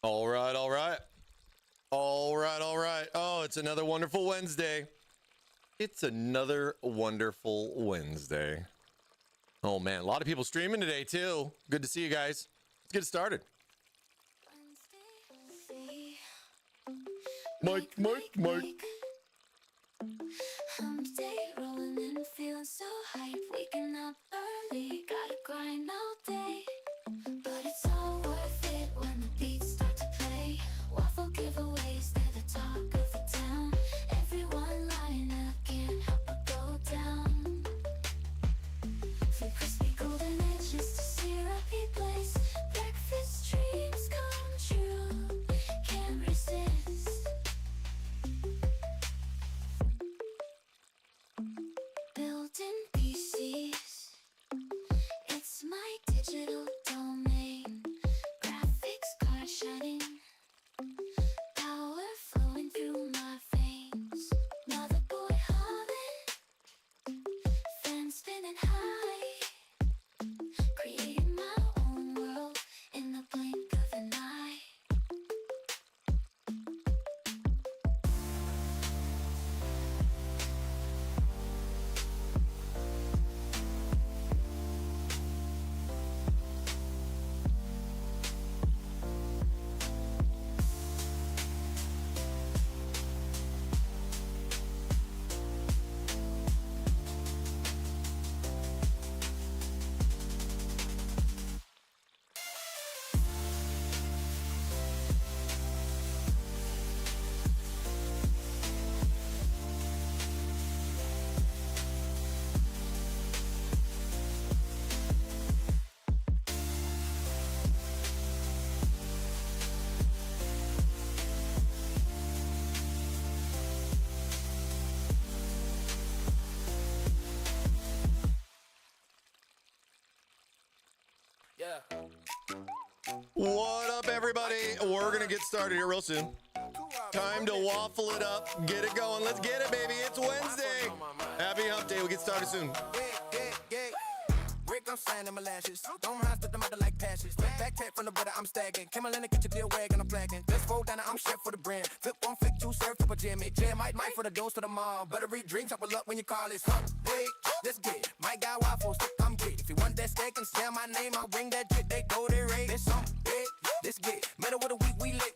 All right, all right. All right, all right. Oh, it's another wonderful Wednesday. It's another wonderful Wednesday. Oh, man, a lot of people streaming today, too. Good to see you guys. Let's get started. Mike. Day rolling and feeling so hype. Waking up early, gotta grind all day. But it's all worth it when the beats start to play. Waffle giveaways, they're the talk of the town. Everyone lining up, can't help but go down. From crispy golden edges to syrupy bliss, breakfast dreams come true. Can't resist. Building PCs, it's my digital domain. Graphics card shining, power flowing through my veins. Motherboard humming, fans spinning high. Creating my own world in the blink of an eye. Yeah. What up, everybody? We're going to get started here real soon. Time to waffle it up. Get it going. Let's get it, baby. It's Wednesday. Happy hump day. We'll get started soon. Rick, I'm signing my lashes. Don't have to the mother like passes. Backpack from the butter, I'm stacking. Came in the kitchen, deal wag, and I'm blacking. Let's fold down, I'm chef for the brand. Flip one, flick two, serve for a Jimmy. Jam, might for the dose to the mall. Buttery drinks, up up when you call it. Hey, let's get it. My guy waffles, I'm get it. If you want that steak and say my name, I'll bring that drip. They go, they rate. This something big. Let's get it. Middle of the week, we lit.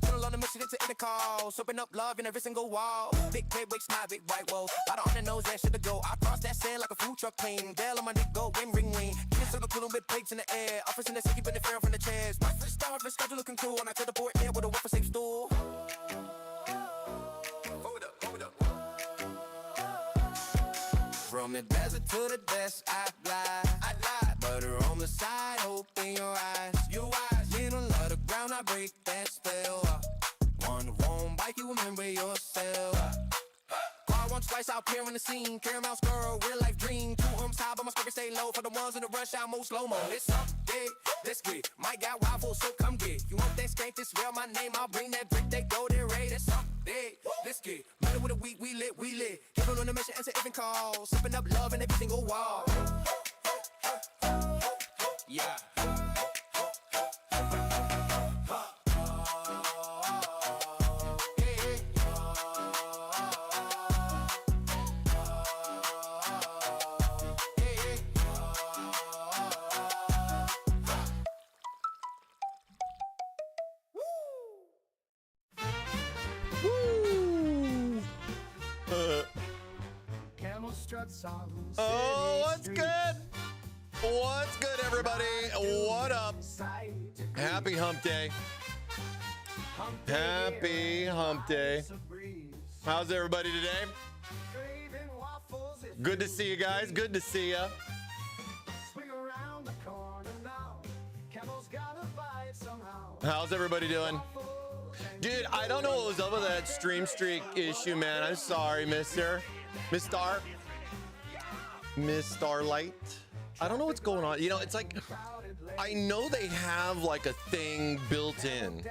Channel on the mission into the call. Soaping up love in every single wall. Big play, big snot, big white wall. I don't on the nose, that shit to go. I cross that sand like a food truck clean. Dale on my dick, go, ring. Kids circle cooling with plates in the air. Office in the city, keeping it fair from the chairs. My first star, the schedule looking cool. And I tell the board there with a waffle safe stool. Hold up. From the desert to the desk, I lie. Butter on the side, open your eyes. Middle of the ground, I break that spell. One won't bite, you remember yourself. Car once, twice out here in the scene. Caramel squirrel, real life dream. 2 high, but my spirit stay low. For the ones in the rush hour, most slow-mo. It's up, yeah, let's get. My guy Waffle, so come get. You want that skank, this real, my name, I'll bring that brick, they go, they rate. It's up, yeah, let's get. Middle of the week, we lit. People on the mission, answer every call. Sipping up love in every single wall. Yeah. Oh, what's good? What's good, everybody? What up? Happy hump day. Happy hump day. How's everybody today? Good to see you guys. Good to see you. How's everybody doing? Dude, I don't know what was up with that stream streak issue, man. I'm sorry, Miss Starlight. I don't know what's going on. You know, it's like, I know they have like a thing built in.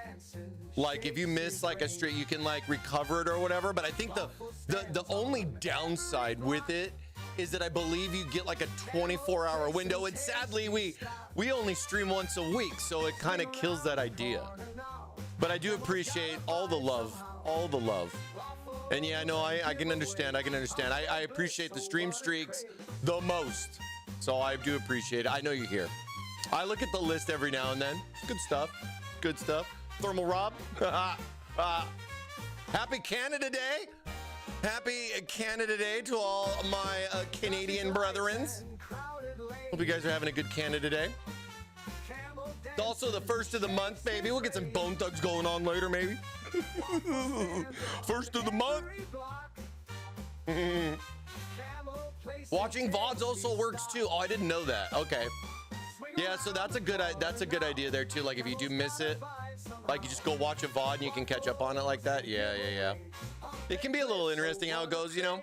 Like if you miss like a streak, you can like recover it or whatever. But I think the only downside with it is that I believe you get like a 24-hour window. And sadly, we only stream once a week. So it kind of kills that idea. But I do appreciate all the love, all the love. And yeah, no, I can understand. I can understand. I appreciate the stream streaks the most. So I do appreciate it. I know you're here. I look at the list every now and then. Good stuff. Good stuff. Thermal Rob. Happy Canada Day. Happy Canada Day to all my Canadian brethrens. Hope you guys are having a good Canada Day. It's also the first of the month, baby. We'll get some Bone Thugs going on later, maybe. First of the month. Watching VODs also works too. Oh, I didn't know that. Okay. Yeah, so that's a good idea there too. Like if you do miss it, like you just go watch a VOD and you can catch up on it like that. Yeah. It can be a little interesting how it goes, you know.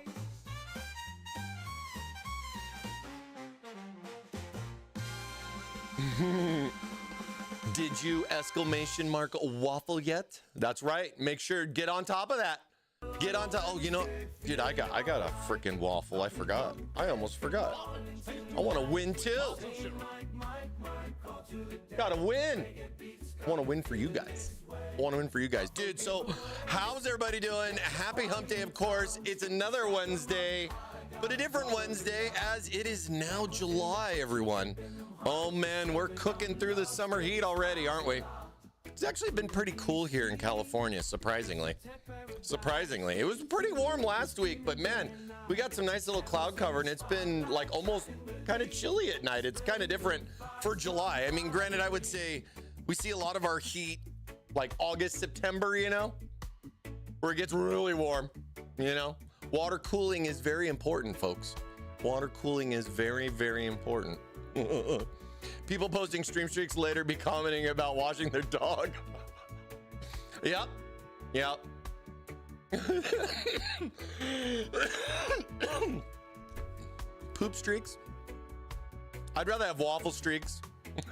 Did you exclamation mark waffle yet? That's right. Make sure get on top of that. Get on top. Oh, you know, dude, I got a freaking waffle. I forgot. I almost forgot. I want to win too. Gotta win. I want to win for you guys. Dude, so how's everybody doing? Happy hump day, of course. It's another Wednesday, but a different Wednesday as it is now July, everyone. Oh man, we're cooking through the summer heat already, aren't we? It's actually been pretty cool here in California, surprisingly. It was pretty warm last week, but man, we got some nice little cloud cover and it's been like almost kind of chilly at night. It's kind of different for July. I mean, granted, I would say we see a lot of our heat like August, September, you know, where it gets really warm, you know. Water cooling is very important, folks. Water cooling is very, very important. People posting stream streaks later be commenting about washing their dog. Yep. Poop streaks? I'd rather have waffle streaks.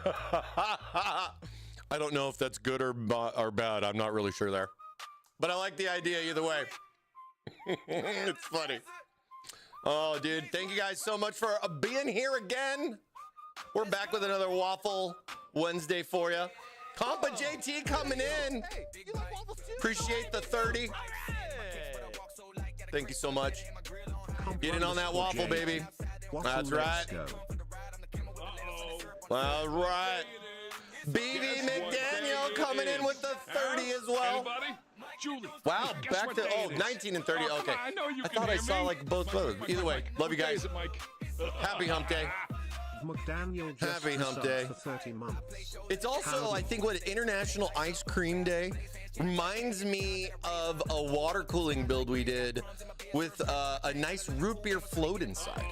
I don't know if that's good or bad. I'm not really sure there. But I like the idea either way. It's funny. Oh, dude. Thank you guys so much for being here again. We're back with another Waffle Wednesday for you. Compa JT coming in. Appreciate the 30. Thank you so much. Get in on that waffle, baby. That's right. All right. BB McDaniel coming in with the 30 as well. Wow, back to 19 and 30. Okay. I thought I saw like both. Either way, love you guys. Happy hump day. Happy hump day. For 30 months. It's also, I think, what International Ice Cream Day reminds me of a water cooling build we did with a nice root beer float inside.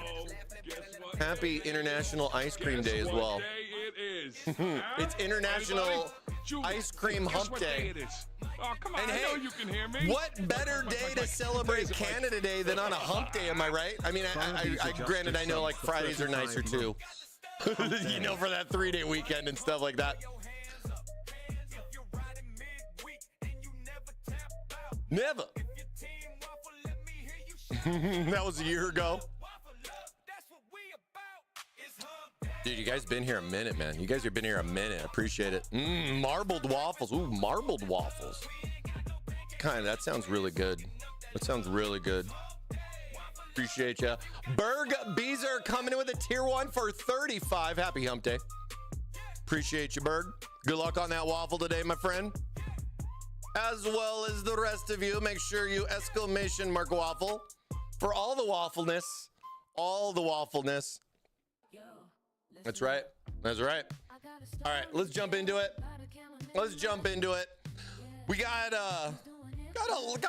Happy International Ice Cream Day as well. It's International Ice Cream Hump Day. Oh, come on, and hey, I know you can hear me. What better day to celebrate Canada Day than on a hump day, am I right? I mean, I granted, I know like Fridays are nicer too. You know, for that 3-day weekend and stuff like that. Never. That was a year ago. Dude, you guys been here a minute, man. You guys have been here a minute. Appreciate it. Marbled waffles. Ooh, marbled waffles. Kind of, that sounds really good. That sounds really good. Appreciate ya. Berg Beezer coming in with a tier 1 for 35. Happy hump day. Appreciate you, Berg. Good luck on that waffle today, my friend. As well as the rest of you, make sure you exclamation mark waffle for all the waffleness. All the waffleness. That's right. That's right. All right, let's jump into it. We got a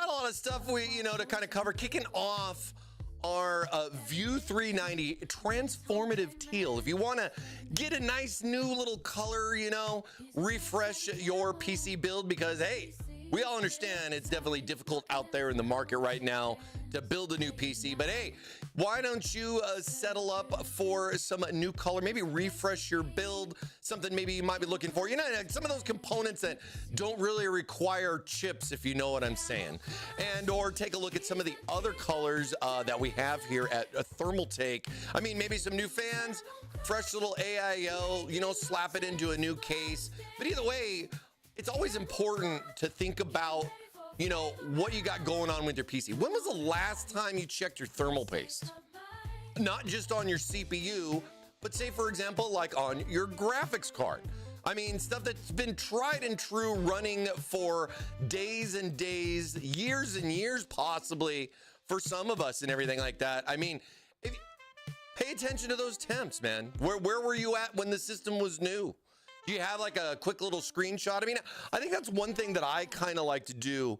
lot of stuff to kind of cover. Kicking off our View 390 Transformative Teal. If you want to get a nice new little color, refresh your PC build, because hey, we all understand it's definitely difficult out there in the market right now to build a new PC. But hey, why don't you settle up for some new color? Maybe refresh your build, something maybe you might be looking for. Some of those components that don't really require chips, if you know what I'm saying. And or take a look at some of the other colors that we have here at Thermaltake. I mean, maybe some new fans, fresh little AIO, slap it into a new case. But either way, it's always important to think about, you know, what you got going on with your PC. When was the last time you checked your thermal paste? Not just on your CPU, but say, for example, like on your graphics card. I mean, stuff that's been tried and true, running for days and days, years and years, possibly, for some of us and everything like that. I mean, pay attention to those temps, man. Where were you at when the system was new? Do you have like a quick little screenshot? I mean, I think that's one thing that I kind of like to do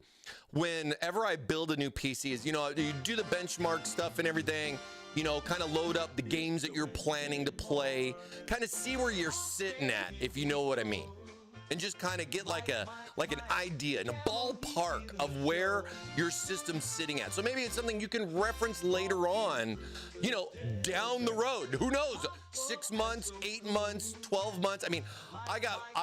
whenever I build a new PC is, you know, you do the benchmark stuff and everything, you know, kind of load up the games that you're planning to play, kind of see where you're sitting at, if you know what I mean. And just kind of get like an idea and a ballpark of where your system's sitting at. So maybe it's something you can reference later on, you know, down the road. Who knows? 6 months, 8 months, 12 months. I mean, I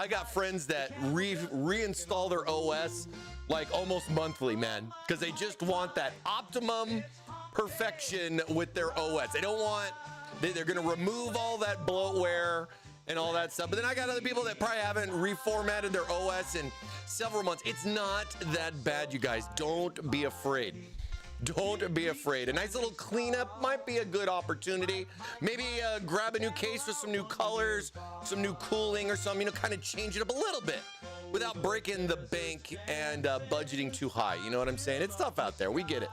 got friends that reinstall their OS like almost monthly, man, because they just want that optimum perfection with their OS. They don't want, they're going to remove all that bloatware and all that stuff. But then I got other people that probably haven't reformatted their OS in several months. It's not that bad, you guys. Don't be afraid. Don't be afraid. A nice little cleanup might be a good opportunity. Maybe grab a new case with some new colors, some new cooling or something, you know, kind of change it up a little bit without breaking the bank and budgeting too high. You know what I'm saying? It's tough out there. We get it.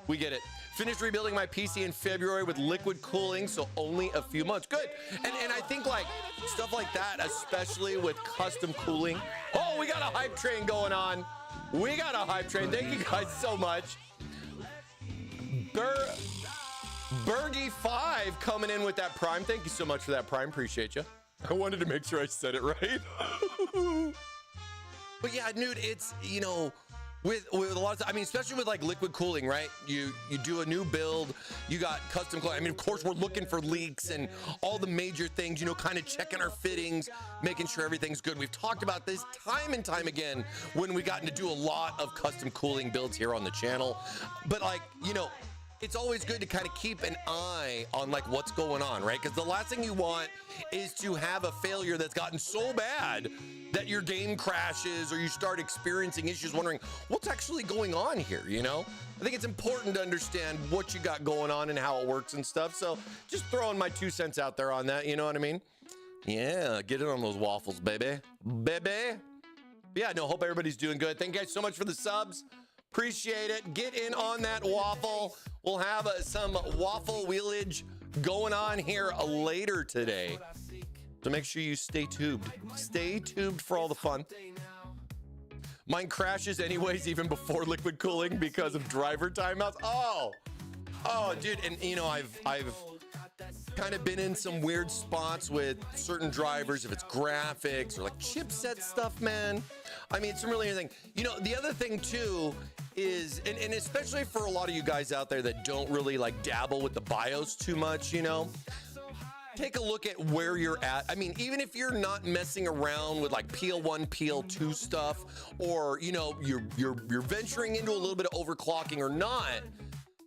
We get it. Finished rebuilding my PC in February with liquid cooling, so only a few months. Good. And I think like stuff like that, especially with custom cooling. Oh, we got a hype train going on. We got a hype train. Thank you guys so much. Bergie5 coming in with that Prime. Thank you so much for that Prime. Appreciate you. I wanted to make sure I said it right. But yeah, dude, it's, you know, with a lot of, I mean, especially with like liquid cooling, right? You do a new build, you got custom cooling. I mean, of course, we're looking for leaks and all the major things, you know, kind of checking our fittings, making sure everything's good. We've talked about this time and time again when we gotten to do a lot of custom cooling builds here on the channel. But like, you know, it's always good to kind of keep an eye on like what's going on, right? Because the last thing you want is to have a failure that's gotten so bad that your game crashes or you start experiencing issues wondering what's actually going on here, you know? I think it's important to understand what you got going on and how it works and stuff. So just throwing my 2 cents out there on that, you know what I mean? Yeah, get in on those waffles, baby. Baby. Yeah, no, hope everybody's doing good. Thank you guys so much for the subs. Appreciate it. Get in on that waffle. We'll have some waffle wheelage going on here later today. So make sure you stay tubed. Stay tubed for all the fun. Mine crashes anyways, even before liquid cooling because of driver timeouts. Oh, dude. And you know, I've kind of been in some weird spots with certain drivers, if it's graphics or like chipset stuff, man. I mean, it's really anything. You know, the other thing too is, and especially for a lot of you guys out there that don't really like dabble with the BIOS too much, you know, take a look at where you're at. I mean, even if you're not messing around with like PL1, PL2 stuff, or, you know, you're venturing into a little bit of overclocking or not,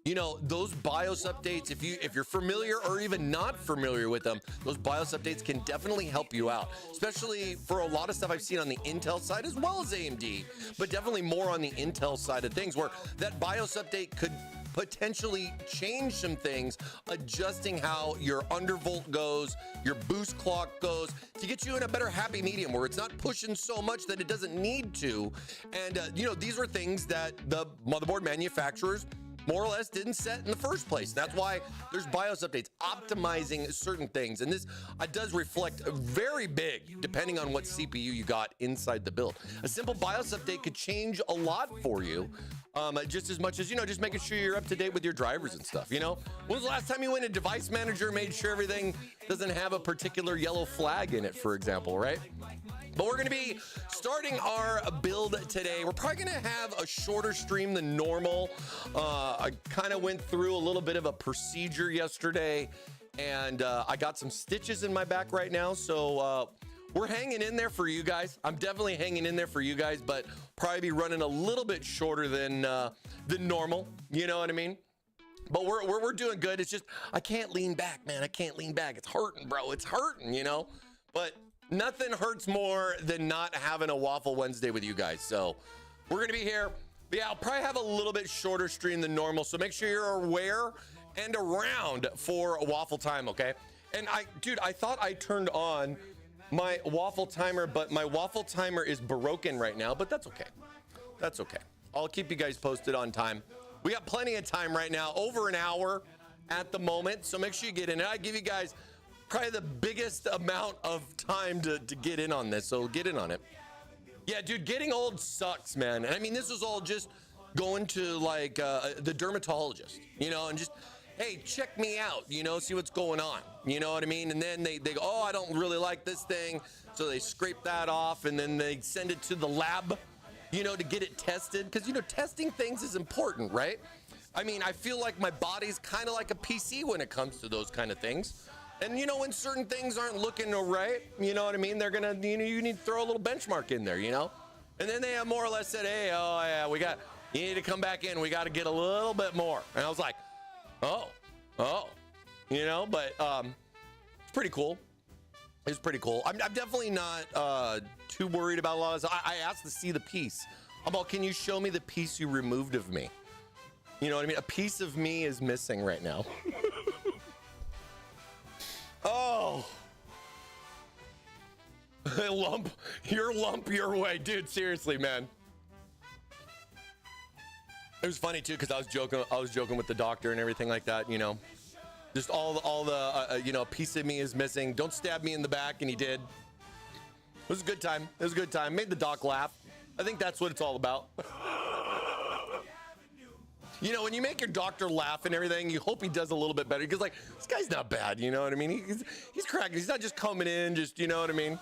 you know, those BIOS updates, if you're familiar or even not familiar with them, those BIOS updates can definitely help you out, especially for a lot of stuff I've seen on the Intel side as well as AMD, but definitely more on the Intel side of things, where that BIOS update could potentially change some things, adjusting how your undervolt goes, your boost clock goes, to get you in a better happy medium where it's not pushing so much that it doesn't need to. And, you know, these were things that the motherboard manufacturers more or less didn't set in the first place. That's why there's BIOS updates optimizing certain things. And this does reflect very big, depending on what CPU you got inside the build. A simple BIOS update could change a lot for you, just as much as, you know, just making sure you're up to date with your drivers and stuff, you know? When was the last time you went to Device Manager and made sure everything doesn't have a particular yellow flag in it, for example, right? But we're gonna be starting our build today. We're probably gonna have a shorter stream than normal. I kind of went through a little bit of a procedure yesterday, and I got some stitches in my back right now. So we're hanging in there for you guys. I'm definitely hanging in there for you guys, but probably be running a little bit shorter than normal. You know what I mean? But we're doing good. It's just I can't lean back, man. I can't lean back. It's hurting, bro. It's hurting, you know. But Nothing hurts more than not having a Waffle Wednesday with you guys. So we're going to be here. But yeah, I'll probably have a little bit shorter stream than normal. So make sure you're aware and around for Waffle time, okay? And I thought I turned on my Waffle timer, but my Waffle timer is broken right now, but that's okay. That's okay. I'll keep you guys posted on time. We got plenty of time right now, over an hour at the moment. So make sure you get in. And I give you guys probably the biggest amount of time to get in on this. So get in on it. Yeah, dude, getting old sucks, man. And I mean, this was all just going to like the dermatologist, you know, and just, hey, check me out, you know, see what's going on. You know what I mean? And then they go, oh, I don't really like this thing. So they scrape that off and then they send it to the lab, you know, to get it tested. Because, you know, testing things is important, right? I mean, I feel like my body's kind of like a PC when it comes to those kind of things. And, you know, when certain things aren't looking right, you know what I mean? They're going to, you know, you need to throw a little benchmark in there, you know? And then they have more or less said, hey, oh, yeah, you need to come back in. We got to get a little bit more. And I was like, oh, you know, but it's pretty cool. It's pretty cool. I'm definitely not too worried about a lot of stuff. I asked to see the piece. I'm all, can you show me the piece you removed of me? You know what I mean? A piece of me is missing right now. Oh. Lump your way, dude. Seriously, man. It was funny too because I was joking with the doctor and everything like that, you know. Just all the you know, a piece of me is missing. Don't stab me in the back, and he did. It was a good time. It was a good time. Made the doc laugh. I think that's what it's all about. You know, when you make your doctor laugh and everything, you hope he does a little bit better. Because, like, this guy's not bad, you know what I mean? He's cracking. He's not just coming in, just, you know what I mean?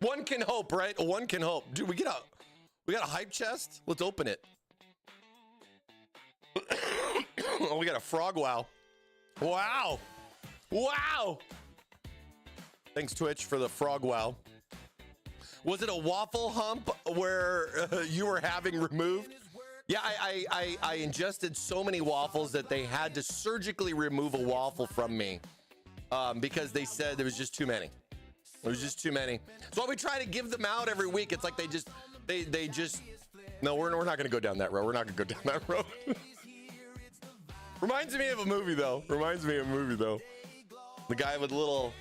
One can hope, right? One can hope. Dude, we got a hype chest? Let's open it. Oh, we got a frog wow. Wow. Wow. Thanks, Twitch, for the frog wow. Was it a waffle hump where you were having removed? Yeah, I ingested so many waffles that they had to surgically remove a waffle from me because they said there was just too many. There was just too many. So we try to give them out every week. It's like they just no, we're not going to go down that road. We're not going to go down that road. Reminds me of a movie though. The guy with little.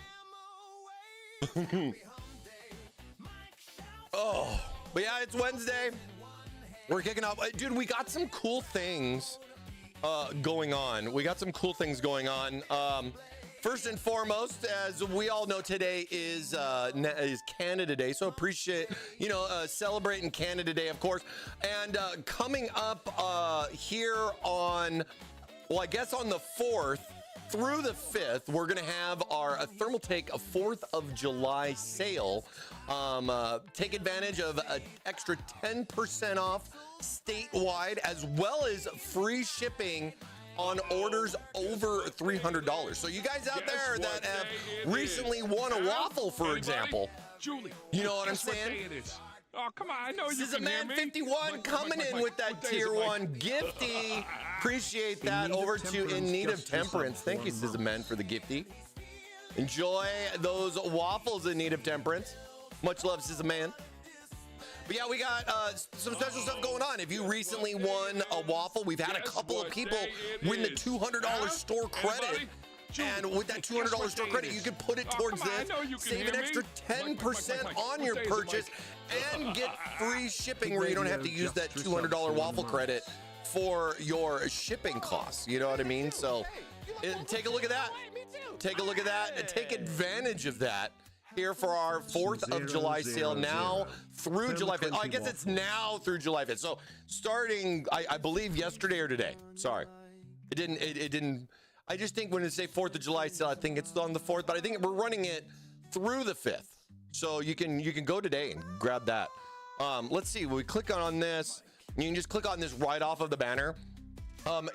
Oh, but yeah, it's Wednesday. We're kicking off. Dude, we got some cool things going on. First and foremost, as we all know, today is Canada Day. So appreciate, you know, celebrating Canada Day, of course. And coming up here on, well, I guess on the 4th through the 5th, we're going to have our Thermaltake 4th of July sale. Take advantage of an extra 10% off statewide, as well as free shipping on orders over $300. So you guys out there that have recently won a waffle, for example, Julie, you know what I'm saying? Oh, come on, I know you This is a can hear man me. 51 coming in with that tier 1 gifty. Appreciate that. Over to In Need of Temperance. Thank you, Sizaman, for the gifty. Enjoy those waffles, In Need of Temperance. Much love, Sizaman. But yeah, we got some special stuff going on. If you recently won a waffle, we've had a couple of people win the $200 store credit. And with that $200 store credit, you can put it towards this, save an extra 10% on your purchase, and get free shipping where you don't have to use that $200 waffle credit for your shipping costs. You know what I mean? So take a look at that. Take a look at that and take advantage of that here for our 4th of July sale now through July 5th. Oh, I guess it's now through July 5th. So starting, I believe yesterday or today. Sorry. It didn't. I just think when it say 4th of July sale, I think it's on the 4th, but I think we're running it through the 5th. So you can go today and grab that. Let's see. When we click on this, you can just click on this right off of the banner.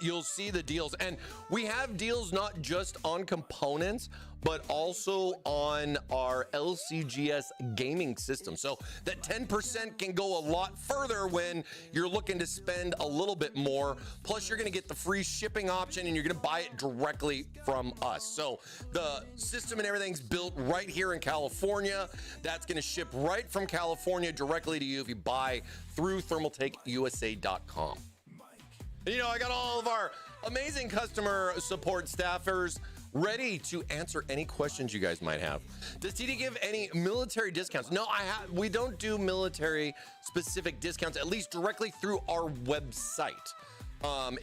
you'll see the deals. And we have deals not just on components, but also on our LCGS gaming system. So that 10% can go a lot further when you're looking to spend a little bit more. Plus, you're going to get the free shipping option and you're going to buy it directly from us. So the system and everything's built right here in California. That's going to ship right from California directly to you if you buy through thermaltakeusa.com. You know, I got all of our amazing customer support staffers ready to answer any questions you guys might have. Does TD give any military discounts? No, we don't do military specific discounts, at least directly through our website.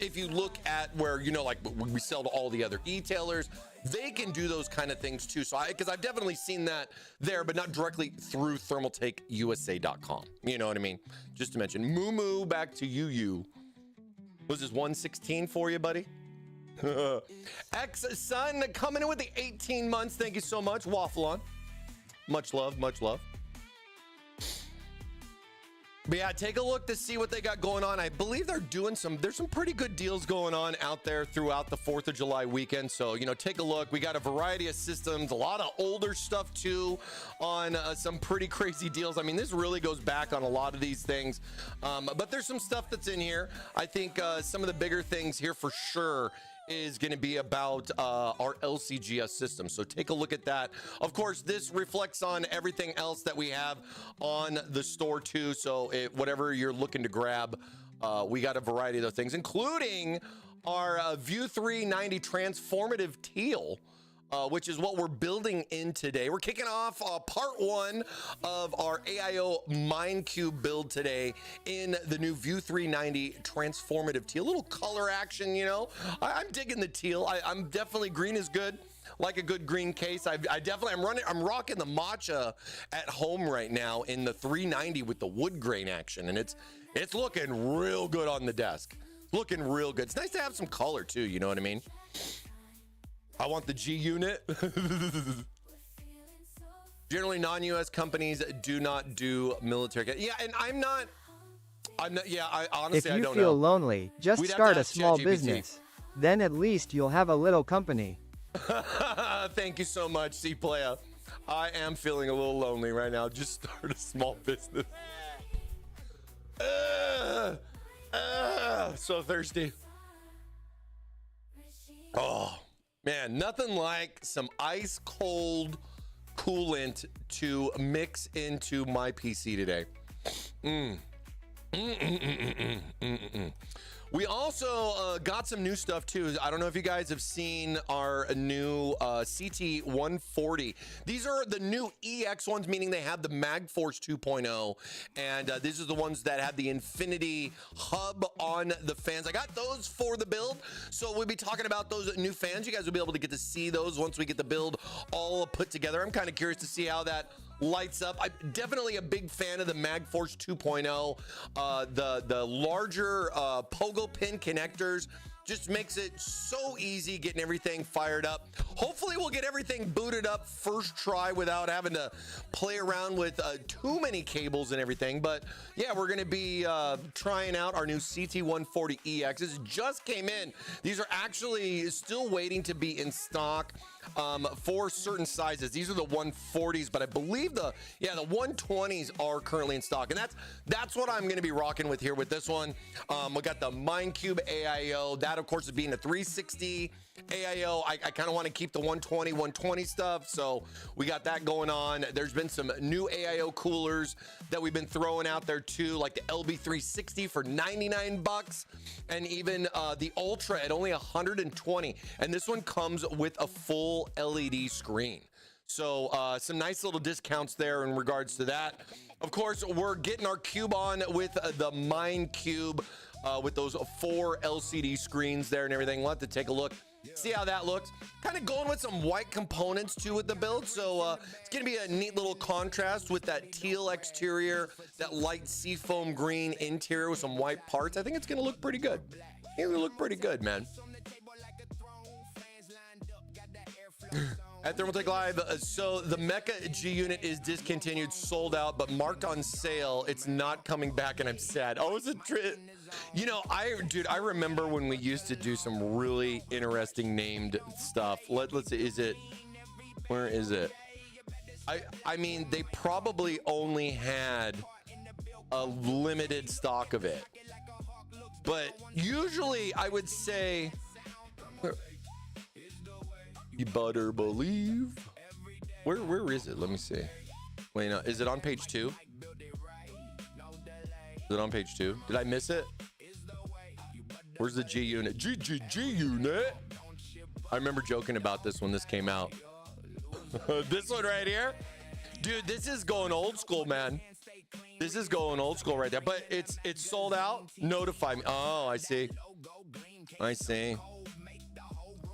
If you look at where, you know, like we sell to all the other e-tailers, they can do those kind of things too. So because I've definitely seen that there, but not directly through thermaltakeusa.com. You know what I mean? Just to mention, Moo back to you. Was this 116 for you, buddy? Son coming in with the 18 months. Thank you so much. Waffle on. Much love, much love. But yeah, take a look to see what they got going on. I believe they're doing there's some pretty good deals going on out there throughout the 4th of July weekend. So, you know, take a look. We got a variety of systems, a lot of older stuff too on some pretty crazy deals. I mean, this really goes back on a lot of these things. But there's some stuff that's in here. I think some of the bigger things here for sure is going to be about our LCGS system. So take a look at that. Of course, this reflects on everything else that we have on the store too. So whatever you're looking to grab, we got a variety of those things, including our View 390 Transformative Teal, which is what we're building in today. We're kicking off part 1 of our AIO Mine Cube build today in the new View 390 Transformative Teal. A little color action, you know. I'm digging the teal. I'm definitely, green is good. Like a good green case. I'm rocking the matcha at home right now in the 390 with the wood grain action, and it's looking real good on the desk. Looking real good. It's nice to have some color too, you know what I mean? I want the G unit. Generally, non-U.S. companies do not do military. Yeah, and I'm not. Yeah, I honestly, I don't know. If you feel lonely, just We'd have start to a ask small ChatGPT. business. Then at least you'll have a little company. Thank you so much, C-Playa. I am feeling a little lonely right now. Just start a small business. So thirsty. Oh. Man, nothing like some ice cold coolant to mix into my PC today. We also got some new stuff too. I don't know if you guys have seen our new CT140. These are the new EX ones, meaning they have the MagForce 2.0, and these are the ones that have the Infinity hub on the fans. I got those for the build, so we'll be talking about those new fans. You guys will be able to get to see those once we get the build all put together. I'm kind of curious to see how that lights up. I'm definitely a big fan of the MagForce 2.0. The larger pogo pin connectors just makes it so easy getting everything fired up. Hopefully we'll get everything booted up first try without having to play around with too many cables and everything. But yeah, we're going to be trying out our new CT140EX. This just came in. These are actually still waiting to be in stock for certain sizes. These are the 140s, but I believe the 120s are currently in stock, and that's what I'm going to be rocking with here with this one. We got the MineCube AIO. That, of course, is being a 360 AIO. I kind of want to keep the 120 stuff, so we got that going on. There's been some new AIO coolers that we've been throwing out there too, like the LB360 for 99 bucks, and even the Ultra at only 120. And this one comes with a full LED screen. So some nice little discounts there in regards to that. Of course, we're getting our cube on with the Mine Cube with those 4 LCD screens there and everything. We'll have to take a look, see how that looks. Kind of going with some white components too with the build. So it's going to be a neat little contrast with that teal exterior, that light seafoam green interior with some white parts. I think it's going to look pretty good. It's going to look pretty good, man. At Thermaltake Live, so the Mecha G unit is discontinued, sold out, but marked on sale. It's not coming back, and I'm sad. Oh, is it? You know, dude, I remember when we used to do some really interesting named stuff. Let's see, where is it? I mean, they probably only had a limited stock of it, but usually I would say, you better believe. Where is it? Let me see. Wait, no, is it on page 2? Is it on page 2? Did I miss it? Where's the G unit? G unit. I remember joking about this when this came out. This one right here, dude. This is going old school, man. This is going old school right there. But it's sold out. Notify me. Oh, I see. I see.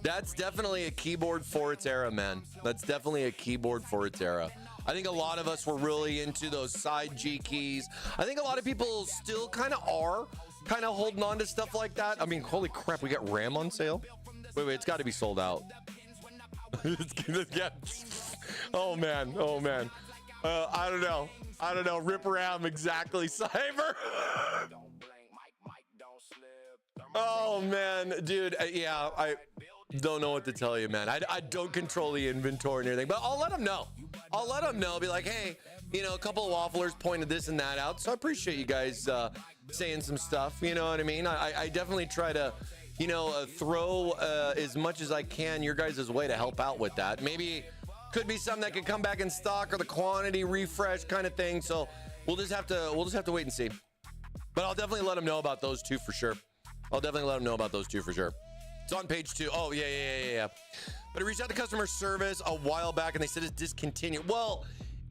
That's definitely a keyboard for its era, man. That's definitely a keyboard for its era. I think a lot of us were really into those side G keys. I think a lot of people still kind of are holding on to stuff like that. I mean, holy crap, we got RAM on sale. Wait, it's got to be sold out. Oh man. I don't know. Rip RAM exactly, Cyber. Oh man, dude. Yeah, I don't know what to tell you, man. I don't control the inventory and everything, but I'll let them know. Be like, hey, you know, a couple of wafflers pointed this and that out, so I appreciate you guys saying some stuff. You know what I mean? I definitely try to, you know, throw as much as I can your guys' way to help out with that. Maybe could be something that could come back in stock or the quantity refresh kind of thing. So we'll just have to wait and see. But I'll definitely let them know about those two for sure. It's on page 2. Oh, yeah. But I reached out to customer service a while back and they said it's discontinued. Well,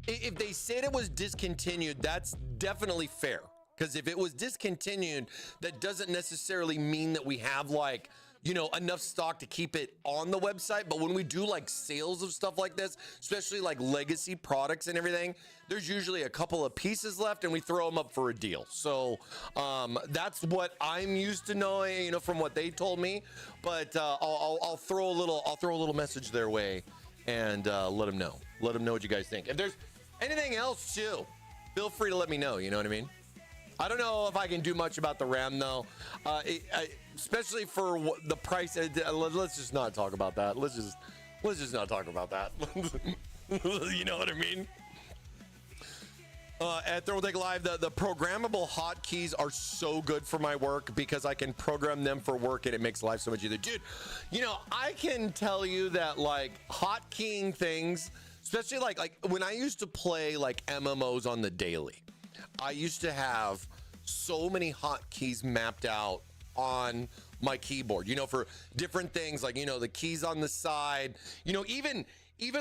if they said it was discontinued, that's definitely fair. Because if it was discontinued, that doesn't necessarily mean that we have, like, you know, enough stock to keep it on the website. But when we do like sales of stuff like this, especially like legacy products and everything, there's usually a couple of pieces left and we throw them up for a deal. So that's what I'm used to knowing, you know, from what they told me. But I'll throw a little message their way and let them know what you guys think. If there's anything else too, feel free to let me know. You know what I mean? I don't know if I can do much about the RAM though, especially for the price. Let's just not talk about that. Let's just not talk about that. You know what I mean? At Thermaltake Live, the programmable hotkeys are so good for my work because I can program them for work and it makes life so much easier. Dude, you know, I can tell you that like hotkeying things, especially like when I used to play like MMOs on the daily, I used to have so many hotkeys mapped out on my keyboard, you know, for different things like, you know, the keys on the side, you know, even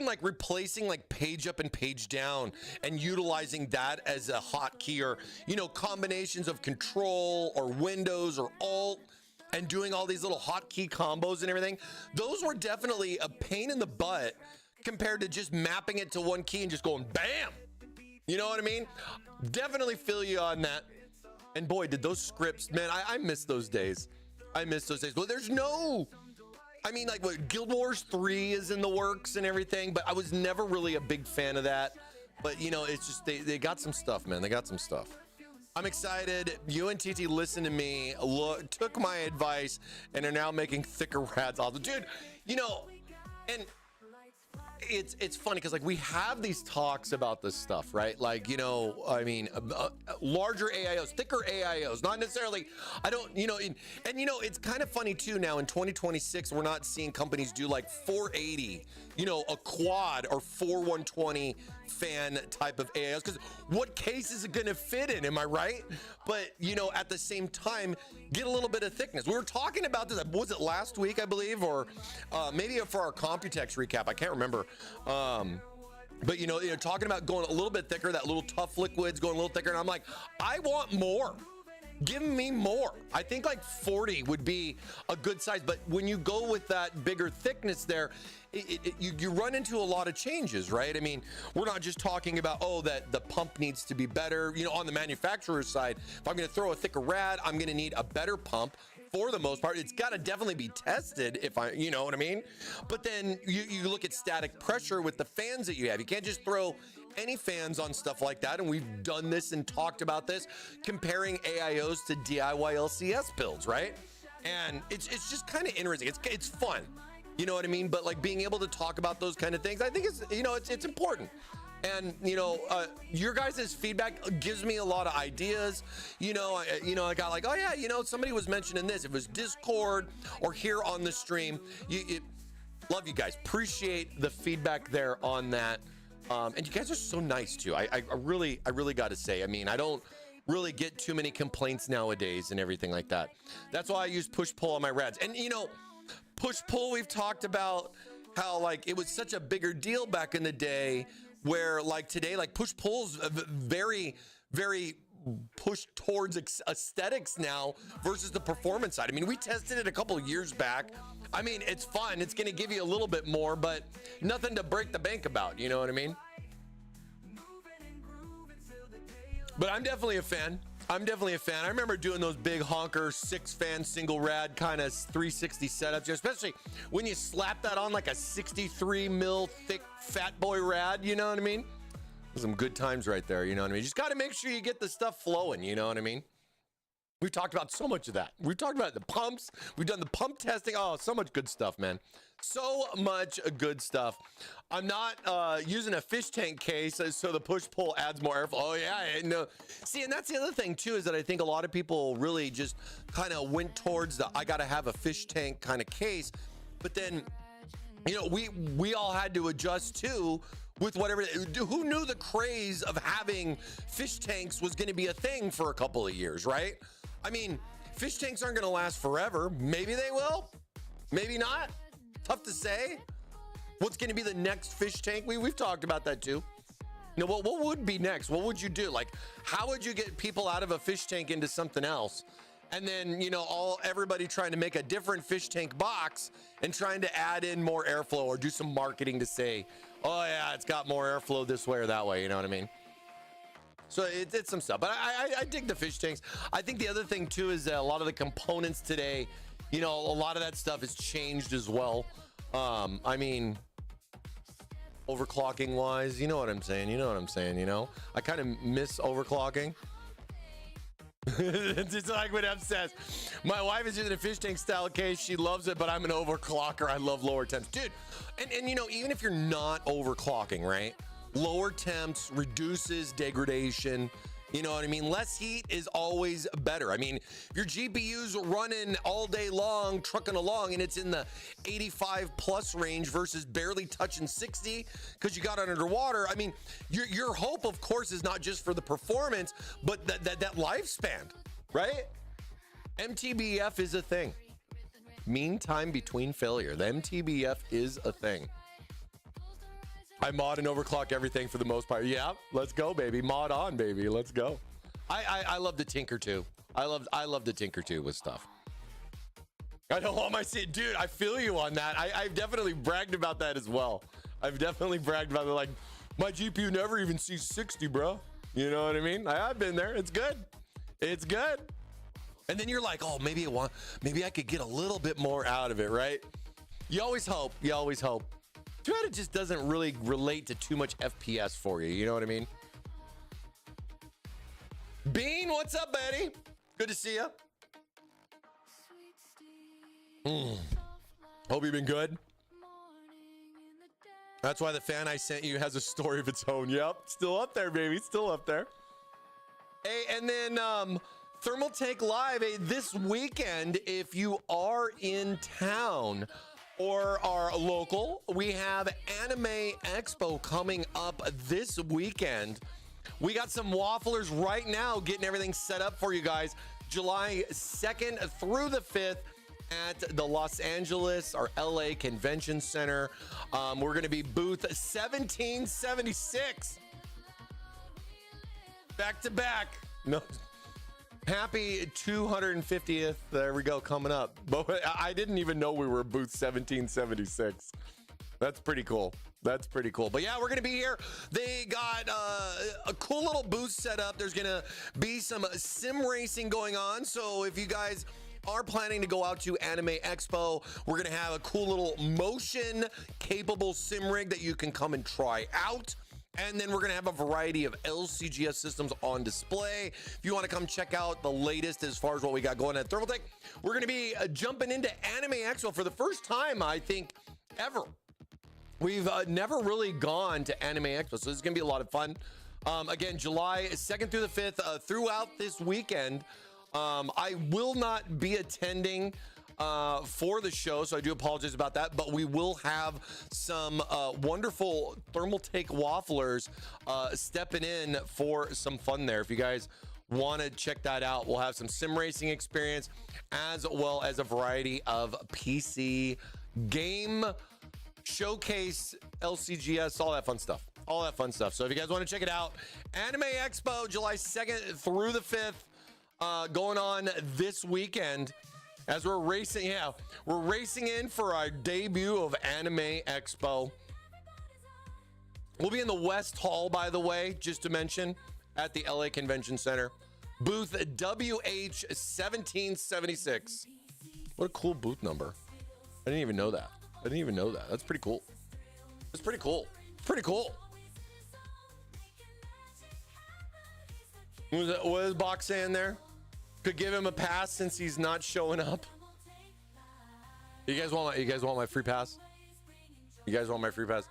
like replacing like page up and page down and utilizing that as a hotkey, or, you know, combinations of control or Windows or Alt and doing all these little hotkey combos and everything. Those were definitely a pain in the butt compared to just mapping it to one key and just going bam. You know what I mean? Definitely feel you on that. And boy, did those scripts, man, I miss those days. Well, there's no, I mean, like what, Guild Wars 3 is in the works and everything, but I was never really a big fan of that. But, you know, it's just, they got some stuff, man. They got some stuff. I'm excited. You and TT listened to me, took my advice, and are now making thicker rads. Dude, you know, and it's funny because like we have these talks about this stuff, right? Like, you know, I mean, larger AIOs, thicker AIOs, not necessarily, I don't, you know, and you know, it's kind of funny too now in 2026, we're not seeing companies do like 480, you know, a quad or 4120 fan type of AIOs, because what case is it going to fit in? Am I right? But, you know, at the same time, get a little bit of thickness. We were talking about this, was it last week, I believe, or maybe for our Computex recap, I can't remember. But you know, talking about going a little bit thicker, that little tough liquids going a little thicker, and I'm like, I want more. Give me more. I think like 40 would be a good size, but when you go with that bigger thickness there, you run into a lot of changes, right? I mean, we're not just talking about, oh, that the pump needs to be better. You know, on the manufacturer's side, if I'm going to throw a thicker rad, I'm going to need a better pump. for the most part. It's got to definitely be tested you know what I mean? But then you look at static pressure with the fans that you have. You can't just throw any fans on stuff like that. And we've done this and talked about this, comparing AIOs to DIY LCS builds, right? And it's just kind of interesting. It's fun. You know what I mean? But like being able to talk about those kind of things, I think it's important. And your guys' feedback gives me a lot of ideas. I got like, oh yeah, somebody was mentioning this. It was Discord or here on the stream. Love you guys. Appreciate the feedback there on that. And you guys are so nice too. I really got to say. I mean, I don't really get too many complaints nowadays and everything like that. That's why I use push pull on my rads. And push pull, we've talked about how like it was such a bigger deal back in the day, where like today, like push pulls very, very pushed towards aesthetics now versus the performance side. I mean, we tested it a couple of years back. I mean, it's fun. It's going to give you a little bit more, but nothing to break the bank about. You know what I mean? But I'm definitely a fan. I remember doing those big honker 6-fan single rad kind of 360 setups, especially when you slap that on like a 63 mil thick fat boy rad. You know what I mean? Some good times right there. You know what I mean? You just got to make sure you get the stuff flowing. You know what I mean? We've talked about so much of that. We've talked about the pumps. We've done the pump testing. Oh, so much good stuff, man. So much good stuff. I'm not using a fish tank case, so the push-pull adds more airflow. Oh, yeah, no. See, and that's the other thing, too, is that I think a lot of people really just kind of went towards the I got to have a fish tank kind of case. But then, we all had to adjust, too, with whatever. Who knew the craze of having fish tanks was going to be a thing for a couple of years, right? I mean, fish tanks aren't going to last forever. Maybe they will. Maybe not. Tough to say. What's going to be the next fish tank? We've talked about that too. What would be next? What would you do? Like, how would you get people out of a fish tank into something else? And then, everybody trying to make a different fish tank box and trying to add in more airflow or do some marketing to say, oh yeah, it's got more airflow this way or that way. You know what I mean? So it's some stuff, but I dig the fish tanks. I think the other thing too is that a lot of the components today, a lot of that stuff has changed as well. I mean, overclocking wise, you know what I'm saying? I kind of miss overclocking. It's just like what Em says. My wife is using a fish tank style case. She loves it, but I'm an overclocker. I love lower temps, dude. And even if you're not overclocking, right? Lower temps reduces degradation. You know what I mean? Less heat is always better. I mean, if your GPU's running all day long, trucking along, and it's in the 85 plus range versus barely touching 60 because you got it underwater. I mean, your hope, of course, is not just for the performance, but that lifespan, right? MTBF is a thing. Mean time between failure. The MTBF is a thing. I mod and overclock everything for the most part. Yeah, let's go, baby. Mod on, baby. Let's go. I love to tinker too. I love to tinker too with stuff. I know all my dude. I feel you on that. I've definitely bragged about that as well. I've definitely bragged about it. Like my GPU never even sees 60, bro. You know what I mean? I've been there. It's good. It's good. And then you're like, oh, maybe I could get a little bit more out of it, right? You always hope. You always hope. Too bad it just doesn't really relate to too much FPS for you. You know what I mean? Bean, what's up, buddy? Good to see you. Hope you've been good. That's why the fan I sent you has a story of its own. Yep, still up there, baby. Still up there. Hey, and then Thermaltake Live this weekend, if you are in town or are local, we have Anime Expo coming up this weekend. We got some wafflers right now getting everything set up for you guys. July 2nd through the 5th at the Los Angeles or LA Convention Center. We're going to be booth 1776. Back to back. No. Happy 250th. There we go, coming up. But I didn't even know we were booth 1776. That's pretty cool. That's pretty cool. But yeah, we're going to be here. They got a cool little booth set up. There's going to be some sim racing going on. So if you guys are planning to go out to Anime Expo. We're going to have a cool little motion capable sim rig that you can come and try out. And then we're going to have a variety of LCGS systems on display. If you want to come check out the latest as far as what we got going at Thermaltake, we're going to be jumping into Anime Expo for the first time, I think, ever. We've never really gone to Anime Expo, so this is going to be a lot of fun. Again, July 2nd through the 5th, throughout this weekend. I will not be attending for the show, so I do apologize about that, but we will have some wonderful Thermaltake wafflers stepping in for some fun there. If you guys want to check that out, we'll have some sim racing experience as well as a variety of PC game showcase, LCGS, all that fun stuff. All that fun stuff. So if you guys want to check it out, Anime Expo, July 2nd through the 5th, going on this weekend as we're racing. Yeah, we're racing in for our debut of Anime Expo. We'll be in the West Hall, by the way, just to mention, at the LA Convention Center. Booth WH1776. What a cool booth number. I didn't even know that. That's pretty cool. It's pretty cool. Pretty cool. What is Box saying there? Could give him a pass since he's not showing up. You guys want my free pass? You guys want my free pass?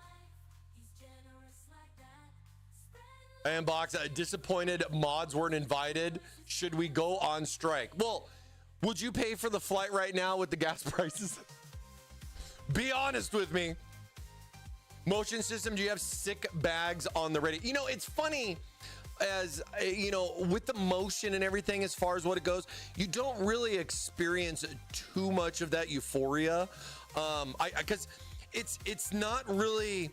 And Box, disappointed mods weren't invited. Should we go on strike? Well, would you pay for the flight right now with the gas prices? Be honest with me. Motion system, do you have sick bags on the ready? You know, it's funny, as you know, with the motion and everything, as far as what it goes, you don't really experience too much of that euphoria. Because it's not really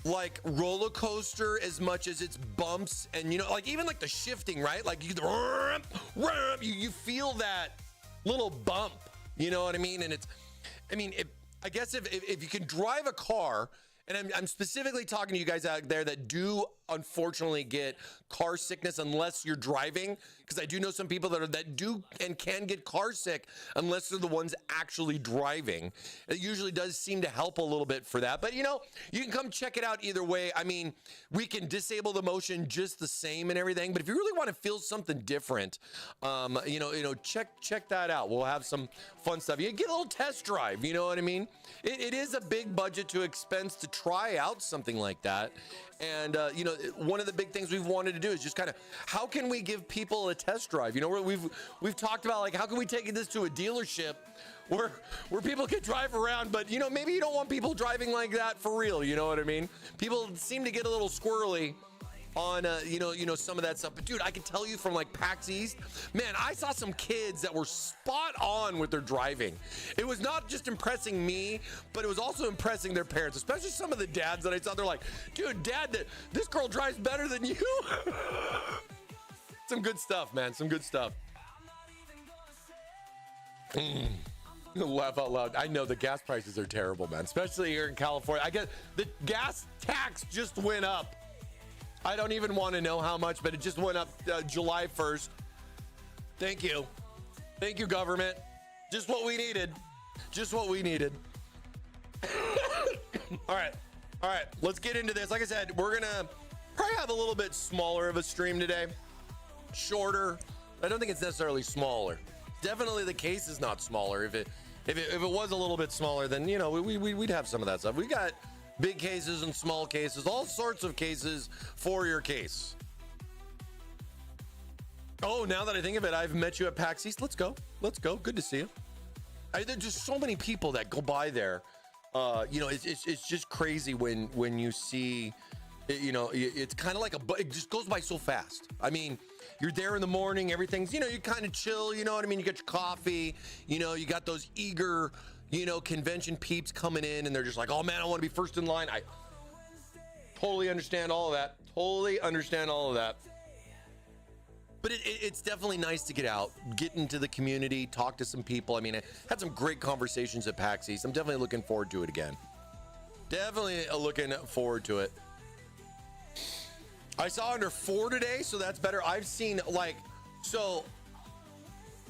like roller coaster as much as it's bumps, and you know, like even like the shifting, right? Like you feel that little bump, you know what I mean? And it's, I mean, I guess if you can drive a car, and I'm specifically talking to you guys out there that do unfortunately get car sickness unless you're driving, because I do know some people that do and can get car sick unless they're the ones actually driving. It usually does seem to help a little bit for that, but you know, you can come check it out either way. I mean, we can disable the motion just the same and everything, but if you really want to feel something different, you know, check that out. We'll have some fun stuff. You get a little test drive, you know what I mean? It is a big budget to expense to try out something like that. And, you know, one of the big things we've wanted to do is just kind of, how can we give people a test drive? You know, we've talked about, like, how can we take this to a dealership where people can drive around, but, you know, maybe you don't want people driving like that for real. You know what I mean? People seem to get a little squirrely on, you know, some of that stuff. But dude, I can tell you from like PAX East, man, I saw some kids that were spot on with their driving. It was not just impressing me, but it was also impressing their parents, especially some of the dads that I saw. They're like, dude, dad, this girl drives better than you. Some good stuff, man. Some good stuff. Laugh out loud. I know the gas prices are terrible, man, especially here in California. I guess the gas tax just went up. I don't even want to know how much, but it just went up July 1st. Thank you. Thank you, government. Just what we needed. Just what we needed. All right. Let's get into this. Like I said, we're going to probably have a little bit smaller of a stream today. Shorter. I don't think it's necessarily smaller. Definitely the case is not smaller. If it was a little bit smaller, then, you know, we'd have some of that stuff. We got big cases and small cases, all sorts of cases for your case. Oh, now that I think of it, I've met you at PAX East. Let's go. Good to see you. There's just so many people that go by there. You know, it's just crazy when you see, you know, it's kind of like it just goes by so fast. I mean, you're there in the morning, everything's, you know, you kind of chill, you know what I mean? You get your coffee, you know, you got those eager, you know, convention peeps coming in, and they're just like, oh man, I want to be first in line. I totally understand all of that. But it's definitely nice to get out, get into the community, talk to some people. I mean, I had some great conversations at PAX East. I'm definitely looking forward to it again. Definitely looking forward to it. I saw under 4 today, so that's better. I've seen, like, so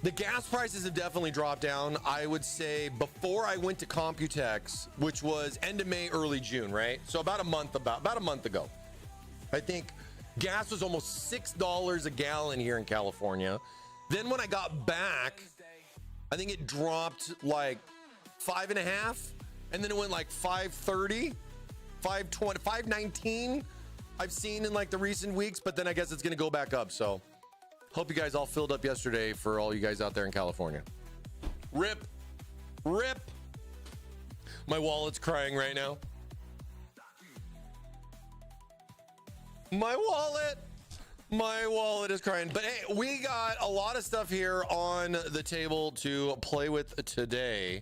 The gas prices have definitely dropped down. I would say before I went to Computex, which was end of May, early June, right? So about a month ago, I think gas was almost $6 a gallon here in California. Then when I got back, I think it dropped like 5.5, and then it went like 5.30, 5.20, 5.19. I've seen in like the recent weeks, but then I guess it's gonna go back up. So hope you guys all filled up yesterday for all you guys out there in California. Rip. My wallet's crying right now. My wallet is crying. But hey, we got a lot of stuff here on the table to play with today,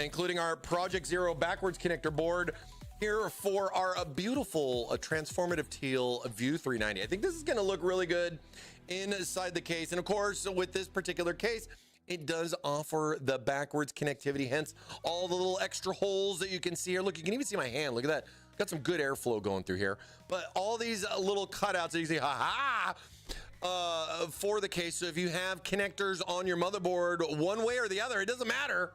including our Project Zero backwards connector board here for our beautiful Transformative Teal View 390. I think this is going to look really good inside the case. And of course, with this particular case, it does offer the backwards connectivity, hence all the little extra holes that you can see here. Look, you can even see my hand. Look at that. Got some good airflow going through here. But all these little cutouts that you see, for the case. So if you have connectors on your motherboard one way or the other, it doesn't matter.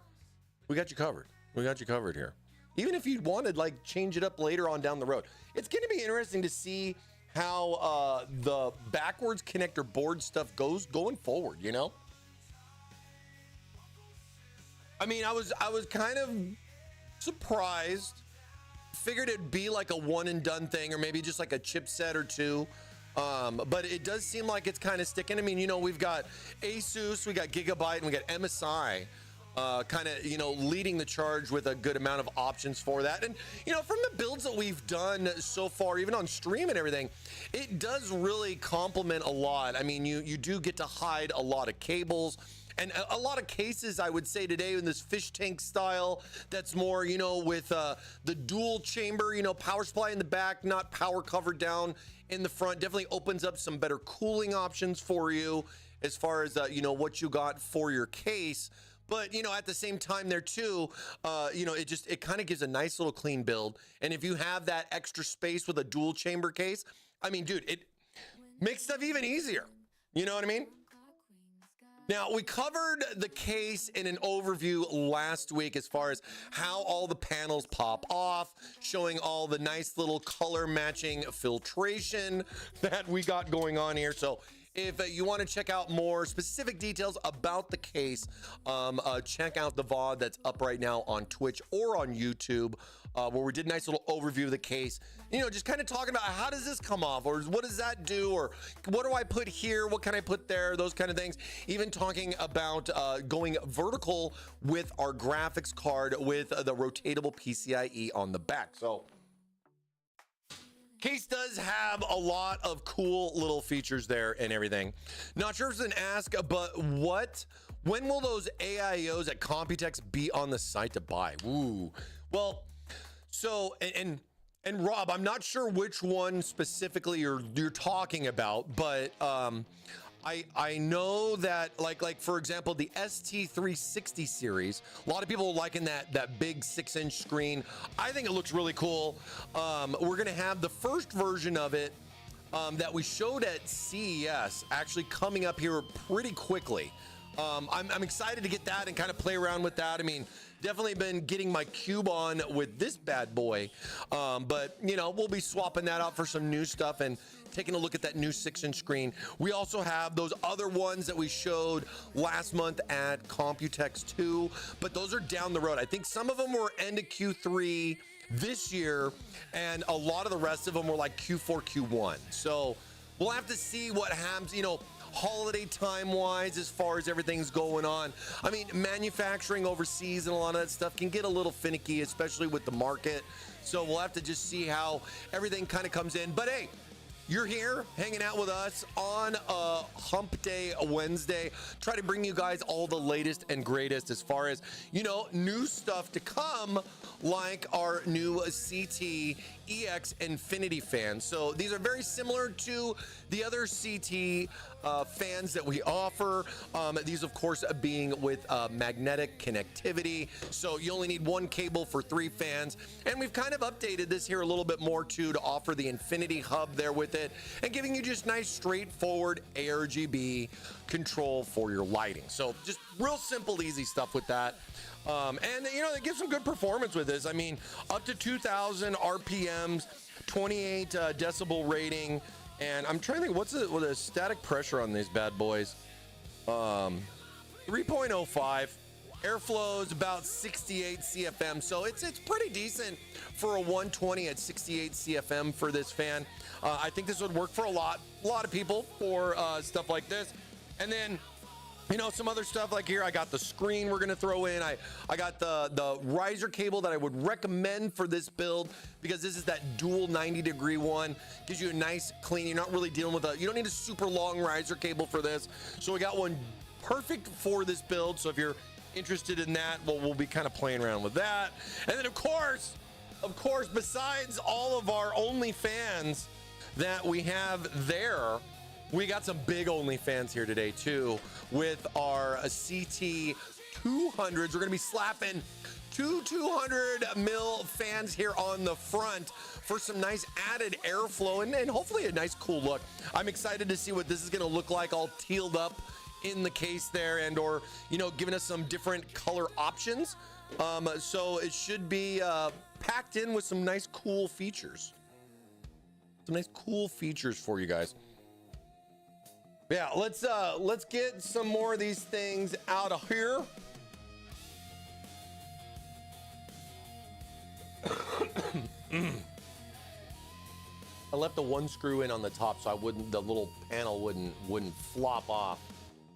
We got you covered. We got you covered here. Even if you wanted like change it up later on down the road. It's going to be interesting to see how the backwards connector board stuff goes going forward, you know? I mean, I was kind of surprised. Figured it'd be like a one and done thing, or maybe just like a chipset or two. But it does seem like it's kind of sticking. I mean, you know, we've got Asus, we got Gigabyte, and we got MSI kind of, you know, leading the charge with a good amount of options for that. And, you know, from the builds that we've done so far, even on stream and everything, it does really complement a lot. I mean, you do get to hide a lot of cables. And a lot of cases, I would say today, in this fish tank style, that's more, you know, with the dual chamber, you know, power supply in the back, not power covered down in the front, definitely opens up some better cooling options for you as far as, you know, what you got for your case. But, you know, at the same time there too, you know, it kind of gives a nice little clean build. And if you have that extra space with a dual chamber case, I mean, dude, it makes stuff even easier. You know what I mean? Now, we covered the case in an overview last week as far as how all the panels pop off, showing all the nice little color matching filtration that we got going on here. So if you want to check out more specific details about the case, check out the VOD that's up right now on Twitch or on YouTube, where we did a nice little overview of the case. You know, just kind of talking about how does this come off, or what does that do, or what do I put here, what can I put there, those kind of things. Even talking about going vertical with our graphics card with the rotatable PCIe on the back. So case does have a lot of cool little features there and everything. Not sure if it's an ask, but when will those AIOs at Computex be on the site to buy? Ooh, well, so, and Rob, I'm not sure which one specifically you're talking about, but I know that like for example, the ST360 series, a lot of people liking that big 6-inch screen. I think it looks really cool. We're gonna have the first version of it that we showed at CES actually coming up here pretty quickly. I'm excited to get that and kind of play around with that. I mean, definitely been getting my cube on with this bad boy, but you know, we'll be swapping that out for some new stuff and taking a look at that new 6-inch screen. We also have those other ones that we showed last month at Computex 2, but those are down the road. I think some of them were end of Q3 this year, and a lot of the rest of them were like Q4, Q1. So we'll have to see what happens, you know, holiday time wise, as far as everything's going on. I mean, manufacturing overseas and a lot of that stuff can get a little finicky, especially with the market. So we'll have to just see how everything kind of comes in. But hey, you're here hanging out with us on a hump day, a Wednesday. Try to bring you guys all the latest and greatest as far as, you know, new stuff to come like our new CT EX Infinity fans. So these are very similar to the other CT fans that we offer. These, of course, being with magnetic connectivity. So you only need one cable for 3 fans. And we've kind of updated this here a little bit more too to offer the Infinity hub there with it and giving you just nice, straightforward ARGB control for your lighting. So just real simple, easy stuff with that. And you know, they give some good performance with this. I mean, up to 2,000 RPMs, 28 decibel rating. And I'm trying to think, what's the static pressure on these bad boys? 3.05. Airflow is about 68 CFM, so it's pretty decent for a 120 at 68 CFM for this fan. I think this would work for a lot of people for stuff like this. And then, you know, some other stuff like here, I got the screen we're gonna throw in. I got the riser cable that I would recommend for this build because this is that dual 90-degree one. Gives you a nice clean, you're not really dealing with you don't need a super long riser cable for this. So we got one perfect for this build. So if you're interested in that, well, we'll be kind of playing around with that. And then of course, besides all of our OnlyFans that we have there, we got some big OnlyFans here today too with our CT 200s. We're gonna be slapping 200 mil fans here on the front for some nice added airflow and hopefully a nice cool look. I'm excited to see what this is gonna look like all tealed up in the case there and or, you know, giving us some different color options. So it should be packed in with some nice cool features. Some nice cool features for you guys. Yeah, let's get some more of these things out of here. I left the one screw in on the top so the little panel wouldn't flop off.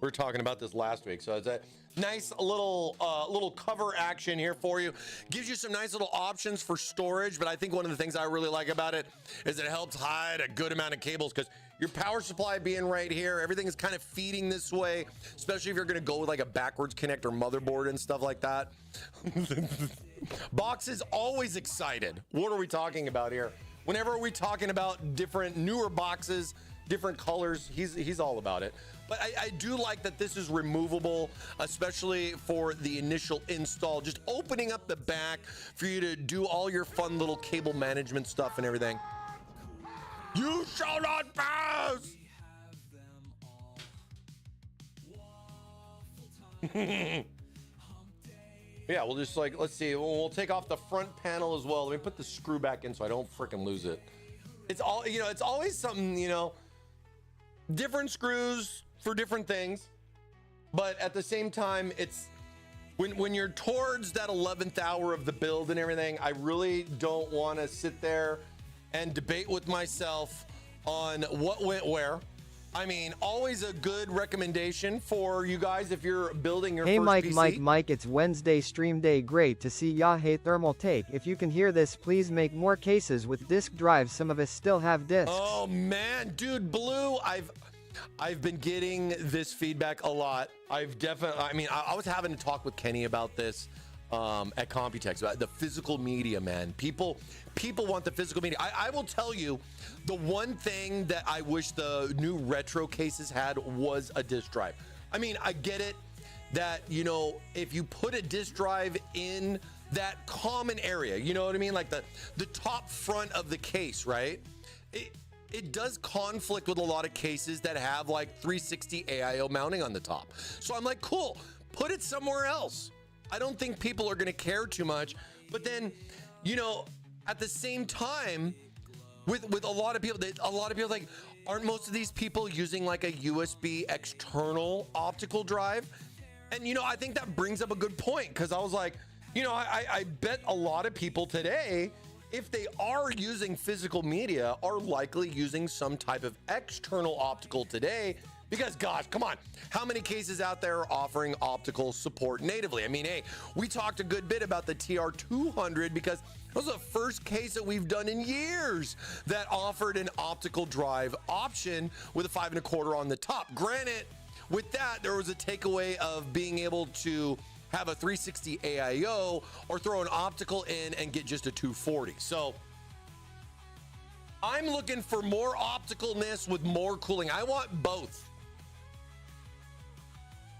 We were talking about this last week, so it's a nice little cover action here for you. Gives you some nice little options for storage, but I think one of the things I really like about it is it helps hide a good amount of cables because your power supply being right here, everything is kind of feeding this way, especially if you're going to go with like a backwards connector motherboard and stuff like that. Box is always excited. What are we talking about here? Whenever we're talking about different newer boxes, different colors, he's all about it. But I do like that this is removable, especially for the initial install. Just opening up the back for you to do all your fun little cable management stuff and everything. You shall not pass! Yeah, we'll just let's see. We'll take off the front panel as well. Let me put the screw back in so I don't freaking lose it. It's all, you know, it's always something, you know, different screws for different things. But at the same time, it's when you're towards that 11th hour of the build and everything, I really don't want to sit there and debate with myself on what went where. I mean, always a good recommendation for you guys if you're building your Hey first PC. Mike, it's Wednesday stream day. Great to see ya. Hey Thermaltake, if you can hear this, please make more cases with disk drives. Some of us still have disks. Oh man, dude, Blue, I've been getting this feedback a lot. I've definitely, I mean, I was having a talk with Kenny about this at Computex, about the physical media, man. People want the physical media. I will tell you, the one thing that I wish the new retro cases had was a disk drive. I mean, I get it that, you know, if you put a disk drive in that common area, you know what I mean? Like the top front of the case, right? It does conflict with a lot of cases that have like 360 AIO mounting on the top. So I'm like, cool, put it somewhere else. I don't think people are going to care too much. But then, you know, at the same time, with a lot of people like, aren't most of these people using like a USB external optical drive? And, you know, I think that brings up a good point because I was like, you know, I bet a lot of people today, if they are using physical media, are likely using some type of external optical today. Because gosh, come on, how many cases out there are offering optical support natively? I mean, hey, we talked a good bit about the TR200 because it was the first case that we've done in years that offered an optical drive option with a 5 1/4 on the top. Granted, with that, there was a takeaway of being able to have a 360 AIO or throw an optical in and get just a 240. So I'm looking for more opticalness with more cooling. I want both.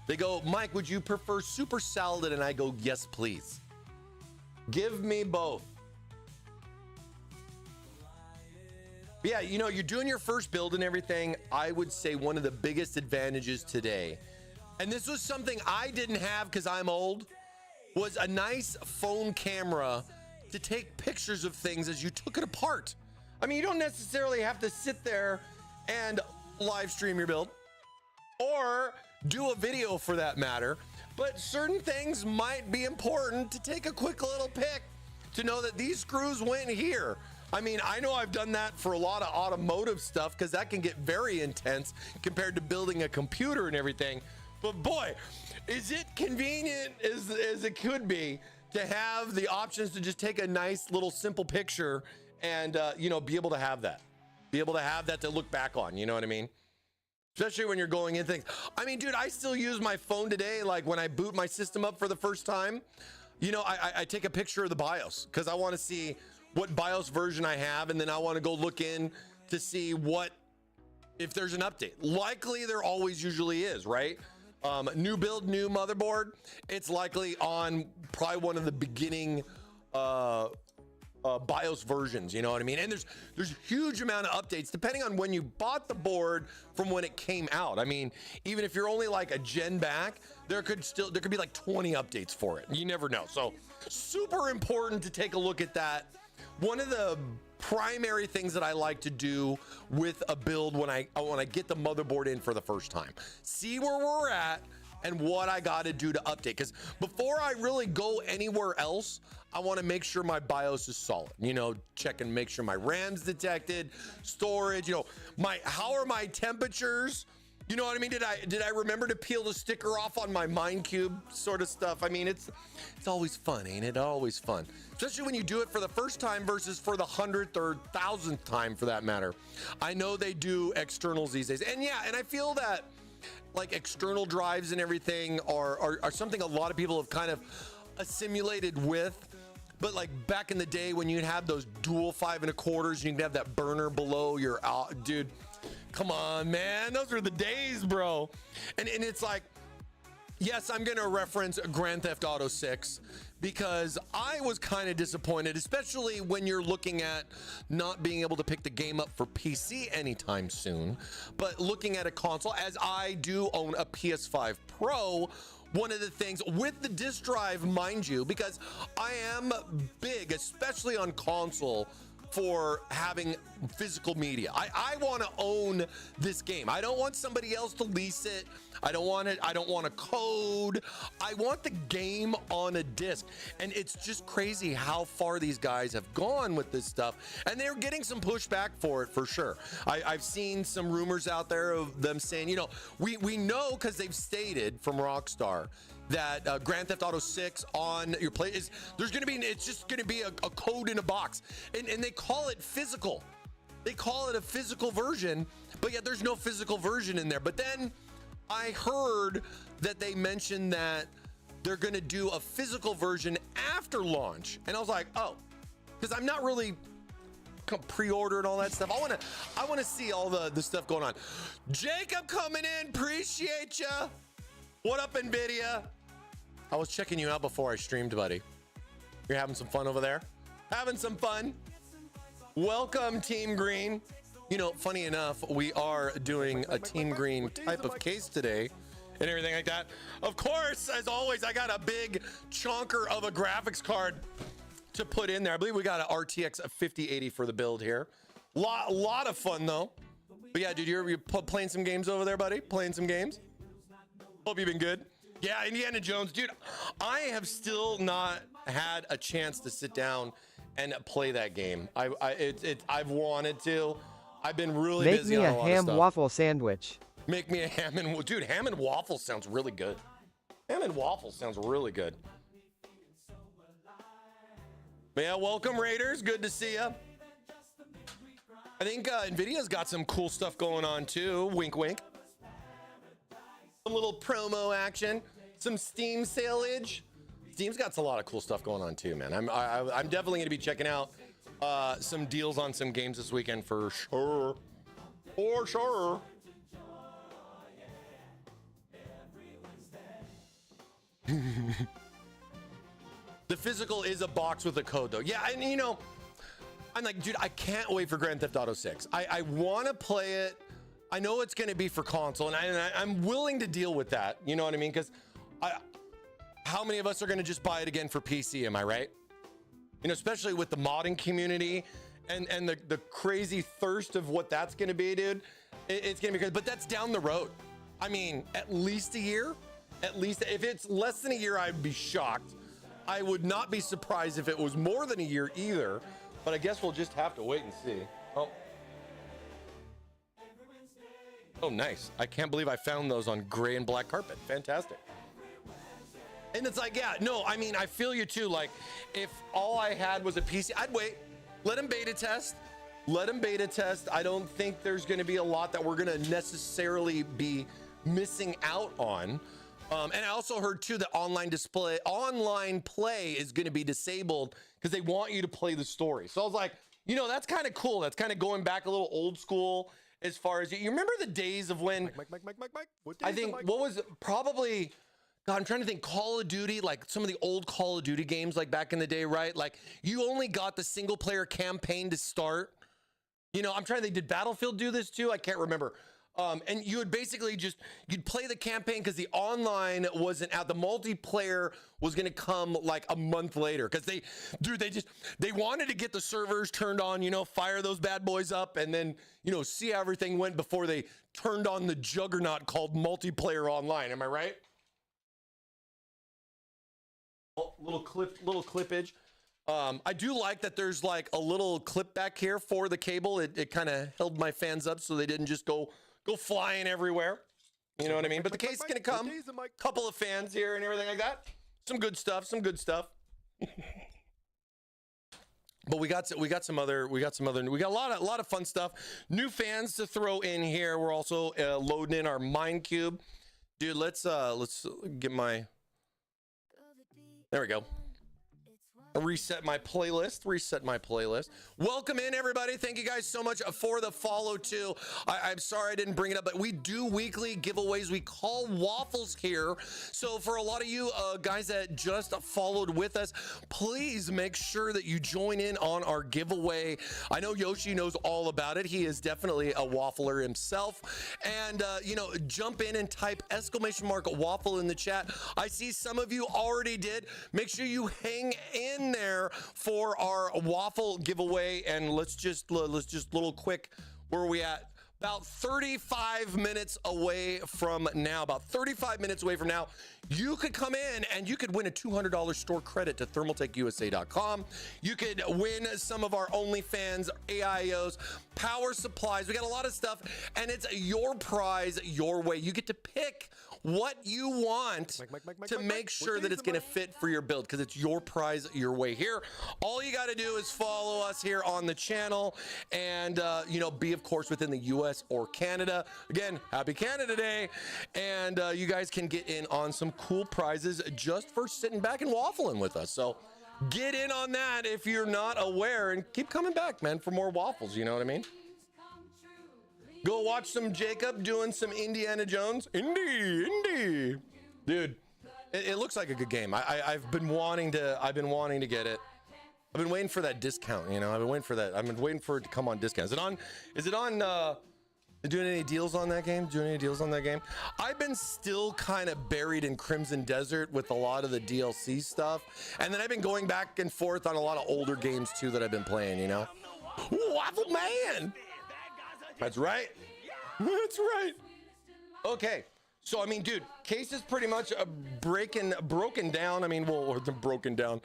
They go, Mike, would you prefer super salad? And I go, yes, please. Give me both. Yeah, you know, you're doing your first build and everything. I would say one of the biggest advantages today, and this was something I didn't have because I'm old, was a nice phone camera to take pictures of things as you took it apart. I mean, you don't necessarily have to sit there and live stream your build or do a video for that matter, but certain things might be important to take a quick little pic to know that these screws went here. I mean, I know I've done that for a lot of automotive stuff because that can get very intense compared to building a computer and everything. But boy, is it convenient as it could be to have the options to just take a nice little simple picture and, you know, be able to have that. Be able to have that to look back on, you know what I mean? Especially when you're going in things. I mean, dude, I still use my phone today. Like when I boot my system up for the first time, you know, I take a picture of the BIOS because I want to see what BIOS version I have. And then I want to go look in to see if there's an update. Likely there always usually is, right? New build, new motherboard. It's likely on probably one of the beginning BIOS versions, you know what I mean? And there's a huge amount of updates depending on when you bought the board from when it came out. I mean, even if you're only like a gen back, there could be like 20 updates for it. You never know. So super important to take a look at that. One of the primary things that I like to do with a build when I get the motherboard in for the first time, see where we're at and what I got to do to update. Because before I really go anywhere else, I want to make sure my BIOS is solid. You know, check and make sure my RAM's detected, storage. You know, how are my temperatures? You know what I mean? Did I remember to peel the sticker off on my Minecube sort of stuff? I mean, it's always fun, ain't it? Always fun, especially when you do it for the first time versus for the 100th or 1000th time, for that matter. I know they do externals these days, and yeah, and I feel that like external drives and everything are something a lot of people have kind of assimilated with. But like back in the day when you'd have those dual 5 1/4s, you can have that burner below your dude. Come on, man, those were the days, bro. And it's like, yes, I'm gonna reference Grand Theft Auto 6 because I was kind of disappointed, especially when you're looking at not being able to pick the game up for PC anytime soon, but looking at a console, as I do own a PS5 Pro. One of the things with the disk drive, mind you, because I am big, especially on console, for having physical media. I want to own this game. I don't want somebody else to lease it. I don't want it. I don't want a code. I want the game on a disc. And it's just crazy how far these guys have gone with this stuff. And they're getting some pushback for it, for sure. I've seen some rumors out there of them saying, you know, we know because they've stated from Rockstar that Grand Theft Auto 6 on your play is it's just gonna be a code in a box, and they call it physical. They call it a physical version, but yet there's no physical version in there. But then I heard that they mentioned that they're gonna do a physical version after launch, and I was like, oh, because I'm not really pre-order and all that stuff. I want to see all the stuff going on. Jacob coming in, appreciate ya. What up, NVIDIA? I was checking you out before I streamed, buddy. You're having some fun over there? Having some fun? Welcome, Team Green. You know, funny enough, we are doing a Team Green type of case today and everything like that. Of course, as always, I got a big chonker of a graphics card to put in there. I believe we got an RTX 5080 for the build here. Lot of fun, though. But yeah, dude, you're playing some games over there, buddy? Playing some games? Hope you've been good. Yeah, Indiana Jones, dude. I have still not had a chance to sit down and play that game. I've wanted to. I've been really busy on a lot of stuff. Make me a ham waffle sandwich. Make me a ham and waffle sounds really good. Ham and waffle sounds really good. Yeah, welcome Raiders. Good to see you. I think NVIDIA's got some cool stuff going on too. Wink, wink. Some little promo action, some Steam saleage. Steam's got a lot of cool stuff going on too, man. I'm definitely gonna be checking out some deals on some games this weekend for sure. For sure. The physical is a box with a code though. Yeah, and you know, I'm like, dude, I can't wait for Grand Theft Auto 6. I want to play it. I know it's going to be for console, and I'm willing to deal with that. You know what I mean? Because how many of us are going to just buy it again for PC? Am I right? You know, especially with the modding community and the crazy thirst of what that's going to be, dude. It's going to be crazy. But that's down the road. I mean, at least a year. At least if it's less than a year, I'd be shocked. I would not be surprised if it was more than a year either. But I guess we'll just have to wait and see. Oh, nice. I can't believe I found those on gray and black carpet. Fantastic. And it's like, yeah, no, I mean, I feel you too. Like, if all I had was a PC, I'd wait. Let them beta test. Let them beta test. I don't think there's going to be a lot that we're going to necessarily be missing out on. And I also heard too that online play is going to be disabled because they want you to play the story. So I was like, you know, that's kind of cool. That's kind of going back a little old school as far as you remember the days of when Mike. I think what was probably, God, I'm trying to think, Call of Duty, like some of the old Call of Duty games like back in the day, right? Like you only got the single player campaign to start. You know, I'm trying to think, did Battlefield do this too? I can't remember. And you would basically you'd play the campaign because the online wasn't out. The multiplayer was going to come like a month later because they wanted to get the servers turned on, you know, fire those bad boys up and then, you know, see how everything went before they turned on the juggernaut called multiplayer online. Am I right? Little clippage. I do like that there's like a little clip back here for the cable. It kind of held my fans up so they didn't just go flying everywhere. You know what I mean? But the case is going to come. Couple of fans here and everything like that. Some good stuff. But we got a lot of fun stuff. New fans to throw in here. We're also loading in our Mind Cube. Dude, let's get my, there we go. Reset my playlist. Welcome in, everybody. Thank you guys so much for the follow too. I'm sorry I didn't bring it up, but we do weekly giveaways. We call waffles here. So for a lot of you guys that just followed with us, please make sure that you join in on our giveaway. I know Yoshi knows all about it. He is definitely a waffler himself. And you know, jump in and type !waffle in the chat. I see some of you already did. Make sure you hang in there for our waffle giveaway, and let's just little quick, where are we at? About 35 minutes away from now. You could come in and you could win a $200 store credit to thermaltakeusa.com. You could win some of our OnlyFans, AIOs, power supplies. We got a lot of stuff, and it's your prize, your way. You get to pick what you want to make sure that it's going to fit for your build, because it's your prize, your way here. All you got to do is follow us here on the channel and, you know, be, of course, within the US or Canada. Again, happy Canada Day. And you guys can get in on some cool prizes just for sitting back and waffling with us. So get in on that if you're not aware, and keep coming back, man, for more waffles. You know what I mean? Go watch some Jacob doing some Indiana Jones. Indy. Dude, it looks like a good game. I've been wanting to get it. I've been waiting for that discount, you know. I've been waiting for it to come on discount. Is it on doing any deals on that game? I've been still kind of buried in Crimson Desert with a lot of the DLC stuff. And then I've been going back and forth on a lot of older games too that I've been playing, you know. Waffle Man. That's right. Okay. So, I mean, dude, case is pretty much broken down. I mean, well, broken down.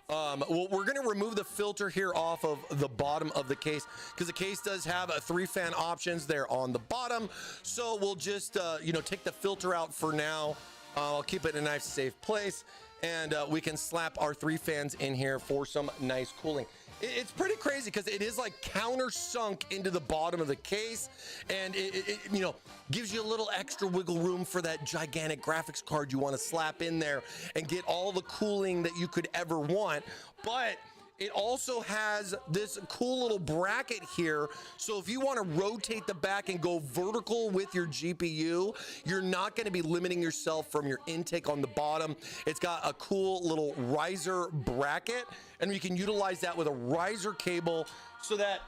Well, we're going to remove the filter here off of the bottom of the case, because the case does have 3 fan options there on the bottom. So we'll just, you know, take the filter out for now. I'll keep it in a nice, safe place. and we can slap our 3 fans in here for some nice cooling. It's pretty crazy because it is like countersunk into the bottom of the case, and it you know, gives you a little extra wiggle room for that gigantic graphics card you want to slap in there and get all the cooling that you could ever want. But it also has this cool little bracket here, so if you want to rotate the back and go vertical with your GPU, you're not going to be limiting yourself from your intake on the bottom. It's got a cool little riser bracket, and you can utilize that with a riser cable so that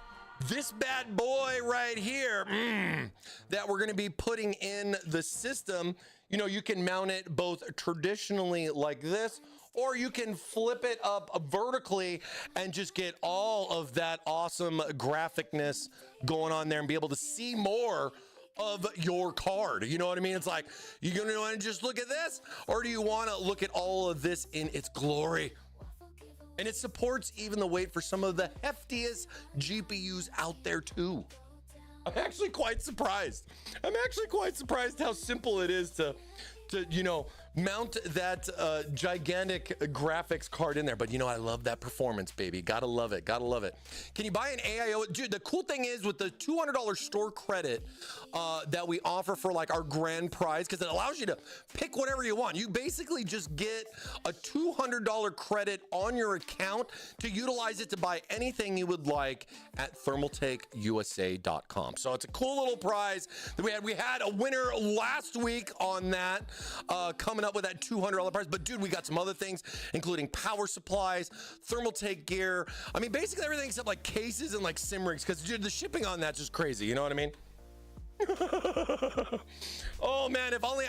this bad boy right here that we're going to be putting in the system, you know, you can mount it both traditionally like this, or you can flip it up vertically and just get all of that awesome graphicness going on there and be able to see more of your card. You know what I mean? It's like, you're going to want to just look at this, or do you want to look at all of this in its glory? And it supports even the weight for some of the heftiest GPUs out there too. I'm actually quite surprised. How simple it is to you know, mount that gigantic graphics card in there. But you know, I love that performance, baby. Gotta love it. Can you buy an AIO? Dude, the cool thing is with the $200 store credit that we offer for like our grand prize, because it allows you to pick whatever you want. You basically just get a $200 credit on your account to utilize it to buy anything you would like at thermaltakeusa.com. So it's a cool little prize that we had a winner last week on that, coming up with that $200 prize. But dude, we got some other things, including power supplies, Thermaltake gear. I mean, basically everything except like cases and like sim rigs, because dude, the shipping on that's just crazy. You know what I mean? Oh man, if only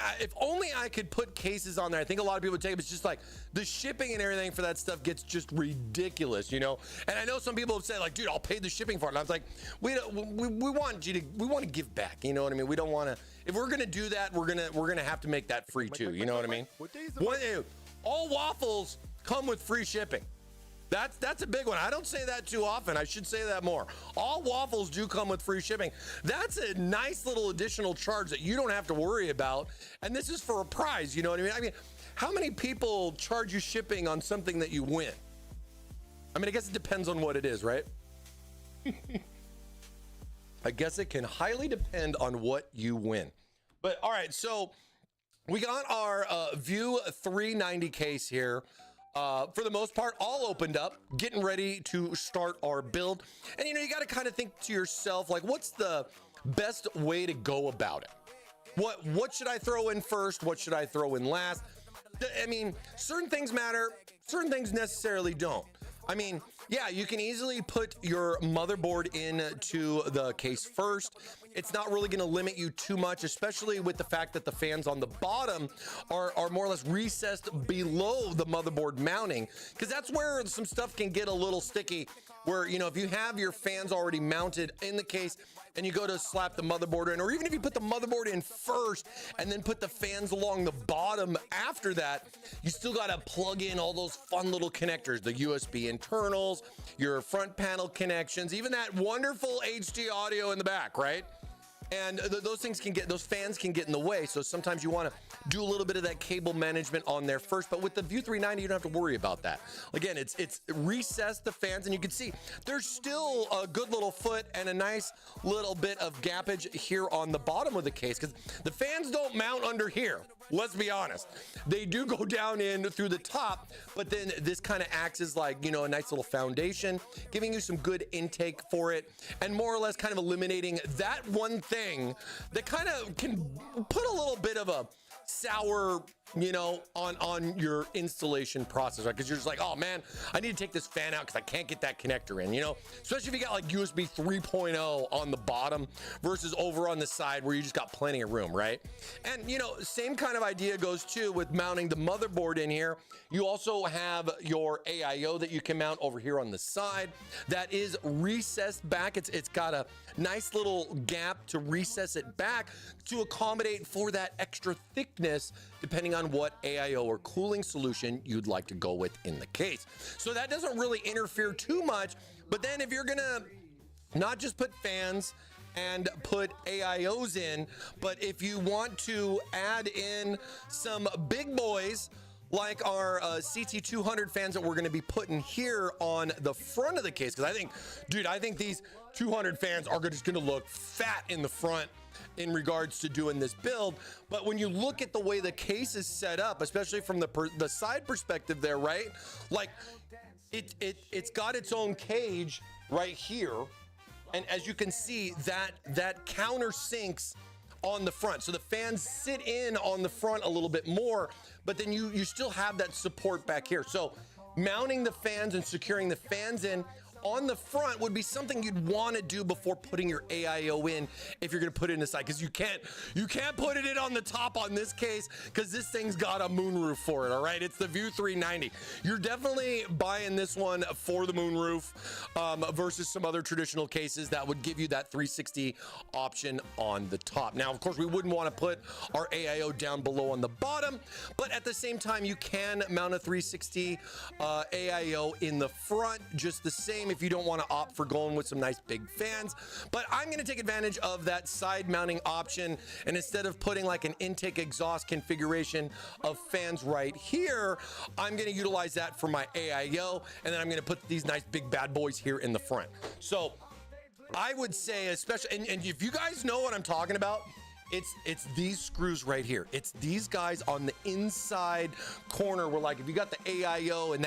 I could put cases on there. I think a lot of people would take it. It's just like the shipping and everything for that stuff gets just ridiculous, you know. And I know some people have said like, dude, I'll pay the shipping for it. And I was like, we want to give back. You know what I mean? We don't want to. If we're gonna do that, we're gonna have to make that free too. You know what I mean? All waffles come with free shipping. That's a big one. I don't say that too often. I should say that more. All waffles do come with free shipping. That's a nice little additional charge that you don't have to worry about. And this is for a prize. You know what I mean? I mean, how many people charge you shipping on something that you win? I mean, I guess it depends on what it is, right? I guess it can highly depend on what you win. But all right, so we got our View 390 case here. For the most part, all opened up, getting ready to start our build. And you know, you got to kind of think to yourself, like, what's the best way to go about it? What should I throw in first? What should I throw in last? I mean, certain things matter, certain things necessarily don't. I mean, yeah, you can easily put your motherboard into the case first. It's not really going to limit you too much, especially with the fact that the fans on the bottom are more or less recessed below the motherboard mounting, because that's where some stuff can get a little sticky, where, you know, if you have your fans already mounted in the case and you go to slap the motherboard in, or even if you put the motherboard in first and then put the fans along the bottom after that, you still got to plug in all those fun little connectors, the USB internals, your front panel connections, even that wonderful HD audio in the back, right? And those fans can get in the way. So sometimes you want to do a little bit of that cable management on there first. But with the View 390, you don't have to worry about that. Again, it's recessed the fans, and you can see there's still a good little foot and a nice little bit of gappage here on the bottom of the case, because the fans don't mount under here. Let's be honest. They do go down in through the top, but then this kind of acts as like, you know, a nice little foundation, giving you some good intake for it, and more or less kind of eliminating that one thing that kind of can put a little bit of a sour, you know, on your installation process, right? Because you're just like, oh man, I need to take this fan out because I can't get that connector in, you know, especially if you got like USB 3.0 on the bottom versus over on the side where you just got plenty of room, right? And you know, same kind of idea goes too with mounting the motherboard in here. You also have your AIO that you can mount over here on the side that is recessed back. It's got a nice little gap to recess it back to accommodate for that extra thickness, depending on what AIO or cooling solution you'd like to go with in the case. So that doesn't really interfere too much. But then if you're gonna not just put fans and put AIOs in, but if you want to add in some big boys like our CT200 fans that we're going to be putting here on the front of the case. Because I think, dude, I think these 200 fans are just going to look fat in the front in regards to doing this build. But when you look at the way the case is set up, especially from the side perspective there, right? Like it's got its own cage right here. And as you can see, that countersinks on the front. So the fans sit in on the front a little bit more, but then you still have that support back here. So mounting the fans and securing the fans in on the front would be something you'd want to do before putting your AIO in if you're going to put it in the side, because you can't put it in on the top on this case because this thing's got a moonroof for it. All right, it's the View 390. You're definitely buying this one for the moonroof versus some other traditional cases that would give you that 360 option on the top. Now, of course, we wouldn't want to put our AIO down below on the bottom, but at the same time, you can mount a 360 AIO in the front just the same if you don't want to opt for going with some nice big fans. But I'm going to take advantage of that side mounting option, and instead of putting like an intake exhaust configuration of fans right here, I'm going to utilize that for my AIO, and then I'm going to put these nice big bad boys here in the front. So I would say, especially, and if you guys know what I'm talking about, it's these screws right here. It's these guys on the inside corner where, like, if you got the AIO and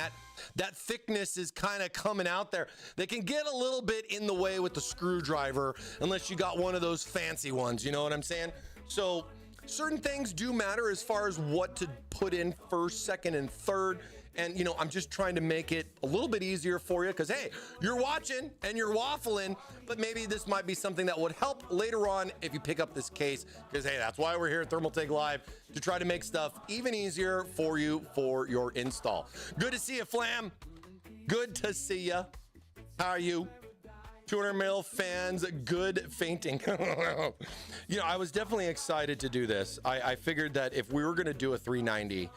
that thickness is kind of coming out there, they can get a little bit in the way with the screwdriver unless you got one of those fancy ones, you know what I'm saying? So certain things do matter as far as what to put in first, second, and third. And, you know, I'm just trying to make it a little bit easier for you because, hey, you're watching and you're waffling, but maybe this might be something that would help later on if you pick up this case, because, hey, that's why we're here at Thermaltake Live, to try to make stuff even easier for you for your install. Good to see you, Flam. Good to see you. How are you? 200 mil fans, good fainting. You know, I was definitely excited to do this. I figured that if we were going to do a 390,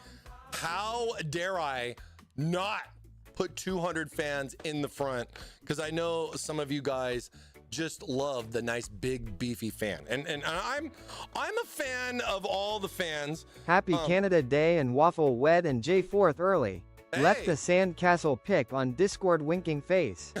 how dare I not put 200 fans in the front? Because I know some of you guys just love the nice big beefy fan, and I'm a fan of all the fans. Happy Canada Day and Waffle Wed and J4th early. Hey. Left the sandcastle pic on Discord winking face.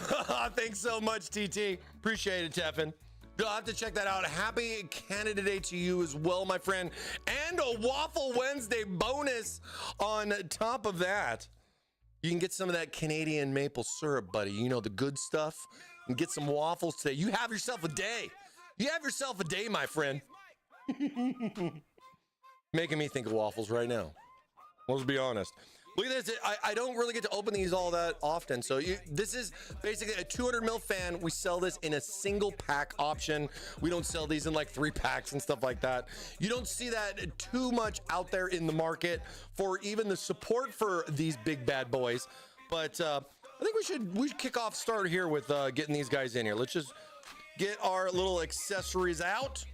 Thanks so much, TT. Appreciate it, Teffin. You'll have to check that out. Happy Canada Day to you as well, my friend. And a Waffle Wednesday bonus on top of that. You can get some of that Canadian maple syrup, buddy. You know, the good stuff. And get some waffles today. You have yourself a day. You have yourself a day, my friend. Making me think of waffles right now. Let's be honest. Look at this. I don't really get to open these all that often. So this is basically a 200 mil fan. We sell this in a single pack option. We don't sell these in like 3 packs and stuff like that. You don't see that too much out there in the market for even the support for these big bad boys. But I think we should kick off start here with getting these guys in here. Let's just get our little accessories out,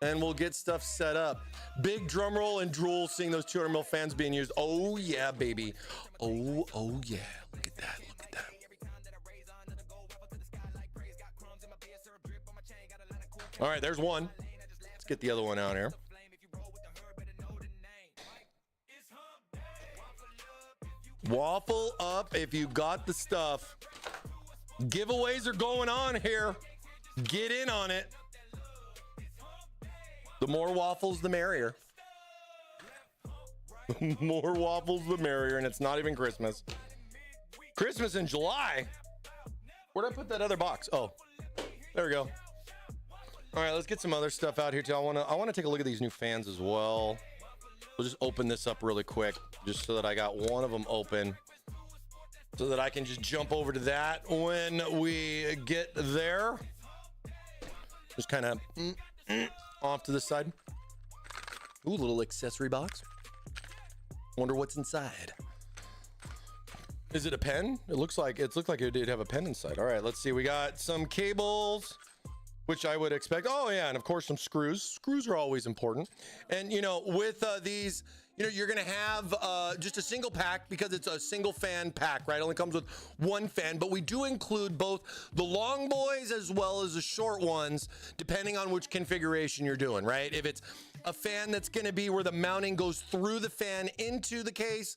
and we'll get stuff set up. Big drum roll and drool seeing those 200 mil fans being used. Oh yeah, baby. Oh yeah. Look at that. Look at that. All right, there's one. Let's get the other one out here. Waffle up if you got the stuff. Giveaways are going on here. Get in on it. The more waffles, the merrier. The more waffles, the merrier, and it's not even Christmas. Christmas in July? Where'd I put that other box? Oh, there we go. All right, let's get some other stuff out here too. I want to take a look at these new fans as well. We'll just open this up really quick, just so that I got one of them open, so that I can just jump over to that when we get there. Just kind of off to the side. Ooh, little accessory box. Wonder what's inside. Is it a pen? It looks like it did have a pen inside. All right, let's see. We got some cables, which I would expect. Oh yeah, and of course some screws. Screws are always important. And you know, with these, you know, you're gonna have just a single pack because it's a single fan pack, right? It only comes with one fan, but we do include both the long boys as well as the short ones, depending on which configuration you're doing, right? If it's a fan that's gonna be where the mounting goes through the fan into the case,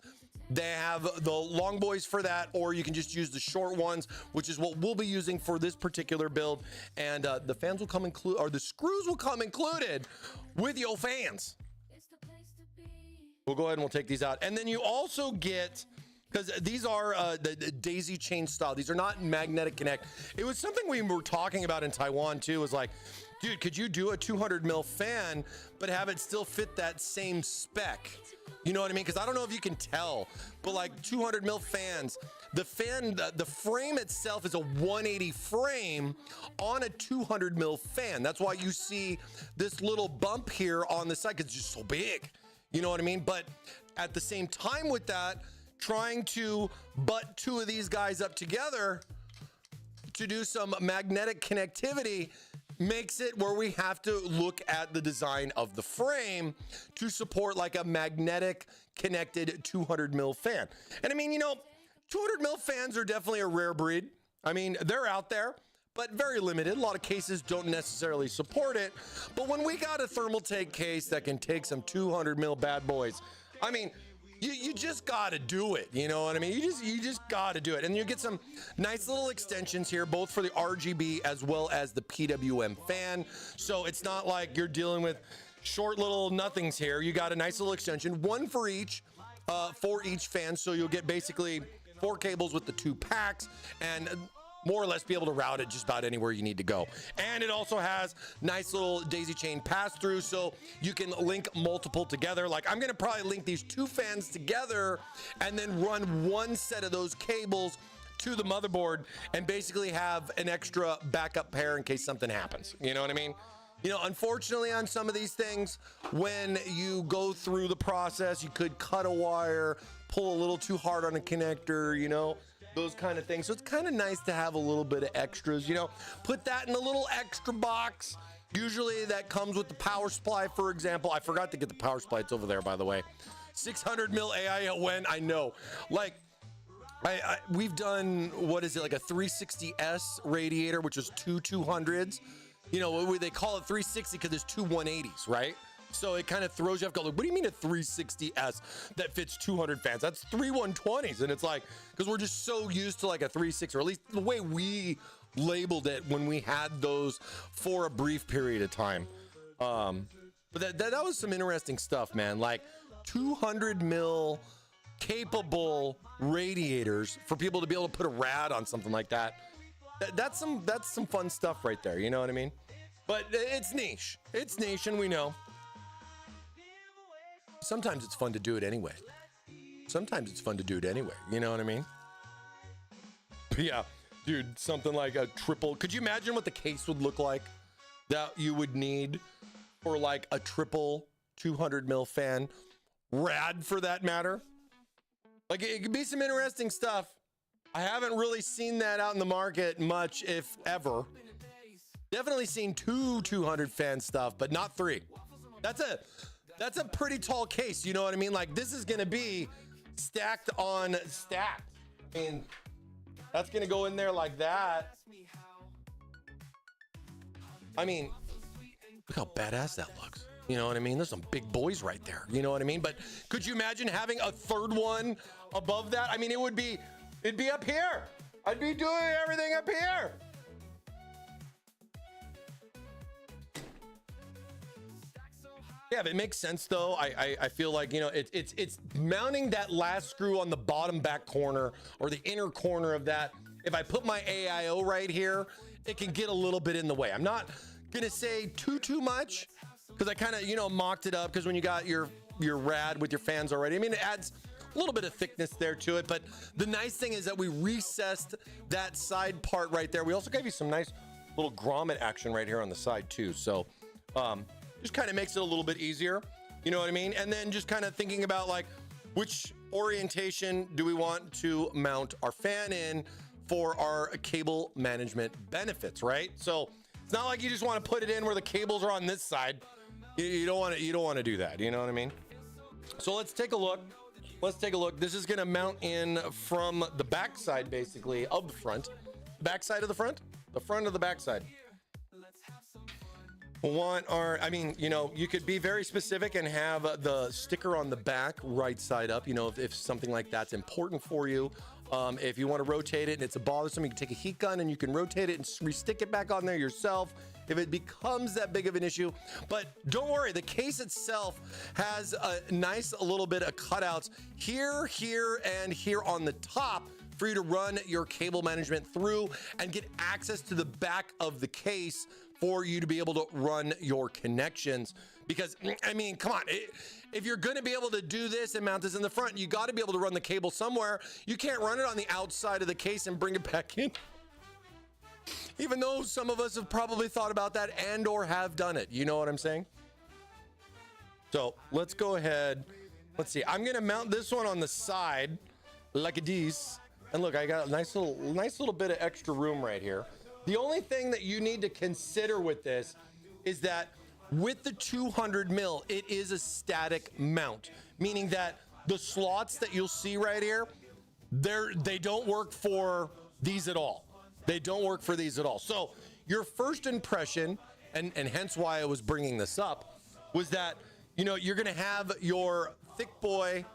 they have the long boys for that, or you can just use the short ones, which is what we'll be using for this particular build. And the fans will come included, or the screws will come included with your fans. We'll go ahead and we'll take these out. And then you also get, because these are the daisy chain style. These are not magnetic connect. It was something we were talking about in Taiwan too, was like, dude, could you do a 200 mil fan, but have it still fit that same spec? You know what I mean? Because I don't know if you can tell, but like 200 mil fans, the fan, the frame itself is a 180 frame on a 200 mil fan. That's why you see this little bump here on the side, 'cause it's just so big. You know what I mean? But at the same time with that, trying to butt two of these guys up together to do some magnetic connectivity makes it where we have to look at the design of the frame to support like a magnetic connected 200 mil fan. And I mean, you know, 200 mil fans are definitely a rare breed. I mean, they're out there, but very limited. A lot of cases don't necessarily support it. But when we got a Thermaltake case that can take some 200 mil bad boys, I mean, you just got to do it. You know what I mean? You just got to do it. And you get some nice little extensions here, both for the RGB as well as the PWM fan. So it's not like you're dealing with short little nothings here. You got a nice little extension, one for each fan. So you'll get basically 4 cables with the 2 packs and more or less be able to route it just about anywhere you need to go. And it also has nice little daisy chain pass through, so you can link multiple together. Like I'm gonna probably link these 2 fans together and then run one set of those cables to the motherboard and basically have an extra backup pair in case something happens. You know what I mean? You know, unfortunately on some of these things, when you go through the process, you could cut a wire, pull a little too hard on a connector, you know, those kind of things. So it's kind of nice to have a little bit of extras, you know, put that in a little extra box. Usually that comes with the power supply, for example. I forgot to get the power supply. It's over there, by the way. 600 mil AIO when I know. Like, we've done, what is it, like a 360S radiator, which is 2 200s. You know, they call it 360 because there's 2 180s, right? So it kind of throws you off. Go, like, what do you mean a 360S that fits 200 fans? That's 3 120s. And it's like, because we're just so used to like a 360, or at least the way we labeled it when we had those for a brief period of time. But that was some interesting stuff, man. Like 200 mil capable radiators for people to be able to put a rad on something like that. That's some fun stuff right there. You know what I mean? But it's niche. It's niche, and we know. Sometimes it's fun to do it anyway. Sometimes it's fun to do it anyway. You know what I mean? But yeah, dude, something like a triple. Could you imagine what the case would look like that you would need for like a triple 200 mil fan? Rad for that matter. Like it could be some interesting stuff. I haven't really seen that out in the market much, if ever. Definitely seen 200 fan stuff, but not 3. That's a pretty tall case, you know what I mean? Like this is gonna be stacked on stacked. I mean, that's gonna go in there like that. I mean, look how badass that looks. You know what I mean? There's some big boys right there. You know what I mean? But could you imagine having a third one above that? I mean, it'd be up here. I'd be doing everything up here. Yeah, but it makes sense though. I feel like, you know, it's mounting that last screw on the bottom back corner or the inner corner of that. If I put my AIO right here, it can get a little bit in the way. I'm not gonna say too much because I kind of, you know, mocked it up because when you got your rad with your fans already, I mean, it adds a little bit of thickness there to it. But the nice thing is that we recessed that side part right there. We also gave you some nice little grommet action right here on the side too. So, just kind of makes it a little bit easier, you know what I mean? And then just kind of thinking about like, which orientation do we want to mount our fan in for our cable management benefits, right? So it's not like you just want to put it in where the cables are on this side. You don't want to do that, you know what I mean? So let's take a look. Let's take a look. This is going to mount in from the back side, basically, of the front. Back side of the front? The front of the back side. I mean, you know, you could be very specific and have the sticker on the back right side up, you know, if something like that's important for you. If you want to rotate it and it's a bothersome, you can take a heat gun and you can rotate it and re-stick it back on there yourself if it becomes that big of an issue. But don't worry, the case itself has a nice little bit of cutouts here, here, and here on the top for you to run your cable management through and get access to the back of the case for you to be able to run your connections. Because, I mean, come on, if you're gonna be able to do this and mount this in the front, you gotta be able to run the cable somewhere. You can't run it on the outside of the case and bring it back in. Even though some of us have probably thought about that and or have done it. You know what I'm saying? So let's go ahead. Let's see, I'm gonna mount this one on the side like this. And look, I got a nice little bit of extra room right here. The only thing that you need to consider with this is that with the 200 mil, it is a static mount, meaning that the slots that you'll see right here, they don't work for these at all. They don't work for these at all. So your first impression, and hence why I was bringing this up, was that, you know, you're gonna have your thick boy,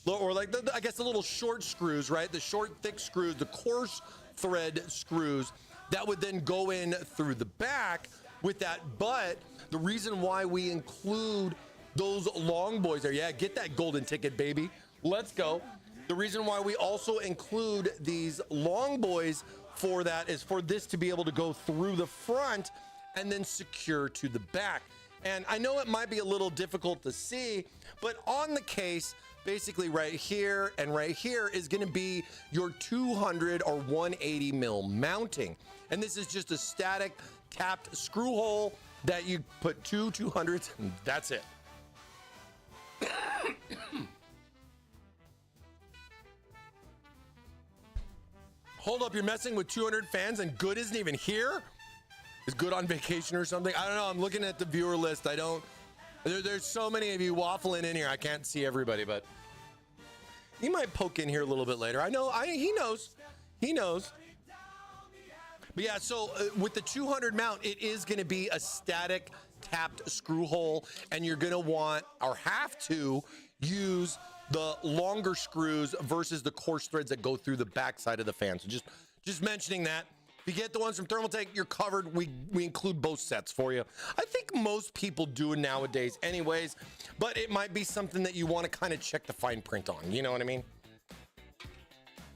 or like I guess the little short screws, right? The short, thick screws, the coarse thread screws that would then go in through the back with that. But the reason why we include those long boys there, yeah, get that golden ticket, baby. Let's go. The reason why we also include these long boys for that is for this to be able to go through the front and then secure to the back. And I know it might be a little difficult to see, but on the case, basically right here and right here is going to be your 200 or 180 mil mounting. And this is just a static tapped screw hole that you put two 200s and that's it. Hold up, you're messing with 200 fans and Good isn't even here? Is Good on vacation or something? I don't know. I'm looking at the viewer list. There's so many of you waffling in here. I can't see everybody, but he might poke in here a little bit later. He knows. But yeah, so with the 200 mount, it is going to be a static tapped screw hole, and you're going to want or have to use the longer screws versus the coarse threads that go through the back side of the fan. So just mentioning that. If you get the ones from Thermaltake, you're covered. We include both sets for you. I think most people do it nowadays anyways, but it might be something that you want to kind of check the fine print on. You know what I mean?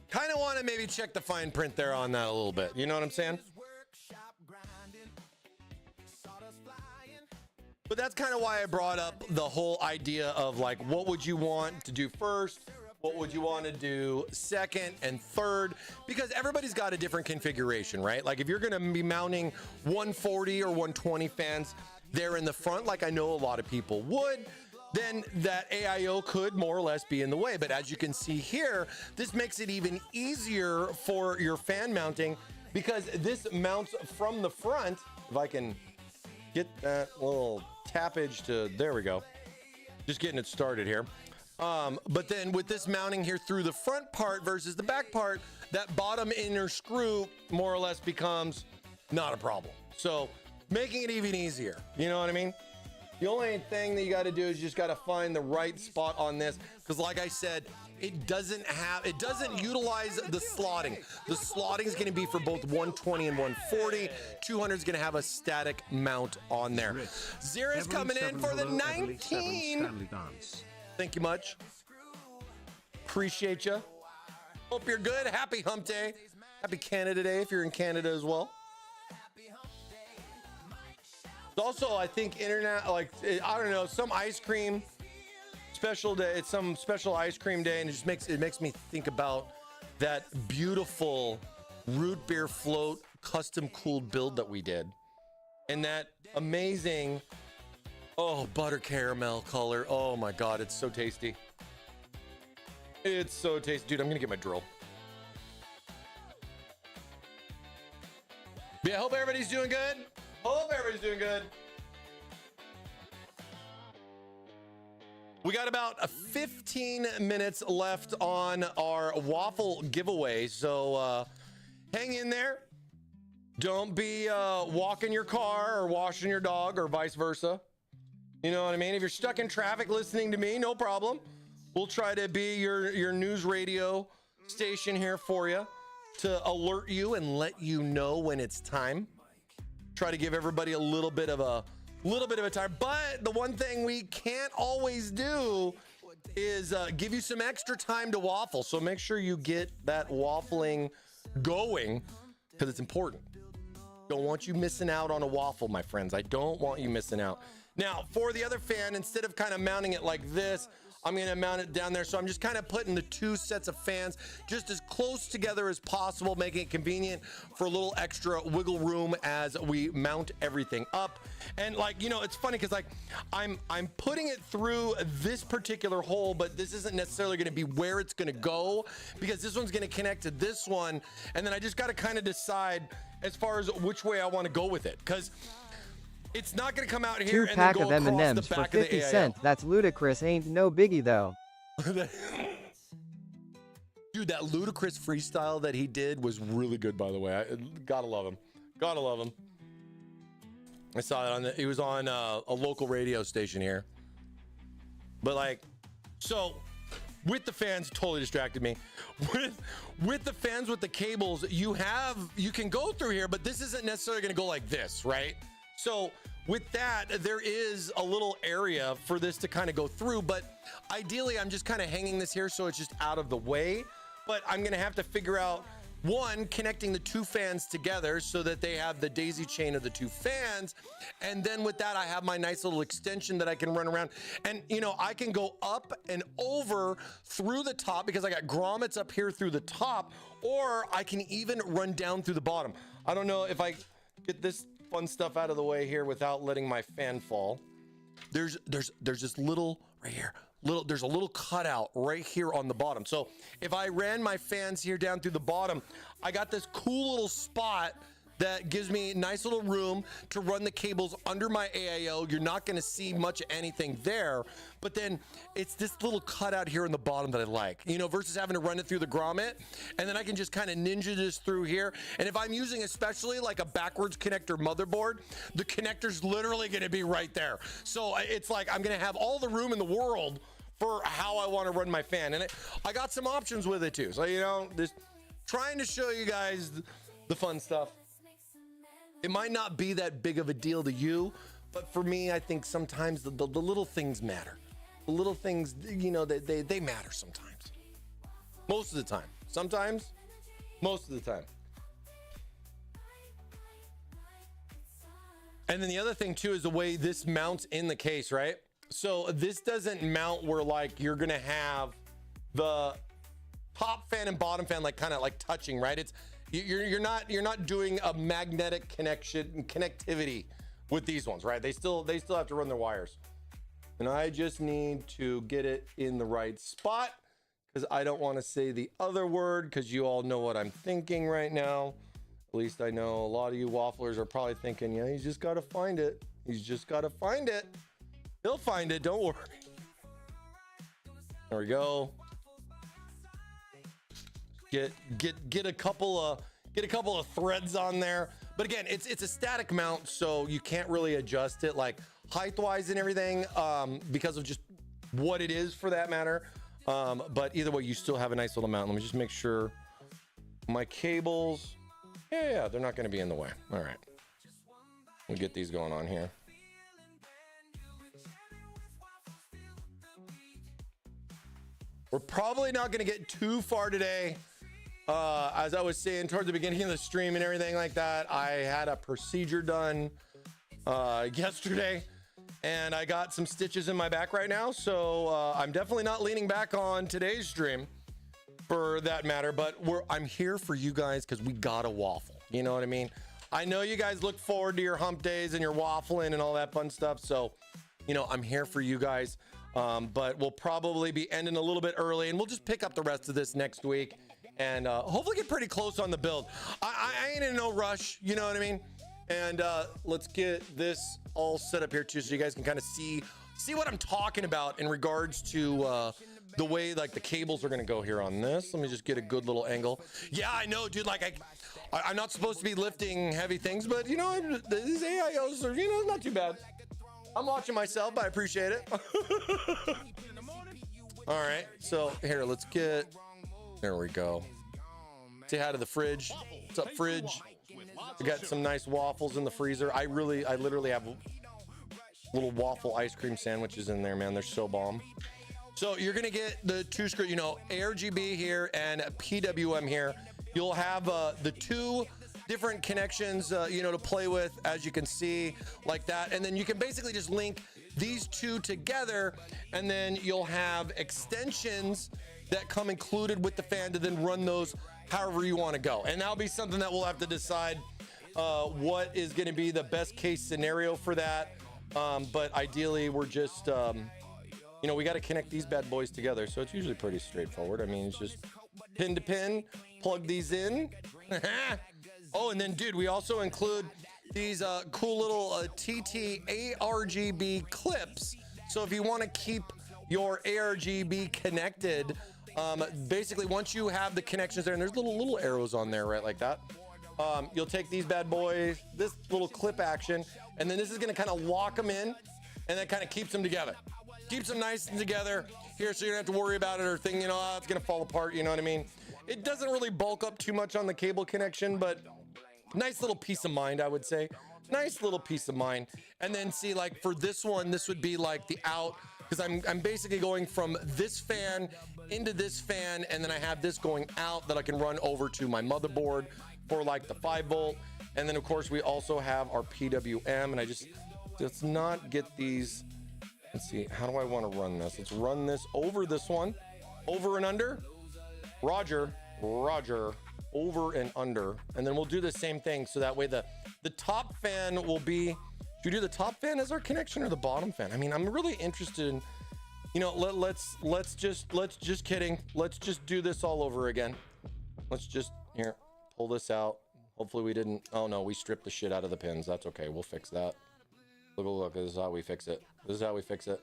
Kind of want to maybe check the fine print there on that a little bit. You know what I'm saying? But that's kind of why I brought up the whole idea of like, what would you want to do first? What would you want to do second and third? Because everybody's got a different configuration, right? Like if you're going to be mounting 140 or 120 fans there in the front, like I know a lot of people would, then that AIO could more or less be in the way. But as you can see here, this makes it even easier for your fan mounting because this mounts from the front. If I can get that little tappage to, there we go. Just getting it started here. But then with this mounting here through the front part versus the back part, that bottom inner screw more or less becomes not a problem. So making it even easier. You know what I mean? The only thing that you got to do is you just got to find the right spot on this. Because like I said, it doesn't utilize the slotting. The slotting is going to be for both 120 and 140. 200 is going to have a static mount on there. Zira's coming in for the 19. Thank you much. Appreciate you. Hope you're good. Happy hump day. Happy Canada Day if you're in Canada as well. Also, I think internet, like, I don't know, some ice cream special day. It's some special ice cream day, and it makes me think about that beautiful root beer float custom cooled build that we did, and that amazing, oh, butter caramel color. Oh my God, it's so tasty. It's so tasty, dude. I'm gonna get my drill. But yeah, hope everybody's doing good. Hope everybody's doing good. We got about 15 minutes left on our waffle giveaway, so hang in there. Don't be walking your car or washing your dog or vice versa. You know what I mean? If you're stuck in traffic listening to me, no problem. We'll try to be your news radio station here for you to alert you and let you know when it's time. Try to give everybody a little bit of a time. But the one thing we can't always do is give you some extra time to waffle. So make sure you get that waffling going because it's important. Don't want you missing out on a waffle, my friends. I don't want you missing out. Now, for the other fan, instead of kind of mounting it like this, I'm going to mount it down there. So I'm just kind of putting the two sets of fans just as close together as possible, making it convenient for a little extra wiggle room as we mount everything up. And like, you know, it's funny because like I'm putting it through this particular hole, but this isn't necessarily going to be where it's going to go because this one's going to connect to this one. And then I just got to kind of decide as far as which way I want to go with it. Because it's not going to come out here and then go across the back of the AIO. 2 pack of M&Ms for 50 cents. That's ludicrous. Ain't no biggie though. Dude, that ludicrous freestyle that he did was really good, by the way. Gotta love him. Gotta love him. I saw it he was on a local radio station here. But like, so with the fans, totally distracted me. With the fans, with the cables, you can go through here, but this isn't necessarily going to go like this, right? So with that, there is a little area for this to kind of go through, but ideally I'm just kind of hanging this here so it's just out of the way. But I'm going to have to figure out, one, connecting the two fans together so that they have the daisy chain of the two fans. And then with that, I have my nice little extension that I can run around. And, you know, I can go up and over through the top because I got grommets up here through the top, or I can even run down through the bottom. I don't know if I get this fun stuff out of the way here without letting my fan fall. There's this little right here. There's a little cutout right here on the bottom. So if I ran my fans here down through the bottom, I got this cool little spot that gives me nice little room to run the cables under my AIO. You're not going to see much of anything there, but then it's this little cutout here in the bottom that I like, you know, versus having to run it through the grommet. And then I can just kind of ninja this through here. And if I'm using especially like a backwards connector motherboard, the connector's literally going to be right there. So it's like I'm going to have all the room in the world for how I want to run my fan. And I got some options with it too. So, you know, just trying to show you guys the fun stuff. It might not be that big of a deal to you, but for me, I think sometimes the little things matter. The little things, you know, they matter sometimes. Most of the time. Sometimes, most of the time. And then the other thing too is the way this mounts in the case, right? So this doesn't mount where like you're gonna have the top fan and bottom fan like kind of like touching, right? It's you're not doing a magnetic connectivity with these ones, right? They still have to run their wires. And I just need to get it in the right spot because I don't want to say the other word because you all know what I'm thinking right now. At least I know a lot of you wafflers are probably thinking, yeah, he's just got to find it. He's just got to find it. He'll find it, don't worry. There we go. Get a couple of threads on there. But again, it's a static mount, so you can't really adjust it like height-wise and everything because of just what it is for that matter. But either way, you still have a nice little mount. Let me just make sure my cables, yeah, they're not going to be in the way. All right, we'll get these going on here. We're probably not going to get too far today. As I was saying towards the beginning of the stream and everything like that, I had a procedure done yesterday and I got some stitches in my back right now. So I'm definitely not leaning back on today's stream for that matter, but I'm here for you guys because we got a waffle. You know what I mean? I know you guys look forward to your hump days and your waffling and all that fun stuff. So, you know, I'm here for you guys. But we'll probably be ending a little bit early and we'll just pick up the rest of this next week and hopefully get pretty close on the build. I ain't in no rush, you know what I mean? And let's get this all set up here too so you guys can kind of see see what I'm talking about in regards to the way like the cables are gonna go here on this. Let me just get a good little angle. Yeah, I know, dude. Like I'm not supposed to be lifting heavy things, but you know, these AIOs are, you know, not too bad. I'm watching myself, but I appreciate it. All right, so here, let's get, there we go. Say hi to the fridge. What's up, fridge? We got some nice waffles in the freezer. I literally have little waffle ice cream sandwiches in there, man. They're so bomb. So you're gonna get the two screw, you know, ARGB here and PWM here. You'll have the two different connections, you know, to play with, as you can see, like that. And then you can basically just link these two together, and then you'll have extensions that come included with the fan to then run those however you want to go. And that'll be something that we'll have to decide what is going to be the best case scenario for that. But ideally, we're just, you know, we got to connect these bad boys together. So it's usually pretty straightforward. I mean, it's just pin to pin, plug these in. Oh, and then, dude, we also include these cool little TT ARGB clips. So if you want to keep your ARGB connected, basically once you have the connections there, and there's little arrows on there, right, like that. You'll take these bad boys, this little clip action, and then this is going to kind of lock them in, and that kind of keeps them together. Keeps them nice and together here, so you don't have to worry about it or think, you know, oh, it's going to fall apart, you know what I mean? It doesn't really bulk up too much on the cable connection, but nice little peace of mind, I would say. Nice little peace of mind. And then see, like for this one, this would be like the out, because I'm basically going from this fan into this fan, and then I have this going out that I can run over to my motherboard for like the 5 volt. And then of course we also have our PWM, and I just, let's not get these. Let's see, how do I want to run this? Let's run this over this one, over and under. Roger, over and under. And then we'll do the same thing, so that way the top fan will be, should we do the top fan as our connection or the bottom fan? I mean, I'm really interested in, you know, let's just kidding. Let's just do this all over again. Let's just, here, pull this out. Hopefully we didn't, oh no, we stripped the shit out of the pins. That's okay, we'll fix that. Look, this is how we fix it. This is how we fix it.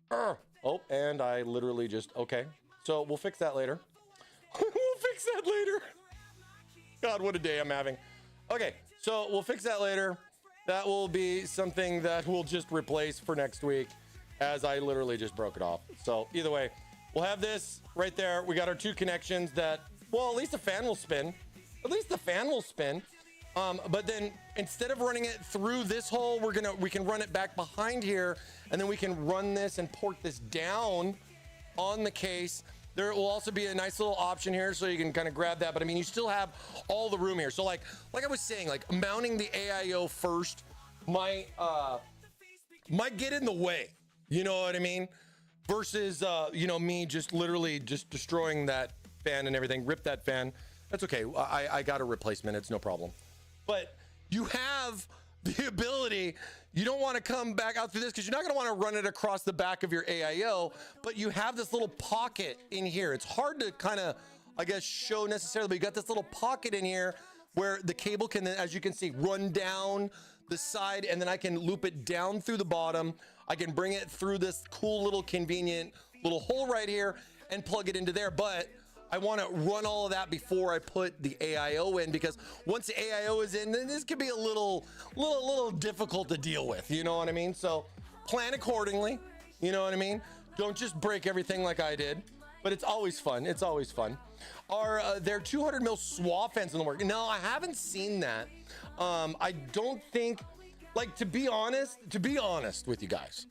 Oh, and I literally just, okay. So we'll fix that later. We'll fix that later. God, what a day I'm having. Okay, so we'll fix that later. That will be something that we'll just replace for next week, as I literally just broke it off. So either way, we'll have this right there. We got our two connections that, well, at least the fan will spin. At least the fan will spin. But then instead of running it through this hole, we can run it back behind here, and then we can run this and port this down on the case. There will also be a nice little option here, so you can kind of grab that. But I mean, you still have all the room here. So like I was saying, like mounting the AIO first might get in the way. You know what I mean? Versus you know, me just literally just destroying that fan and everything. Rip that fan. That's okay. I got a replacement. It's no problem. But you have the ability, you don't want to come back out through this because you're not going to want to run it across the back of your AIO, but you have this little pocket in here. It's hard to kind of, I guess, show necessarily, but you got this little pocket in here where the cable can, as you can see, run down the side, and then I can loop it down through the bottom. I can bring it through this cool little convenient little hole right here and plug it into there. But I want to run all of that before I put the AIO in, because once the AIO is in, then this could be a little difficult to deal with. You know what I mean? So plan accordingly. You know what I mean? Don't just break everything like I did. But it's always fun. It's always fun. Are there 200 mil SWA fans in the work? No, I haven't seen that. I don't think, like, to be honest with you guys,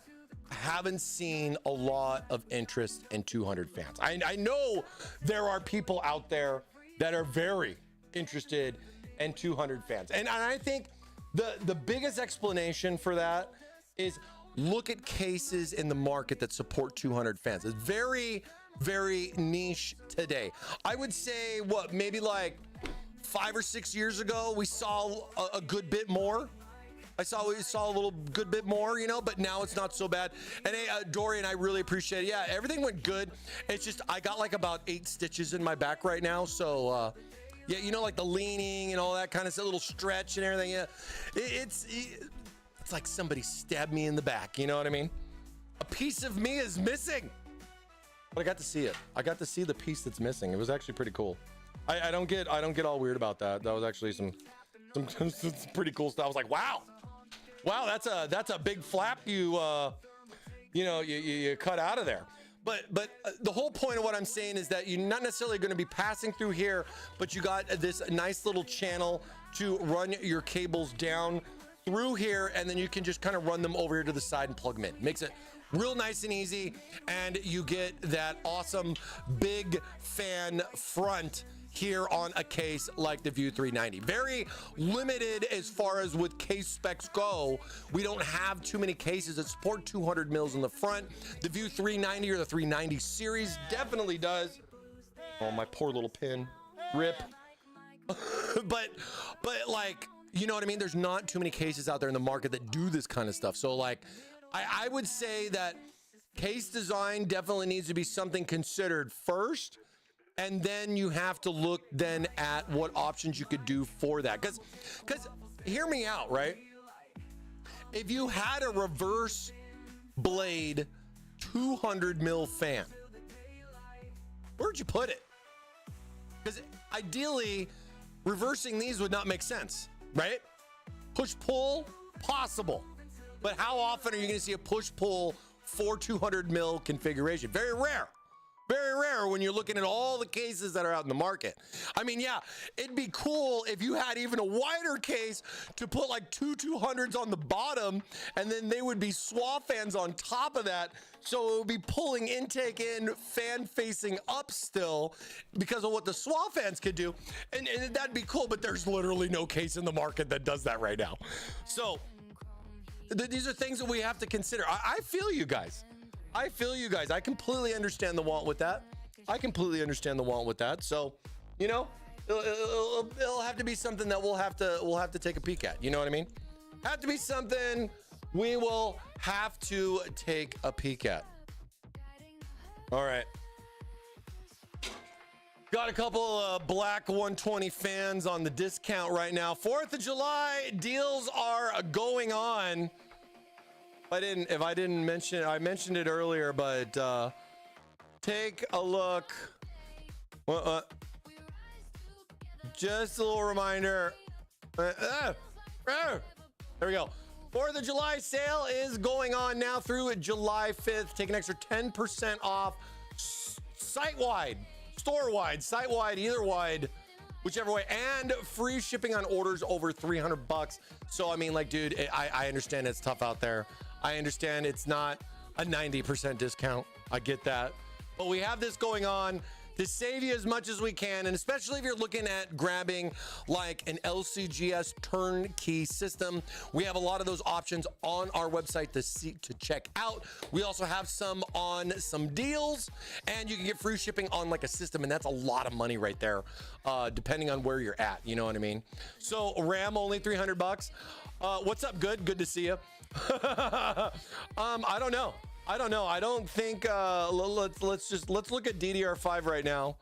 I haven't seen a lot of interest in 200 fans. I know there are people out there that are very interested in 200 fans. And I think the biggest explanation for that is look at cases in the market that support 200 fans. It's very, very niche today. I would say, what, maybe like 5 or 6 years ago, we saw a good bit more. We saw a little good bit more, you know, but now it's not so bad. And hey, Dorian, I really appreciate it. Yeah, everything went good. It's just, I got like about 8 stitches in my back right now. So, yeah, you know, like the leaning and all that kind of stuff, little stretch and everything. Yeah, It's like somebody stabbed me in the back. You know what I mean? A piece of me is missing. But I got to see it. I got to see the piece that's missing. It was actually pretty cool. I don't get all weird about that. That was actually some pretty cool stuff. I was like, wow, that's a big flap you cut out of there. But the whole point of what I'm saying is that you're not necessarily going to be passing through here, but you got this nice little channel to run your cables down through here, and then you can just kind of run them over here to the side and plug them in. Makes it real nice and easy, and you get that awesome big fan front here on a case like the View 390. Very limited as far as with case specs go. We don't have too many cases that support 200 mils in the front. The View 390 or the 390 series definitely does. Oh, my poor little pin. Rip. but like, you know what I mean? There's not too many cases out there in the market that do this kind of stuff. So like, I would say that case design definitely needs to be something considered first. And then you have to look then at what options you could do for that. Because hear me out, right? If you had a reverse blade 200 mil fan, where'd you put it? Because ideally, reversing these would not make sense, right? Push-pull, possible. But how often are you going to see a push-pull for 200 mil configuration? Very rare. Very rare when you're looking at all the cases that are out in the market. I mean, yeah, it'd be cool if you had even a wider case to put like two 200s on the bottom, and then they would be SWA fans on top of that. So it would be pulling intake in, fan facing up still because of what the SWA fans could do. And that'd be cool, but there's literally no case in the market that does that right now. So these are things that we have to consider. I feel you guys. I feel you guys. I completely understand the want with that. So, you know, it'll have to be something that we'll have to take a peek at. You know what I mean? Have to be something we will have to take a peek at. All right. Got a couple black 120 fans on the discount right now. 4th of July deals are going on. If I didn't mention it, I mentioned it earlier, but take a look. Just a little reminder. There we go. 4th of July sale is going on now through July 5th. Take an extra 10% off site-wide, store-wide, site-wide, either wide, whichever way, and free shipping on orders over $300. So, I mean, like, dude, I understand it's tough out there. I understand it's not a 90% discount. I get that. But we have this going on to save you as much as we can, and especially if you're looking at grabbing like an LCGS turnkey system. We have a lot of those options on our website to check out. We also have some on some deals, and you can get free shipping on like a system, and that's a lot of money right there, depending on where you're at. You know what I mean? So RAM only $300. What's up? Good to see you. I don't know. I don't think let's look at DDR5 right now.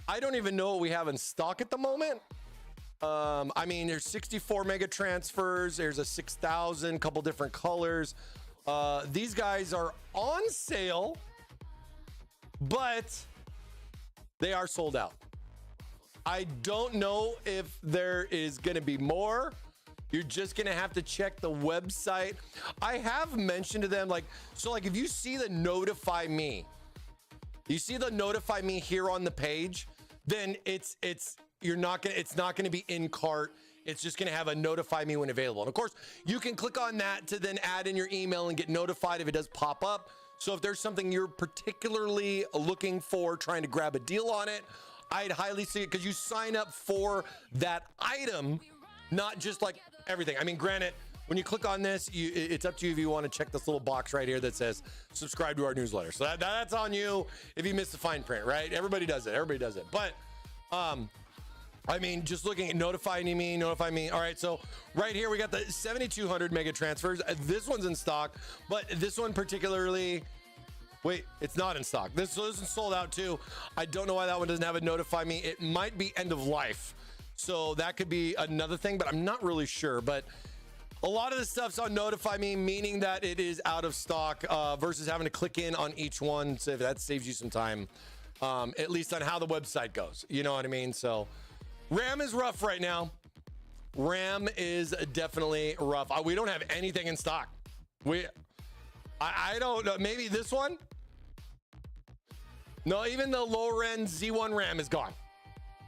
I don't even know what we have in stock at the moment. I mean, there's 64 mega transfers, there's a 6,000, couple different colors. These guys are on sale, but they are sold out. I don't know if there is going to be more. You're just going to have to check the website. I have mentioned to them, like, so like if you see the notify me here on the page, then it's not going to be in cart. It's just going to have a notify me when available. And of course, you can click on that to then add in your email and get notified if it does pop up. So if there's something you're particularly looking for, trying to grab a deal on it, I'd highly see it because you sign up for that item, not just like everything. I mean, granted, when you click on this, it's up to you if you want to check this little box right here that says subscribe to our newsletter. So that's on you if you miss the fine print, right? Everybody does it. But I mean, just looking at notify me. All right, so right here we got the 7,200 mega transfers. This one's in stock, but this one particularly, wait, it's not in stock. This one's sold out too. I don't know why that one doesn't have a notify me. It might be end of life. So that could be another thing, but I'm not really sure. But A lot of this stuff's on Notify Me, meaning that it is out of stock versus having to click in on each one. So that saves you some time, at least on how the website goes. You know what I mean? So RAM is rough right now. RAM is definitely rough. We don't have anything in stock. I don't know. Maybe this one? No, even the lower end Z1 RAM is gone.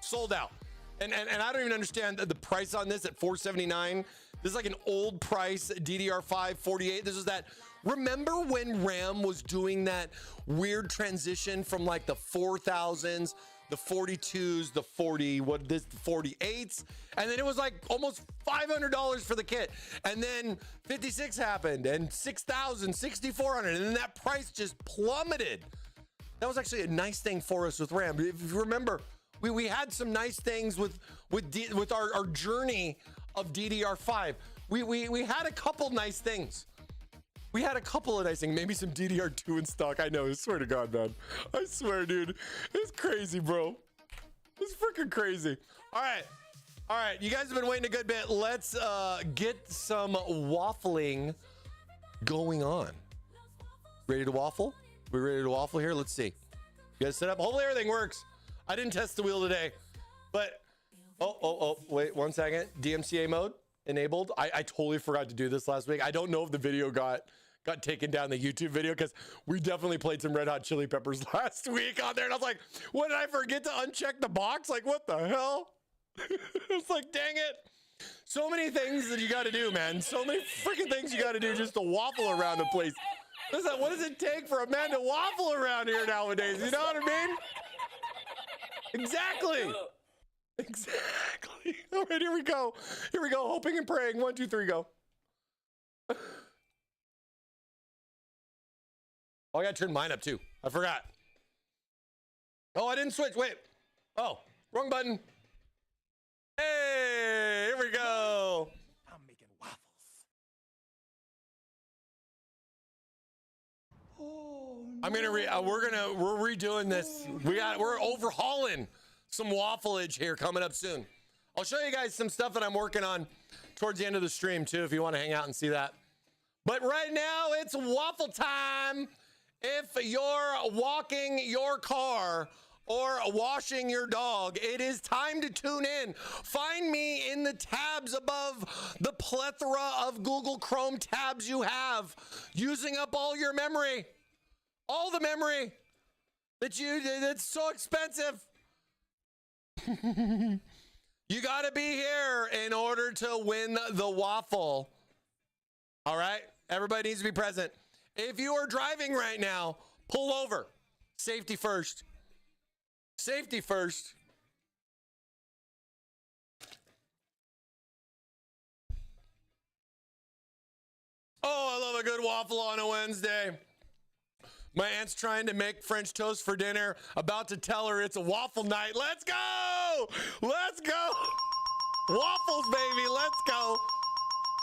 Sold out. And I don't even understand the price on this at $479. This is like an old price DDR5 48. This is that. Remember when RAM was doing that weird transition from like the 4000s, the 42s, the 48s, and then it was like almost $500 for the kit. And then 56 happened and 6,000, 6,400, and then that price just plummeted. That was actually a nice thing for us with RAM. If you remember, we had some nice things with our journey of DDR5. We had a couple nice things. We had a couple of nice things. Maybe some DDR2 in stock. I know. I swear to God, man. I swear, dude. It's crazy, bro. It's freaking crazy. All right. You guys have been waiting a good bit. Let's get some waffling going on. Ready to waffle? We ready to waffle here? Let's see. You guys set up? Hopefully everything works. I didn't test the wheel today, but wait 1 second. DMCA mode enabled. I totally forgot to do this last week. I don't know if the video got taken down, the YouTube video, because we definitely played some Red Hot Chili Peppers last week on there, and I was like, what, did I forget to uncheck the box? Like, what the hell? It's like, dang it. So many things that you got to do, man. So many freaking things you got to do just to waffle around the place. Listen, what does it take for a man to waffle around here nowadays? You know what I mean? Exactly. All right, here we go. Hoping and praying. 1, 2, 3, go. Oh, I got to turn mine up too. I forgot. Oh, I didn't switch. Wait. Oh, wrong button. Hey, here we go. I'm making waffles. We're redoing this. We're overhauling some waffleage here coming up soon. I'll show you guys some stuff that I'm working on towards the end of the stream too, if you want to hang out and see that. But right now it's waffle time. If you're walking your car or washing your dog, it is time to tune in. Find me in the tabs above the plethora of Google Chrome tabs you have, using up all your memory. All the memory that's so expensive. You got to be here in order to win the waffle. All right? Everybody needs to be present. If you are driving right now, pull over. Safety first. Safety first. Oh, I love a good waffle on a Wednesday. My aunt's trying to make French toast for dinner. About to tell her it's a waffle night. Let's go! Let's go! Waffles, baby. Let's go.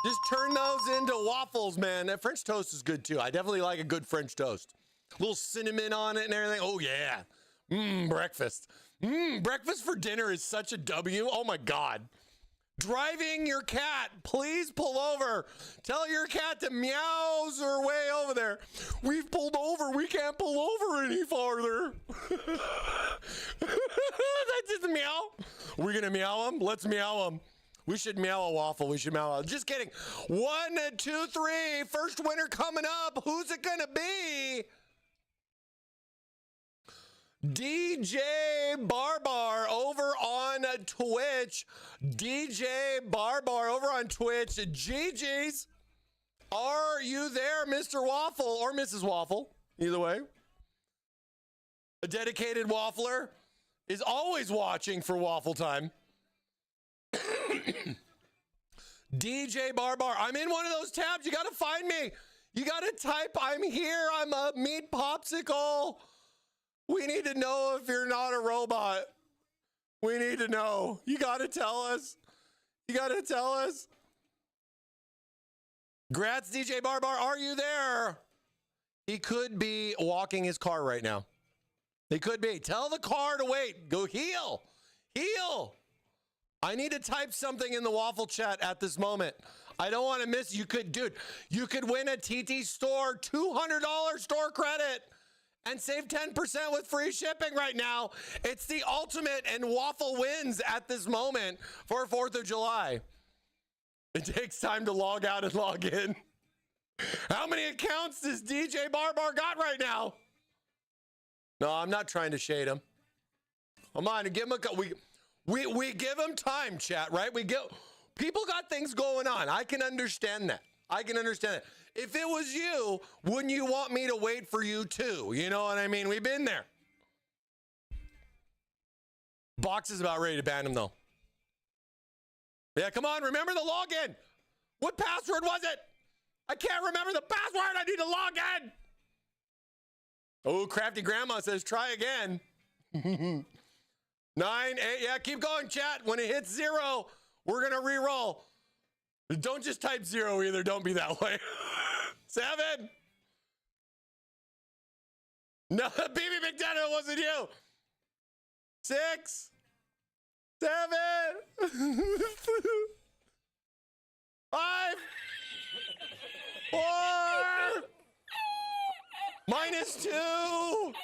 Just turn those into waffles, man. That French toast is good too. I definitely like a good French toast. A little cinnamon on it and everything. Oh, yeah. Breakfast. Breakfast for dinner is such a W. Oh, my God. Driving your cat, please pull over. Tell your cat to meows her way over there. We've pulled over. We can't pull over any farther. That's just a meow. We're going to meow him? Let's meow him. We should meow a waffle. We should meow a... Just kidding. 1, 2, 3. First winner coming up. Who's it going to be? DJ Barbar over on Twitch. DJ Barbar over on Twitch. GG's. Are you there, Mr. Waffle or Mrs. Waffle? Either way. A dedicated waffler is always watching for waffle time. DJ Barbar. I'm in one of those tabs. You got to find me. You got to type, I'm here. I'm a meat popsicle. We need to know if you're not a robot. We need to know. You got to tell us. You got to tell us. Grats, DJ Barbar. Are you there? He could be walking his car right now. He could be. Tell the car to wait. Go heal. Heal. I need to type something in the Waffle chat at this moment. I don't want to miss. You could win a TT store $200 store credit and save 10% with free shipping right now. It's the ultimate, and Waffle wins at this moment for 4th of July. It takes time to log out and log in. How many accounts does DJ Barbar got right now? No, I'm not trying to shade him. Come on, give him we give him time, chat, right? People got things going on. I can understand that. If it was you, wouldn't you want me to wait for you too? You know what I mean? We've been there. Box is about ready to ban him though. Yeah, come on, remember the login. What password was it? I can't remember the password. I need to log in. Oh, Crafty Grandma says try again. 9, 8, yeah, keep going, chat. When it hits 0, we're gonna re-roll. Don't just type 0 either. Don't be that way. 7. No, BB McDonough, it wasn't you. 6, 7, 5, 4, -2.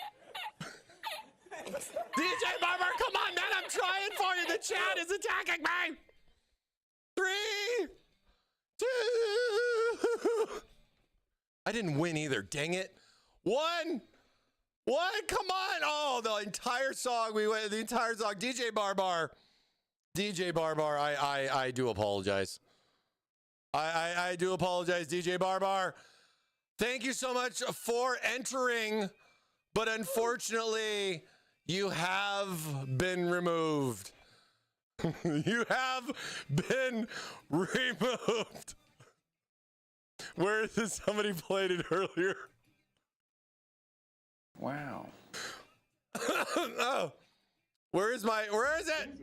DJ Barber, come on, man, I'm trying for you. The chat is attacking me. 3, 2. I didn't win either, dang it. 1, come on. Oh, the entire song, we went the entire song. DJ Barbar, I do apologize. I do apologize, DJ Barbar. Thank you so much for entering, but unfortunately, you have been removed. You have been removed. Where is this? Somebody played it earlier. Wow. Oh, where is it? Lizard.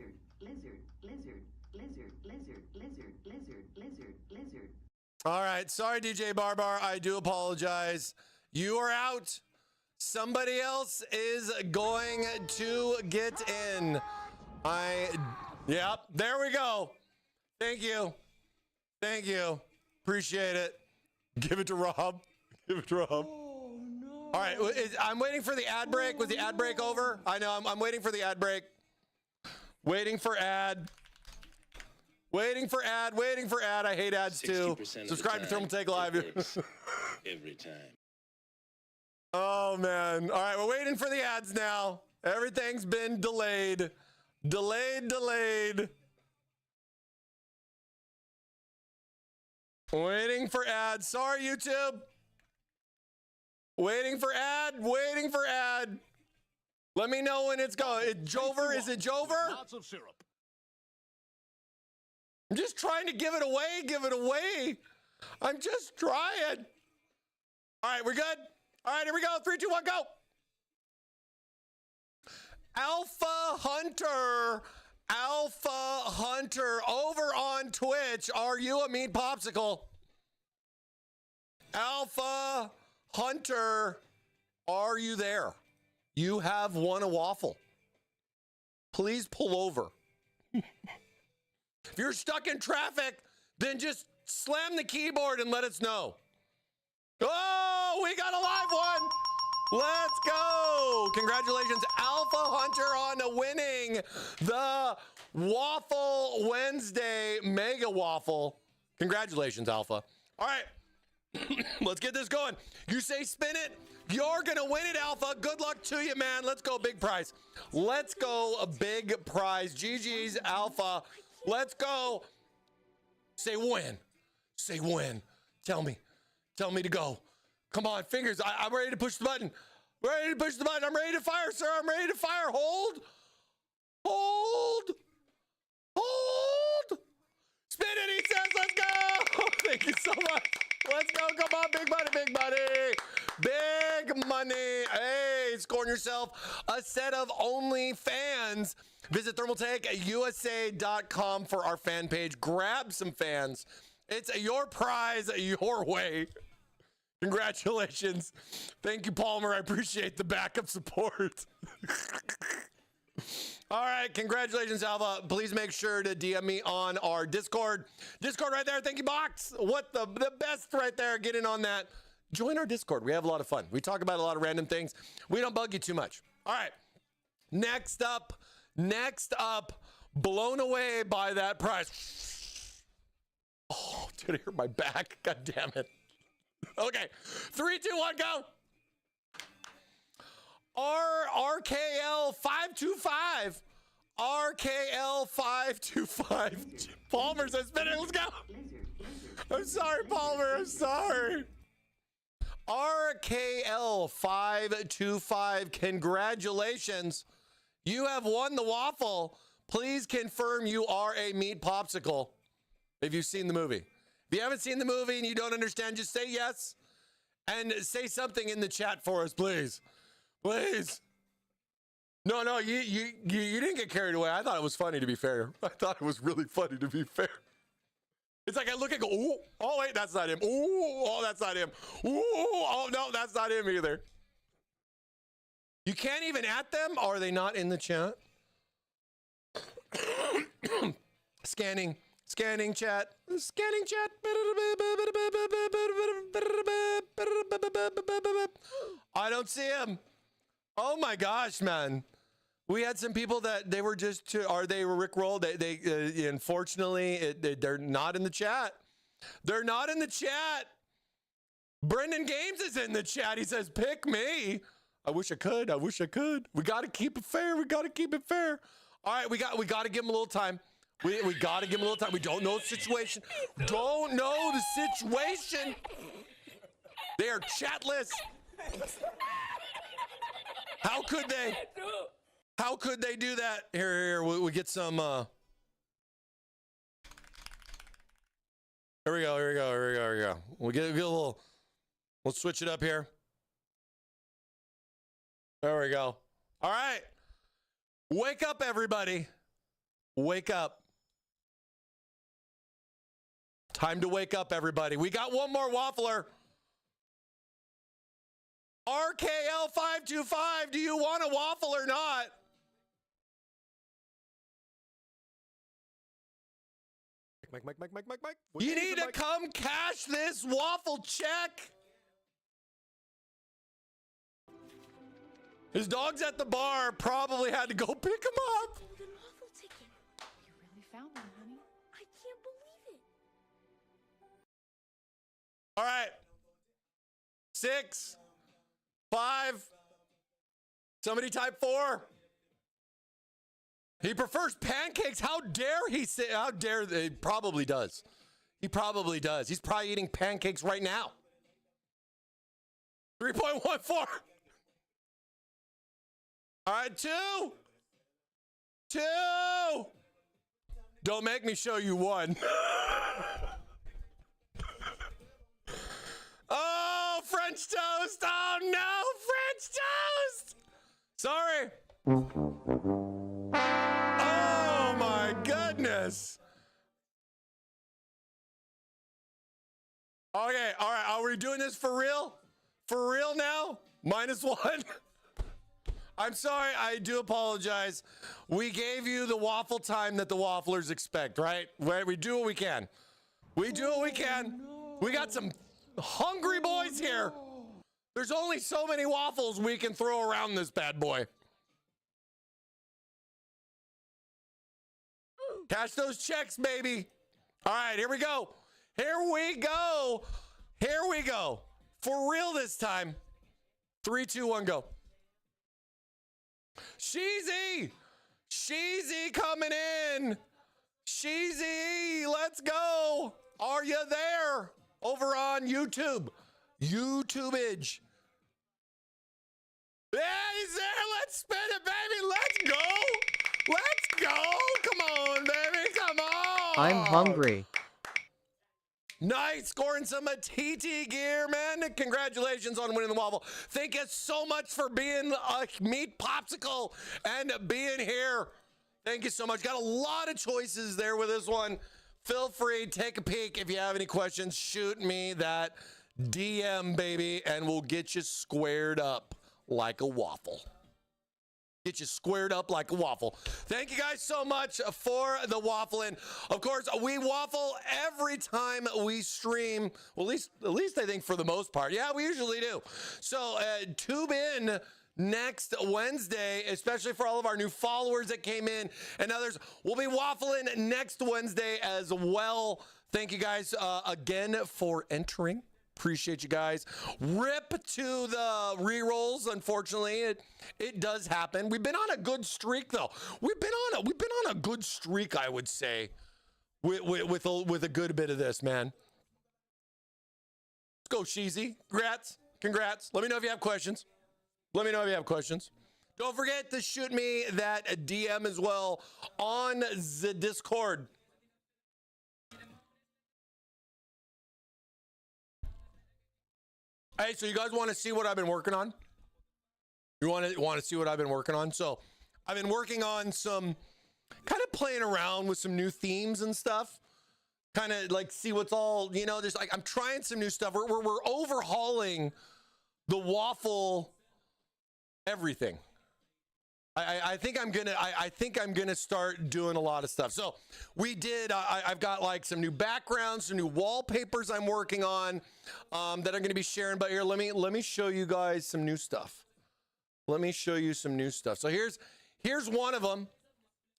All right, sorry, DJ Barbar. I do apologize. You are out. Somebody else is going to get in. Yep, there we go. Thank you. Appreciate it. Give it to Rob. Oh, no. All right, I'm waiting for the ad break. Was the ad break over? I know, I'm waiting for the ad break. Waiting for ad. I hate ads too. Subscribe to Thermaltake Live. Every time. Oh, man. All right, we're waiting for the ads now. Everything's been delayed. Waiting for ads. Sorry, YouTube. Waiting for ad. Let me know when it's going. Jover, is it Jover? Lots of syrup. I'm just trying to give it away. I'm just trying. All right, we're good? All right, here we go. 3, 2, 1, go. Alpha Hunter over on Twitch. Are you a meat popsicle? Alpha Hunter, are you there? You have won a waffle. Please pull over. If you're stuck in traffic, then just slam the keyboard and let us know. Oh, we got a live one. Let's go. Congratulations, Alpha Hunter, on winning the Waffle Wednesday Mega Waffle. Congratulations, Alpha. All right, let's get this going. You say spin it, you're going to win it, Alpha. Good luck to you, man. Let's go, big prize. Let's go, a big prize. GG's, Alpha. Let's go. Say win. Tell me to go. Come on, fingers. I'm ready to push the button. I'm ready to fire, sir. I'm ready to fire. Hold. Spin it, he says. Let's go. Thank you so much. Let's go. Come on, big money. Hey, scoring yourself a set of OnlyFans. Visit thermaltakeusa.com for our fan page. Grab some fans. It's your prize, your way. Congratulations. Thank you, Palmer. I appreciate the backup support. All right, congratulations, Alva. Please make sure to DM me on our Discord. Discord right there. Thank you, Box. What the best right there. Get in on that. Join our Discord. We have a lot of fun. We talk about a lot of random things. We don't bug you too much. All right. Next up, blown away by that price. Oh, did it hurt my back? God damn it. Okay, 3, 2, 1, go. RKL 525. RKL 525. Palmer says, spin it. Let's go. I'm sorry, Palmer. I'm sorry. RKL 525. Congratulations. You have won the waffle. Please confirm you are a meat popsicle if you've seen the movie. If you haven't seen the movie and you don't understand, just say yes and say something in the chat for us, please. Please. No, you didn't get carried away. I thought it was funny, to be fair. I thought it was really funny, to be fair. It's like I look and go, ooh, oh, wait, that's not him. Ooh, oh, that's not him. Ooh, oh, no, that's not him either. You can't even at them? Are they not in the chat? Scanning chat. Scanning chat. I don't see him. Oh my gosh, man. We had some people that they were just they were rickrolled. They unfortunately they're not in the chat. They're not in the chat. Brendan Games is in the chat. He says, "Pick me." I wish I could. We got to keep it fair. All right, we got to give him a little time. We got to give him a little time. We don't know the situation. Don't know the situation. They are chatless. How could they? How could they do that? Here, we get some. Here we go. We get a little. Let's switch it up here. There we go. All right. Wake up, everybody. Wake up. Time to wake up, everybody. We got one more waffler. RKL 525, do you want a waffle or not? Mike. You need to come cash this waffle check. His dog's at the bar, probably had to go pick him up. Golden waffle ticket. You really found one, honey. I can't believe it. All right. 6, 5. Somebody type 4. He prefers pancakes. How dare he say, he probably does. He probably does. He's probably eating pancakes right now. 3.14. All right, 2. Don't make me show you 1. Oh, French toast. Oh, no, French toast. Sorry. Oh, my goodness. Okay, all right. Are we doing this for real? For real now? -1. I'm sorry. I do apologize. We gave you the waffle time that the wafflers expect, right? We do what we can. We do what we can. We got some hungry boys here. There's only so many waffles we can throw around this bad boy. Cash those checks, baby. All right, here we go. For real this time. 3, 2, 1, go. Sheezy coming in. Sheezy, let's go. Are you there? Over on YouTube. YouTubeage. Yeah, he's there. Let's spin it, baby. Let's go. Come on, baby. Come on. I'm hungry. Nice, scoring some TT gear, man. Congratulations on winning the waffle. Thank you so much for being a meat popsicle and being here. Thank you so much. Got a lot of choices there with this one. Feel free, take a peek. If you have any questions, shoot me that DM, baby, and we'll get you squared up like a waffle. Get you squared up like a waffle. Thank you guys so much for the waffle. And of course, we waffle every time we stream. Well, at least I think for the most part. Yeah, we usually do. So tube in next Wednesday, especially for all of our new followers that came in and others. We'll be waffling next Wednesday as well. Thank you guys again for entering. Appreciate you guys. Rip to the re-rolls. Unfortunately, it does happen. We've been on a good streak though. We've been on a good streak, I would say, with a good bit of this, man. Let's go, Sheezy. Congrats. Let me know if you have questions. Don't forget to shoot me that DM as well on the Discord. Hey, so you guys want to see what I've been working on? You want to see what I've been working on? So I've been working on some kind of playing around with some new themes and stuff. Kind of like see what's all, you know, just like I'm trying some new stuff. We're overhauling the Waffle everything. I think I'm gonna start doing a lot of stuff. So we did. I've got like some new backgrounds, some new wallpapers I'm working on that I'm gonna be sharing. But here, let me show you guys some new stuff. Let me show you some new stuff. So here's one of them.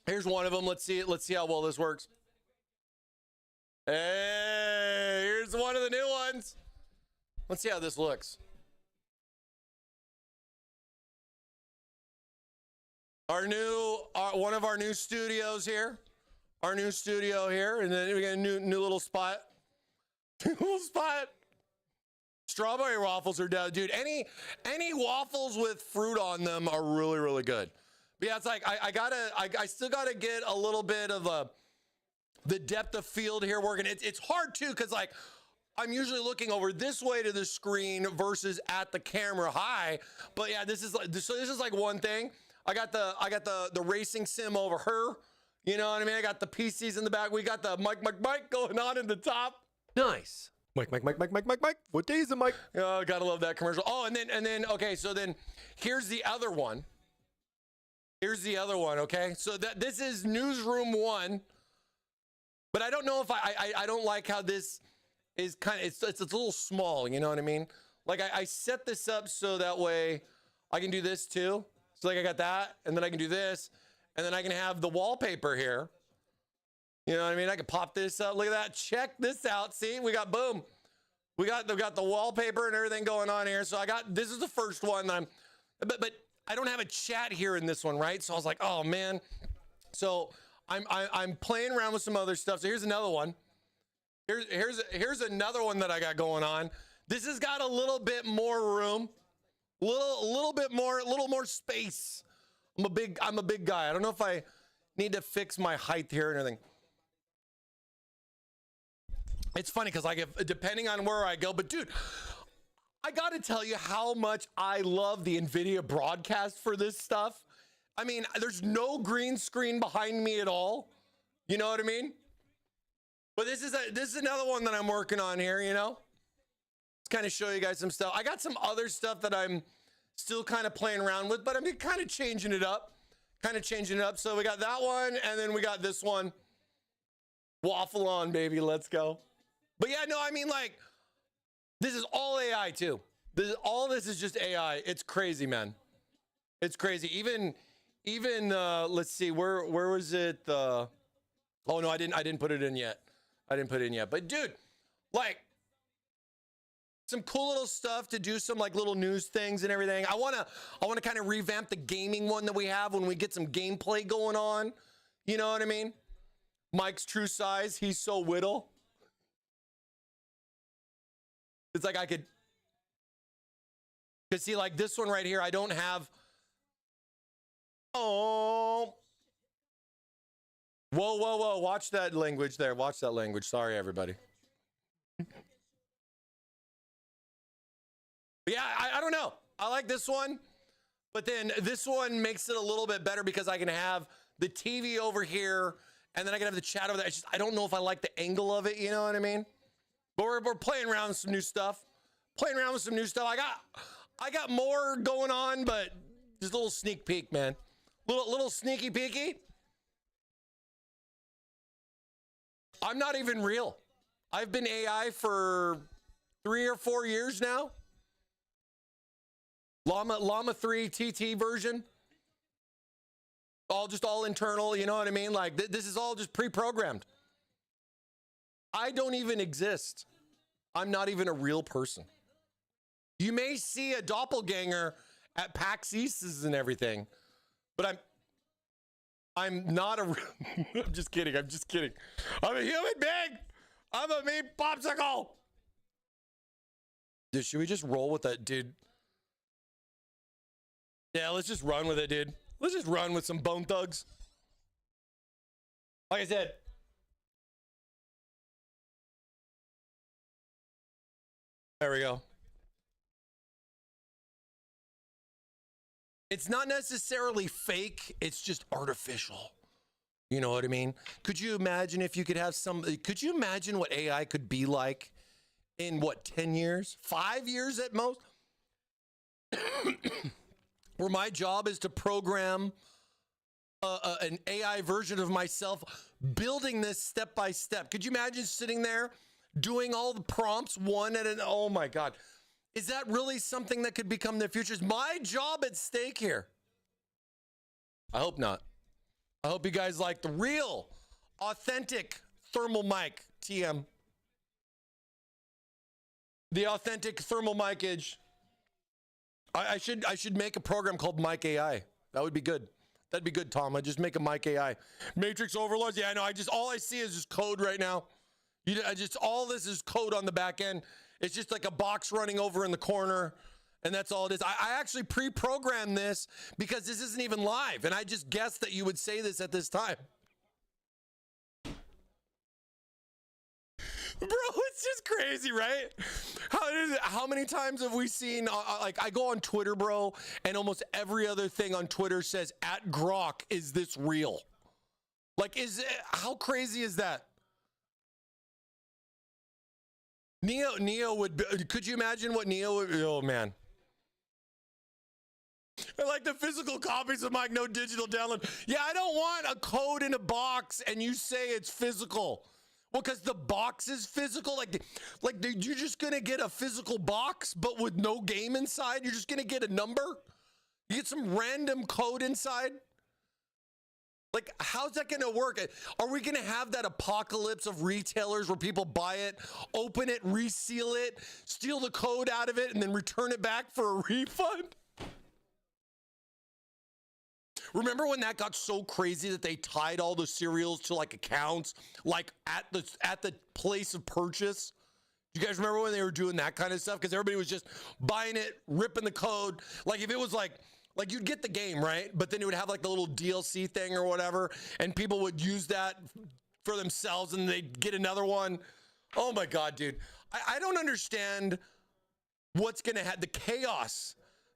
Let's see how well this works. Hey, here's one of the new ones. Let's see how this looks. One of our new studios here. And then we got a new little spot. Strawberry waffles are down, dude. Any waffles with fruit on them are really, really good. But yeah, it's like I still gotta get a little bit of the depth of field here working. It's hard too, because like I'm usually looking over this way to the screen versus at the camera high. But yeah, this is like one thing. I got the racing sim over her. You know what I mean? I got the PCs in the back. We got the mic going on in the top. Nice. Mic. What day is the mic? Oh, gotta love that commercial. Oh, and then okay, so then here's the other one. Okay? So this is newsroom 1. But I don't know if I don't like how this is kind of, it's a little small, you know what I mean? Like I set this up so that way I can do this too. So like I got that, and then I can do this, and then I can have the wallpaper here. You know what I mean? I can pop this up. Look at that. Check this out. See, we got boom. We got the wallpaper and everything going on here. So this is the first one that but I don't have a chat here in this one, right? So I was like, oh man. So I'm playing around with some other stuff. So here's another one. Here's another one that I got going on. This has got a little bit more room. A little more space. I'm a big guy. I don't know if I need to fix my height here and everything. It's funny because depending on where I go, but dude, I gotta tell you how much I love the NVIDIA broadcast for this stuff. I mean, there's no green screen behind me at all. You know what I mean? But this is another one that I'm working on here, you know? Kind of show you guys some stuff. I got some other stuff that I'm still kind of playing around with, but I'm kind of changing it up. So we got that one, and then we got this one. Waffle on, baby. Let's go. But yeah, no, I mean, like, this is all AI too. All this is just AI. It's crazy, man. It's crazy. Even let's see, where was it? Oh no, I didn't put it in yet. But dude, like, some cool little stuff to do, some like little news things and everything. I want to kind of revamp the gaming one that we have when we get some gameplay going on. You know what I mean? Mike's true size. He's so whittle. It's like I could see like this one right here. I don't have. Oh. Whoa. Watch that language there. Sorry, everybody. Yeah, I don't know. I like this one, but then this one makes it a little bit better because I can have the TV over here, and then I can have the chat over there. I don't know if I like the angle of it. You know what I mean? But we're playing around with some new stuff. I got more going on, but just a little sneak peek, man. Little sneaky peeky. I'm not even real. I've been AI for 3 or 4 years now. Llama 3 TT version. All internal, you know what I mean? Like this is all just pre-programmed. I don't even exist. I'm not even a real person. You may see a doppelganger at PAX Easts and everything, but I'm not a I'm just kidding. I'm a human being. I'm a meat popsicle. Dude, should we just roll with that, dude? Yeah, let's just run with it, dude. Let's just run with some Bone Thugs. Like I said, there we go. It's not necessarily fake, it's just artificial. You know what I mean? Could you imagine if you could have could you imagine what AI could be like in 10 years? 5 years at most? Where my job is to program an AI version of myself, building this step by step. Could you imagine sitting there doing all the prompts one at an, oh my God. Is that really something that could become the future? Is my job at stake here? I hope not. I hope you guys like the real, authentic ThermalMike TM. The authentic ThermalMikeage. I should make a program called Mike AI. That would be good. That'd be good, Tom. I just make a Mike AI. Matrix overloads. Yeah, I know. All I see is just code right now. All this is code on the back end. It's just like a box running over in the corner, and that's all it is. I actually pre-programmed this because this isn't even live, and I just guessed that you would say this at this time. Bro, it's just crazy, right? How many times have we seen, like, I go on Twitter, bro, and almost every other thing on Twitter says, at Grok, is this real? Like, how crazy is that? Neo would be, could you imagine what Neo would, oh man. I like the physical copies of Mike, no digital download. Yeah, I don't want a code in a box and you say it's physical. Well, because the box is physical. Like you're just gonna get a physical box, but with no game inside. You're just gonna get a number. You get some random code inside. Like, how's that gonna work? Are we gonna have that apocalypse of retailers where people buy it, open it, reseal it, steal the code out of it, and then return it back for a refund? Remember when that got so crazy that they tied all the cereals to like accounts, like at the place of purchase? You guys remember when they were doing that kind of stuff? Because everybody was just buying it, ripping the code. Like if it was like you'd get the game, right? But then it would have like the little DLC thing or whatever, and people would use that for themselves and they'd get another one. Oh my God, dude. I don't understand what's gonna the chaos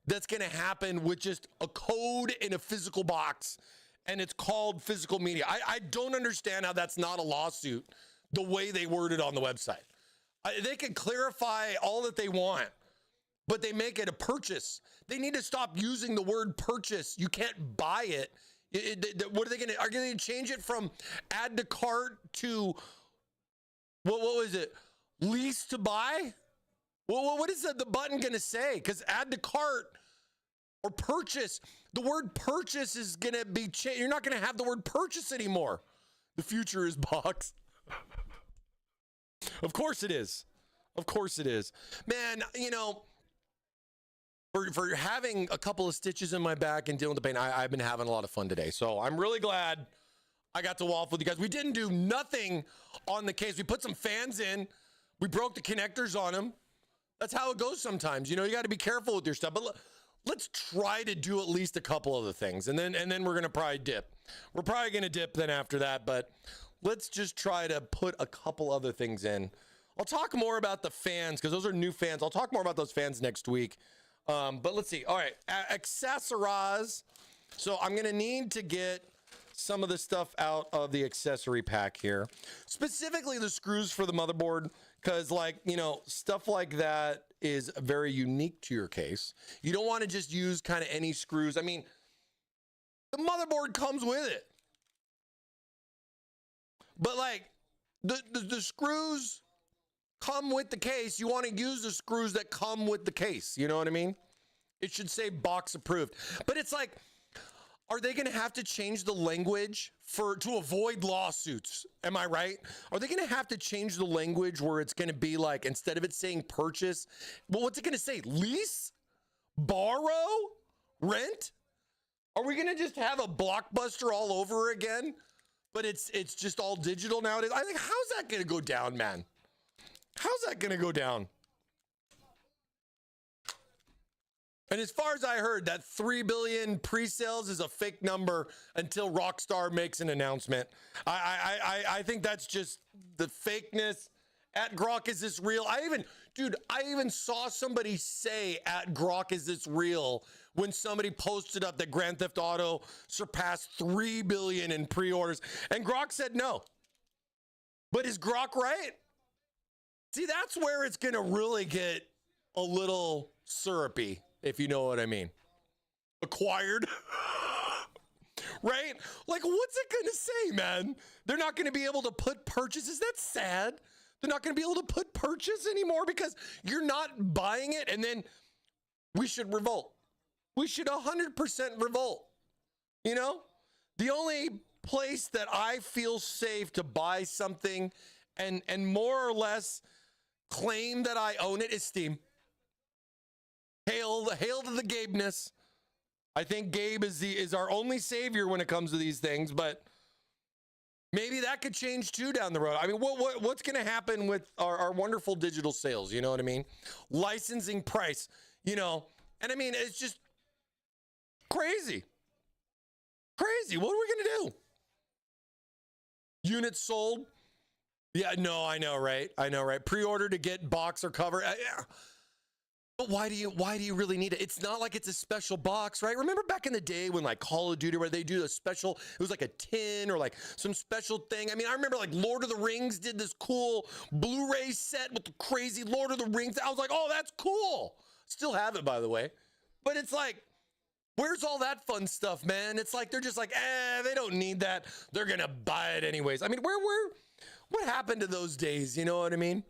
that's going to happen with just a code in a physical box, and it's called physical media. I don't understand how that's not a lawsuit the way they word it on the website. They can clarify all that they want, but they make it a purchase. They need to stop using the word purchase. You can't buy it. What are they going to, are they going to change it from add to cart to, what was it? Lease to buy? Well, what is the button going to say? Because add to cart or purchase, the word purchase is going to be changed. You're not going to have the word purchase anymore. The future is box. Of course it is. Of course it is. Man, you know, for having a couple of stitches in my back and dealing with the pain, I've been having a lot of fun today. So I'm really glad I got to waffle with you guys. We didn't do nothing on the case. We put some fans in. We broke the connectors on them. That's how it goes sometimes. You know, you got to be careful with your stuff. But let's try to do at least a couple of the things. And then we're going to probably dip. We're probably going to dip then after that. But let's just try to put a couple other things in. I'll talk more about the fans because those are new fans. I'll talk more about those fans next week. But let's see. All right. Accessorize. So I'm going to need to get some of the stuff out of the accessory pack here. Specifically the screws for the motherboard. Because, like, you know, stuff like that is very unique to your case. You don't want to just use kind of any screws. I mean, The motherboard comes with it. But like the screws come with the case. You want to use the screws that come with the case. You know what I mean? It should say box approved. But it's like, are they going to have to change the language to avoid lawsuits? Am I right? Are they going to have to change the language where it's going to be like, instead of it saying purchase, well, what's it going to say? Lease? Borrow? Rent? Are we going to just have a Blockbuster all over again? But it's just all digital nowadays. I think, how's that going to go down, man? How's that going to go down? And as far as I heard, that 3 billion pre-sales is a fake number until Rockstar makes an announcement. I think that's just the fakeness. At Grok, is this real? I even saw somebody say at Grok, is this real? When somebody posted up that Grand Theft Auto surpassed 3 billion in pre-orders, and Grok said no. But is Grok right? See, that's where it's gonna really get a little syrupy, if you know what I mean. Acquired. Right? Like, what's it gonna say, man? They're not gonna be able to put purchases. That's sad. They're not gonna be able to put purchase anymore because you're not buying it, and then we should revolt. We should 100% revolt. You know? The only place that I feel safe to buy something and more or less claim that I own it is Steam. Hail to the Gabeness. I think Gabe is our only savior when it comes to these things, but maybe that could change too down the road. I mean, what's going to happen with our wonderful digital sales? You know what I mean? Licensing price, you know, and I mean, it's just crazy. Crazy. What are we going to do? Units sold. Yeah, no, I know, right? Pre-order to get box or cover. Yeah. But why do you really need it? It's not like it's a special box, right? Remember back in the day when like Call of Duty, where they do a special, it was like a tin or like some special thing. I mean, I remember like Lord of the Rings did this cool Blu-ray set with the crazy Lord of the Rings. I was like, oh, that's cool. Still have it, by the way. But it's like, where's all that fun stuff, man? It's like, they're just like, they don't need that. They're going to buy it anyways. I mean, what happened to those days? You know what I mean?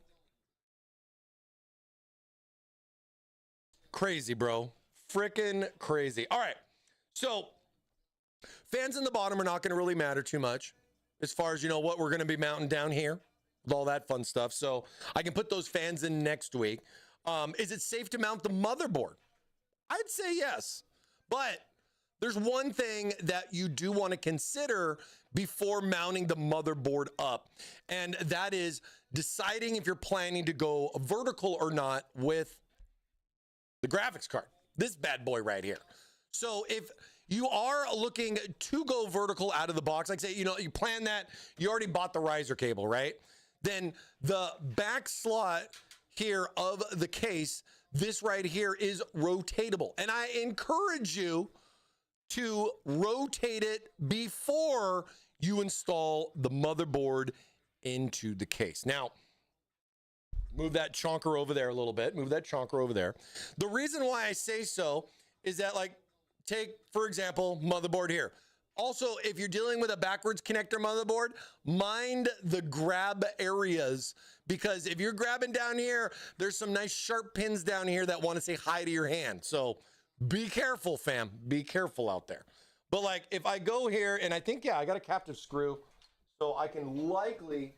Crazy, bro. Frickin' crazy. All right. So fans in the bottom are not going to really matter too much as far as, you know, what we're going to be mounting down here with all that fun stuff. So I can put those fans in next week. Is it safe to mount the motherboard? I'd say yes. But there's one thing that you do want to consider before mounting the motherboard up, and that is deciding if you're planning to go vertical or not with the graphics card, this bad boy right here. So if you are looking to go vertical out of the box, like say, you know, you plan that, you already bought the riser cable, right? Then the back slot here of the case, this right here is rotatable. And I encourage you to rotate it before you install the motherboard into the case. Now, move that chonker over there a little bit. Move that chonker over there. The reason why I say so is that, like, take, for example, motherboard here. Also, if you're dealing with a backwards connector motherboard, mind the grab areas, because if you're grabbing down here, there's some nice sharp pins down here that want to say hi to your hand. So be careful, fam. Be careful out there. But like, if I go here and I think, yeah, I got a captive screw, so I can likely...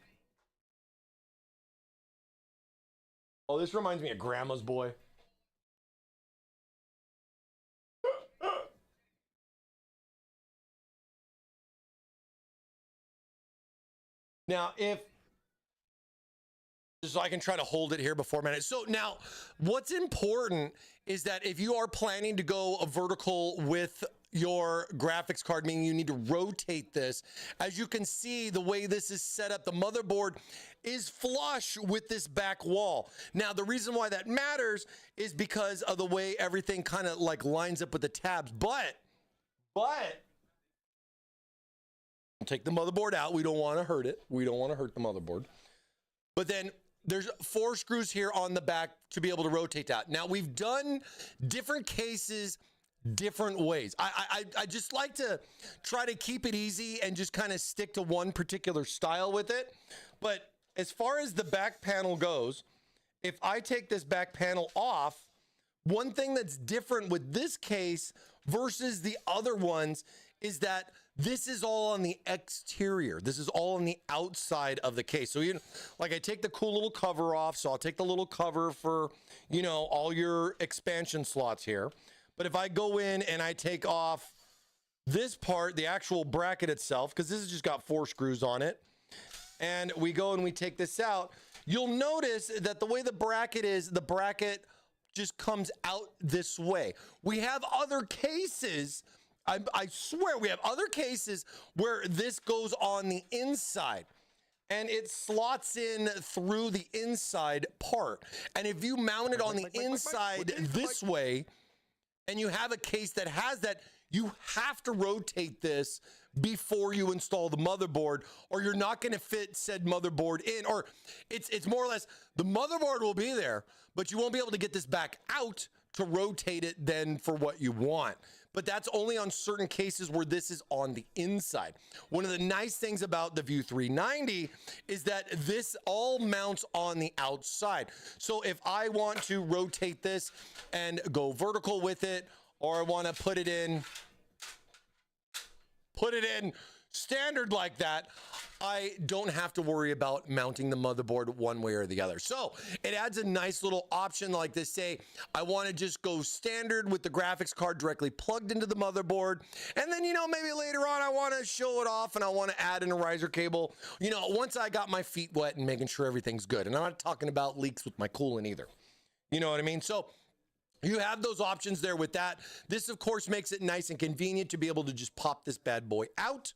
Oh, this reminds me of Grandma's Boy. Now, just so I can try to hold it here before a minute. So now, what's important is that if you are planning to go a vertical with your graphics card, meaning you need to rotate this, as you can see, the way this is set up, the motherboard is flush with this back wall. Now, the reason why that matters is because of the way everything kind of like lines up with the tabs. But take the motherboard out. We don't want to hurt it. We don't want to hurt the motherboard. But then there's 4 screws here on the back to be able to rotate that. Now, we've done different cases different ways. I just like to try to keep it easy and just kind of stick to one particular style with it. But as far as the back panel goes, if I take this back panel off, one thing that's different with this case versus the other ones is that this is all on the exterior. This is all on the outside of the case. So, like I take the cool little cover off. So I'll take the little cover for, all your expansion slots here. But if I go in and I take off this part, the actual bracket itself, because this has just got 4 screws on it, and we go and we take this out, you'll notice that the way the bracket is, the bracket just comes out this way. We have other cases, I swear we have other cases where this goes on the inside and it slots in through the inside part. And if you mount it on the inside this way, and you have a case that has that, you have to rotate this before you install the motherboard, or you're not going to fit said motherboard in. Or it's more or less the motherboard will be there, but you won't be able to get this back out to rotate it then for what you want. But that's only on certain cases where this is on the inside. One of the nice things about the View 390 is that this all mounts on the outside. So if I want to rotate this and go vertical with it, or I want to put it in standard like that, I don't have to worry about mounting the motherboard one way or the other. So it adds a nice little option like this. Say I want to just go standard with the graphics card directly plugged into the motherboard. And then, maybe later on I want to show it off and I want to add in a riser cable, once I got my feet wet and making sure everything's good. And I'm not talking about leaks with my coolant either. You know what I mean? So you have those options there with that. This, of course, makes it nice and convenient to be able to just pop this bad boy out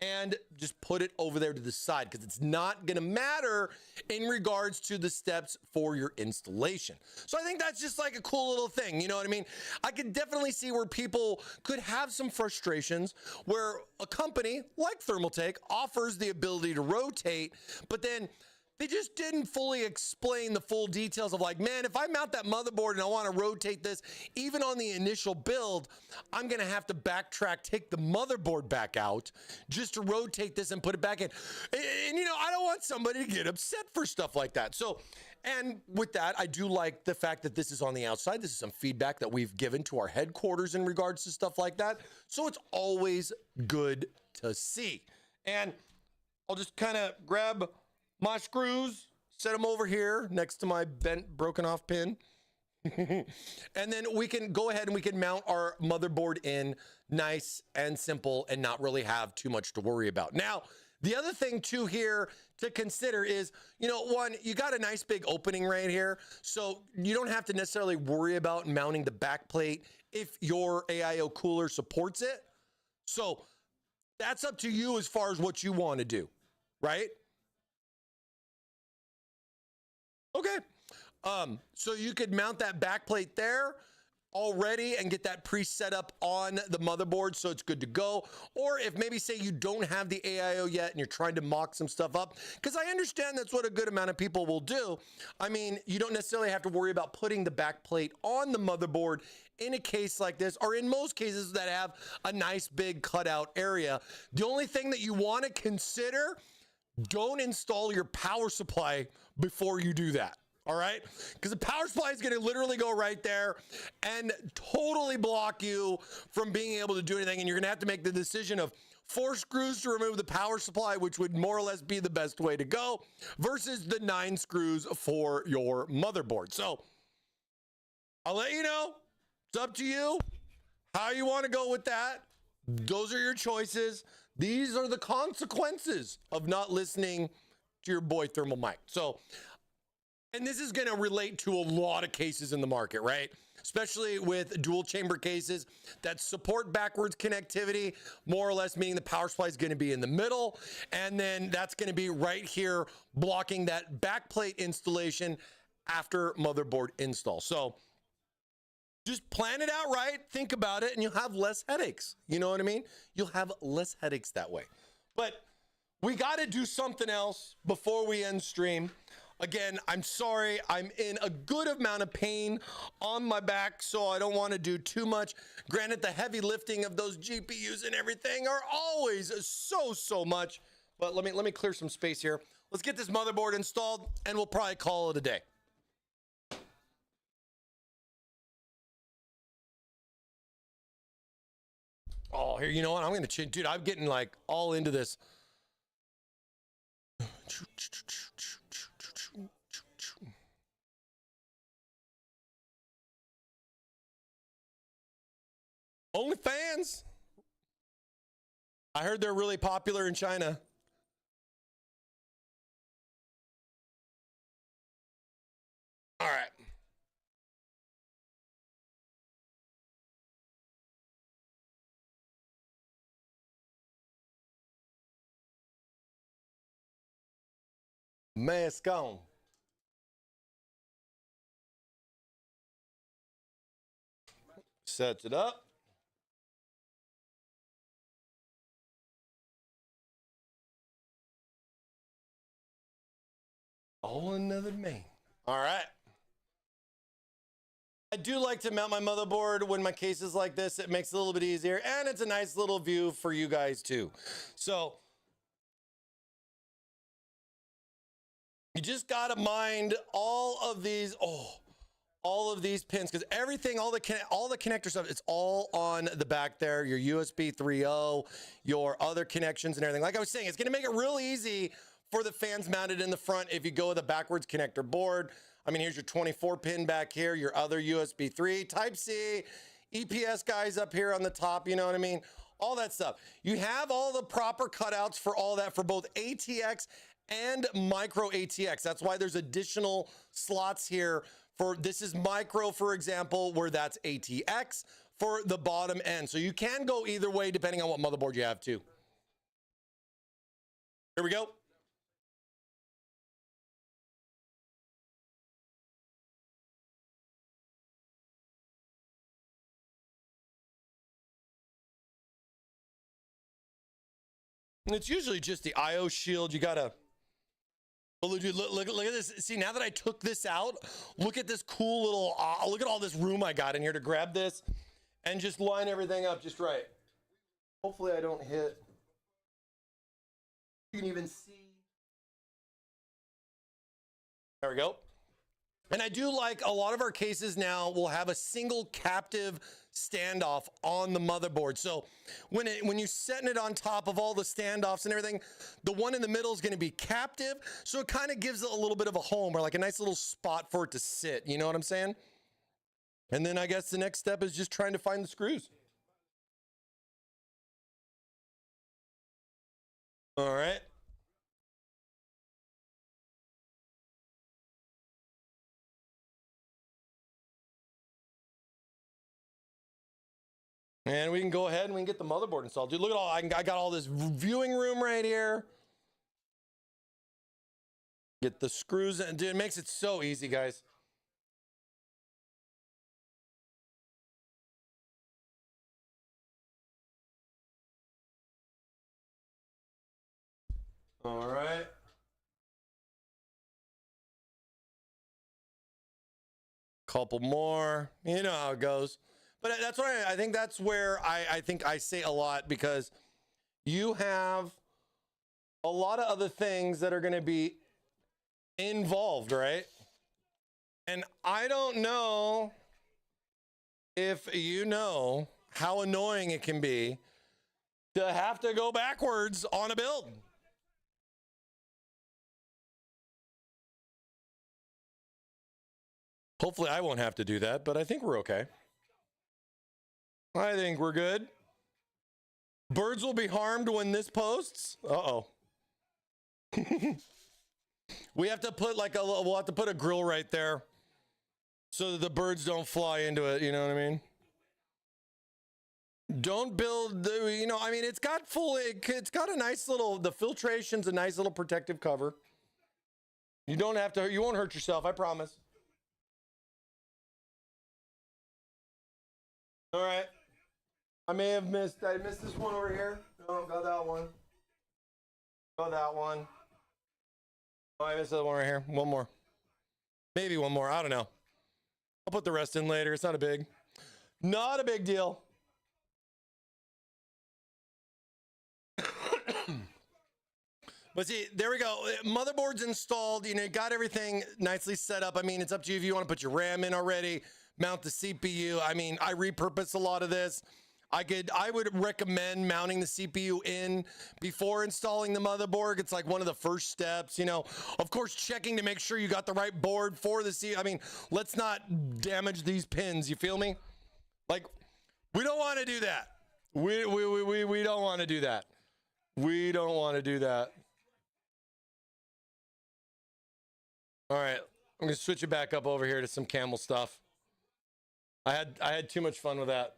and just put it over there to the side, because it's not going to matter in regards to the steps for your installation. So I think that's just like a cool little thing. You know what I mean? I could definitely see where people could have some frustrations where a company like Thermaltake offers the ability to rotate, but then they just didn't fully explain the full details of like, man, if I mount that motherboard and I want to rotate this, even on the initial build, I'm going to have to backtrack, take the motherboard back out just to rotate this and put it back in. And I don't want somebody to get upset for stuff like that. So, and with that, I do like the fact that this is on the outside. This is some feedback that we've given to our headquarters in regards to stuff like that. So it's always good to see. And I'll just kind of grab my screws, set them over here next to my bent, broken off pin. And then we can go ahead and we can mount our motherboard in nice and simple and not really have too much to worry about. Now, the other thing too here to consider is, one, you got a nice big opening right here. So you don't have to necessarily worry about mounting the back plate if your AIO cooler supports it. So that's up to you as far as what you want to do, right? Okay, so you could mount that back plate there already and get that pre-set up on the motherboard so it's good to go. Or if maybe say you don't have the AIO yet and you're trying to mock some stuff up, because I understand that's what a good amount of people will do. I mean, you don't necessarily have to worry about putting the back plate on the motherboard in a case like this, or in most cases that have a nice big cutout area. The only thing that you want to consider, don't install your power supply before you do that. All right, because the power supply is going to literally go right there and totally block you from being able to do anything. And you're going to have to make the decision of 4 screws to remove the power supply, which would more or less be the best way to go, versus the 9 screws for your motherboard. So I'll let you know. It's up to you how you want to go with that. Those are your choices. These are the consequences of not listening to your boy ThermalMike. So, and this is going to relate to a lot of cases in the market, right? Especially with dual chamber cases that support backwards connectivity, more or less meaning the power supply is going to be in the middle. And then that's going to be right here blocking that backplate installation after motherboard install. So just plan it out right, think about it, and you'll have less headaches. You know what I mean? You'll have less headaches that way. But we got to do something else before we end stream. Again, I'm sorry. I'm in a good amount of pain on my back, so I don't want to do too much. Granted, the heavy lifting of those GPUs and everything are always so much. But let me clear some space here. Let's get this motherboard installed, and we'll probably call it a day. Oh, here, you know what? I'm gonna change, dude. I'm getting like all into this. OnlyFans. I heard they're really popular in China. All right. Mask on. Sets it up. Oh, another man. All right. I do like to mount my motherboard when my case is like this. It makes it a little bit easier, and it's a nice little view for you guys too. So you just got to mind all of these, all of these pins, because everything, all the connector stuff, it's all on the back there. Your USB 3.0, your other connections and everything. Like I was saying, it's going to make it real easy for the fans mounted in the front if you go with a backwards connector board. I mean, here's your 24 pin back here, your other USB 3, Type C, EPS guys up here on the top, you know what I mean? All that stuff. You have all the proper cutouts for all that for both ATX and micro ATX. That's why there's additional slots here for, this is micro, for example, where that's ATX for the bottom end. So you can go either way depending on what motherboard you have too. Here we go. And it's usually just the IO shield. You gotta, look at this. See, now that I took this out, look at this cool little, look at all this room I got in here to grab this and just line everything up just right. Hopefully I don't hit. You can even see. There we go. And I do like a lot of our cases now will have a single captive standoff on the motherboard. So when you're setting it on top of all the standoffs and everything, the one in the middle is going to be captive. So it kind of gives it a little bit of a home or like a nice little spot for it to sit. You know what I'm saying? And then I guess the next step is just trying to find the screws. All right. And we can go ahead and we can get the motherboard installed. Dude, look at all, I got all this viewing room right here. Get the screws in. Dude, it makes it so easy, guys. All right. Couple more. You know how it goes. But that's what I think that's where I think I say a lot, because you have a lot of other things that are going to be involved, right? And I don't know if you know how annoying it can be to have to go backwards on a build. Hopefully I won't have to do that, but I think we're okay. I think we're good. Birds will be harmed when this posts. Uh-oh. We have to put like we'll have to put a grill right there so that the birds don't fly into it, you know what I mean? Don't build the, you know, I mean, it's got a nice little, the filtration's a nice little protective cover. You don't have to, you won't hurt yourself, I promise. All right. I missed this one over here. No, got that one. Got that one. Oh, I missed the one right here. One more. Maybe one more. I don't know. I'll put the rest in later. It's not a big deal. But see, there we go. Motherboard's installed. You know, got everything nicely set up. I mean, it's up to you if you want to put your RAM in already, mount the CPU. I mean, I repurpose a lot of this. I would recommend mounting the CPU in before installing the motherboard. It's like one of the first steps, you know. Of course, checking to make sure you got the right board for the CPU. I mean, let's not damage these pins. You feel me? Like, we don't want to do that. We don't want to do that. We don't want to do that. All right, I'm gonna switch it back up over here to some camel stuff. I had too much fun with that.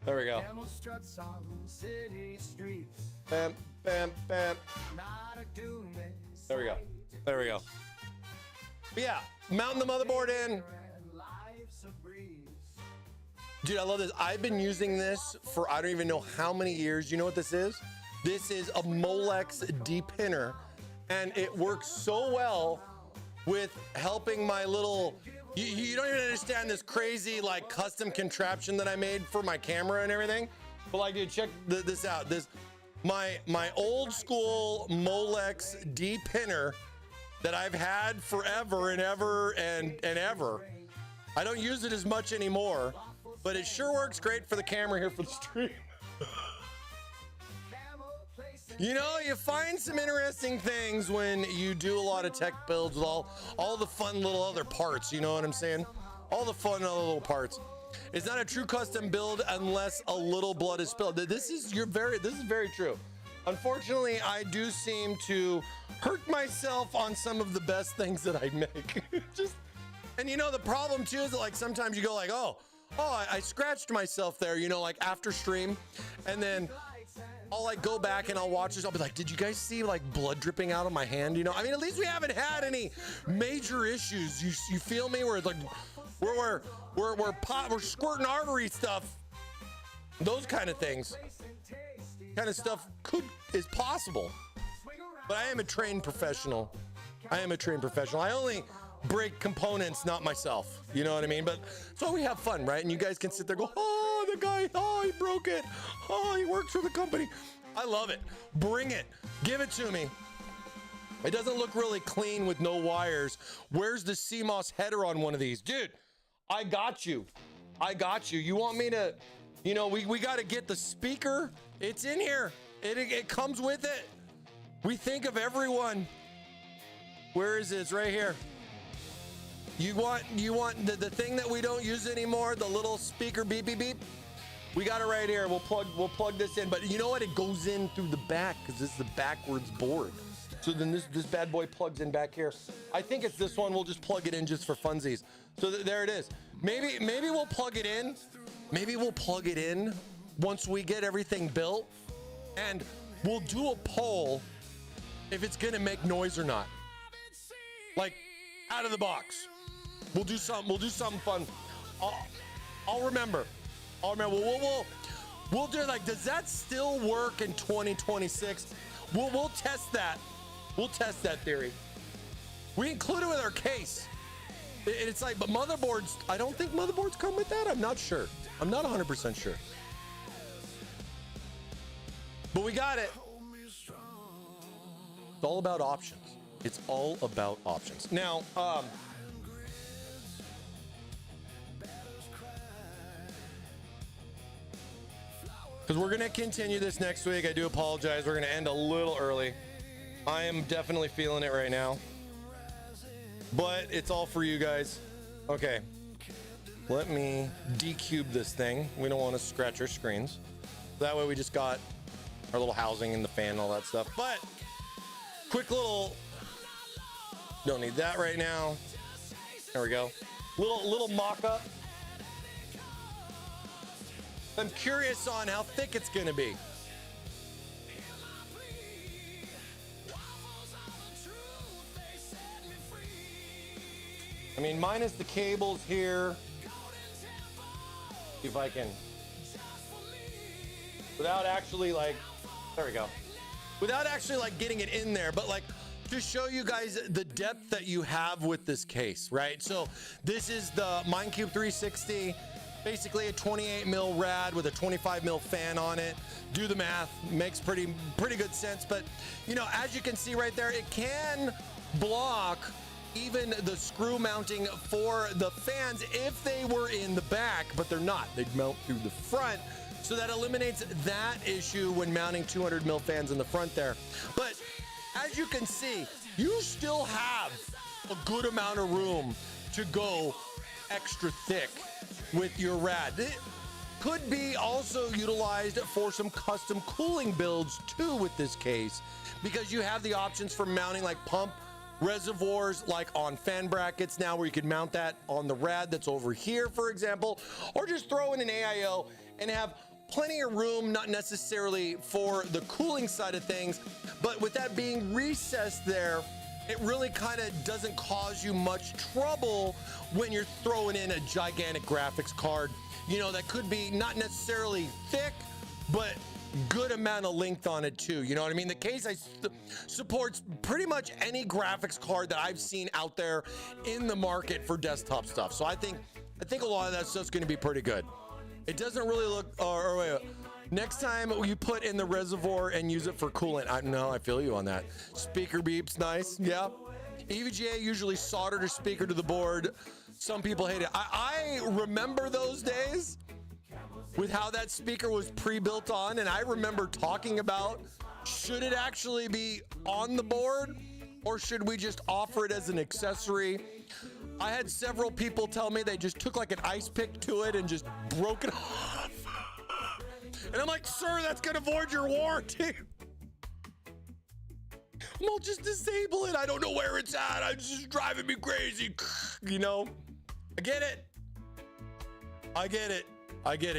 There we go. Bam, bam, bam. There we go. There we go. But yeah, mounting the motherboard in. Dude, I love this. I've been using this for I don't even know how many years. You know what this is? This is a Molex depinner, and it works so well with helping my little. You don't even understand this crazy like custom contraption that I made for my camera and everything. But like, dude, check this out. This my old school Molex depinner that I've had forever and ever and ever. I don't use it as much anymore, but it sure works great for the camera here for the stream. You know, you find some interesting things when you do a lot of tech builds with all the fun little other parts, you know what I'm saying? All the fun other little parts. It's not a true custom build unless a little blood is spilled. This is very true. Unfortunately, I do seem to hurt myself on some of the best things that I make. And you know, the problem too is that like sometimes you go like, oh, I scratched myself there, you know, like after stream, and then I'll like go back and I'll watch this. I'll be like, did you guys see like blood dripping out of my hand? You know, I mean, at least we haven't had any major issues. You feel me? Where it's like we're squirting artery stuff, those kind of things, kind of stuff is possible. But I am a trained professional. I only break components, not myself. You know what I mean? But so we have fun, right? And you guys can sit there and go, oh, the guy, oh, he broke it. Oh, he works for the company. I love it. Bring it. Give it to me. It doesn't look really clean with no wires. Where's the CMOS header on one of these? Dude, I got you. You want me to, you know, we got to get the speaker. It's in here. It comes with it. We think of everyone. Where is it? It's right here. You want the thing that we don't use anymore, the little speaker beep beep beep? We got it right here. We'll plug this in. But you know what? It goes in through the back because this is the backwards board. So then this bad boy plugs in back here. I think it's this one. We'll just plug it in just for funsies. So there it is. Maybe we'll plug it in. Maybe we'll plug it in once we get everything built, and we'll do a poll if it's gonna make noise or not. Like out of the box. We'll do something fun. I'll remember. We'll do like, does that still work in 2026? We'll test that. We'll test that theory. We include it with our case. It's like, but motherboards, I don't think motherboards come with that. I'm not sure. I'm not 100% sure. But we got it. It's all about options. It's all about options. Now, because we're going to continue this next week. I do apologize. We're going to end a little early. I am definitely feeling it right now. But it's all for you guys. Okay. Let me decube this thing. We don't want to scratch our screens. That way we just got our little housing and the fan and all that stuff. But quick little... Don't need that right now. There we go. Little mock-up. I'm curious on how thick it's gonna be. I mean, minus the cables here. See if I can, without actually like, there we go. without actually like getting it in there, but like to show you guys the depth that you have with this case, right? So this is the Minecube 360, basically a 28 mil rad with a 25 mil fan on it. Do the math, makes pretty good sense. But you know, as you can see right there, it can block even the screw mounting for the fans if they were in the back, but they're not. They'd mount through the front. So that eliminates that issue when mounting 200 mil fans in the front there. But as you can see, you still have a good amount of room to go extra thick with your rad. It could be also utilized for some custom cooling builds too with this case, because you have the options for mounting like pump reservoirs like on fan brackets now, where you can mount that on the rad that's over here, for example, or just throw in an AIO and have plenty of room, not necessarily for the cooling side of things, but with that being recessed there, it really kind of doesn't cause you much trouble when you're throwing in a gigantic graphics card, you know, that could be not necessarily thick, but good amount of length on it too. You know what I mean? The case supports pretty much any graphics card that I've seen out there in the market for desktop stuff. So I think a lot of that stuff's going to be pretty good. It doesn't really look, wait. Next time you put in the reservoir and use it for coolant. I feel you on that. Speaker beeps, nice, yeah. EVGA usually soldered a speaker to the board. Some people hate it. I remember those days with how that speaker was pre-built on, and I remember talking about, should it actually be on the board or should we just offer it as an accessory? I had several people tell me they just took like an ice pick to it and just broke it off. And I'm like, sir, that's gonna void your warranty. Well, just disable it. I don't know where it's at. It's just driving me crazy. You know, I get it.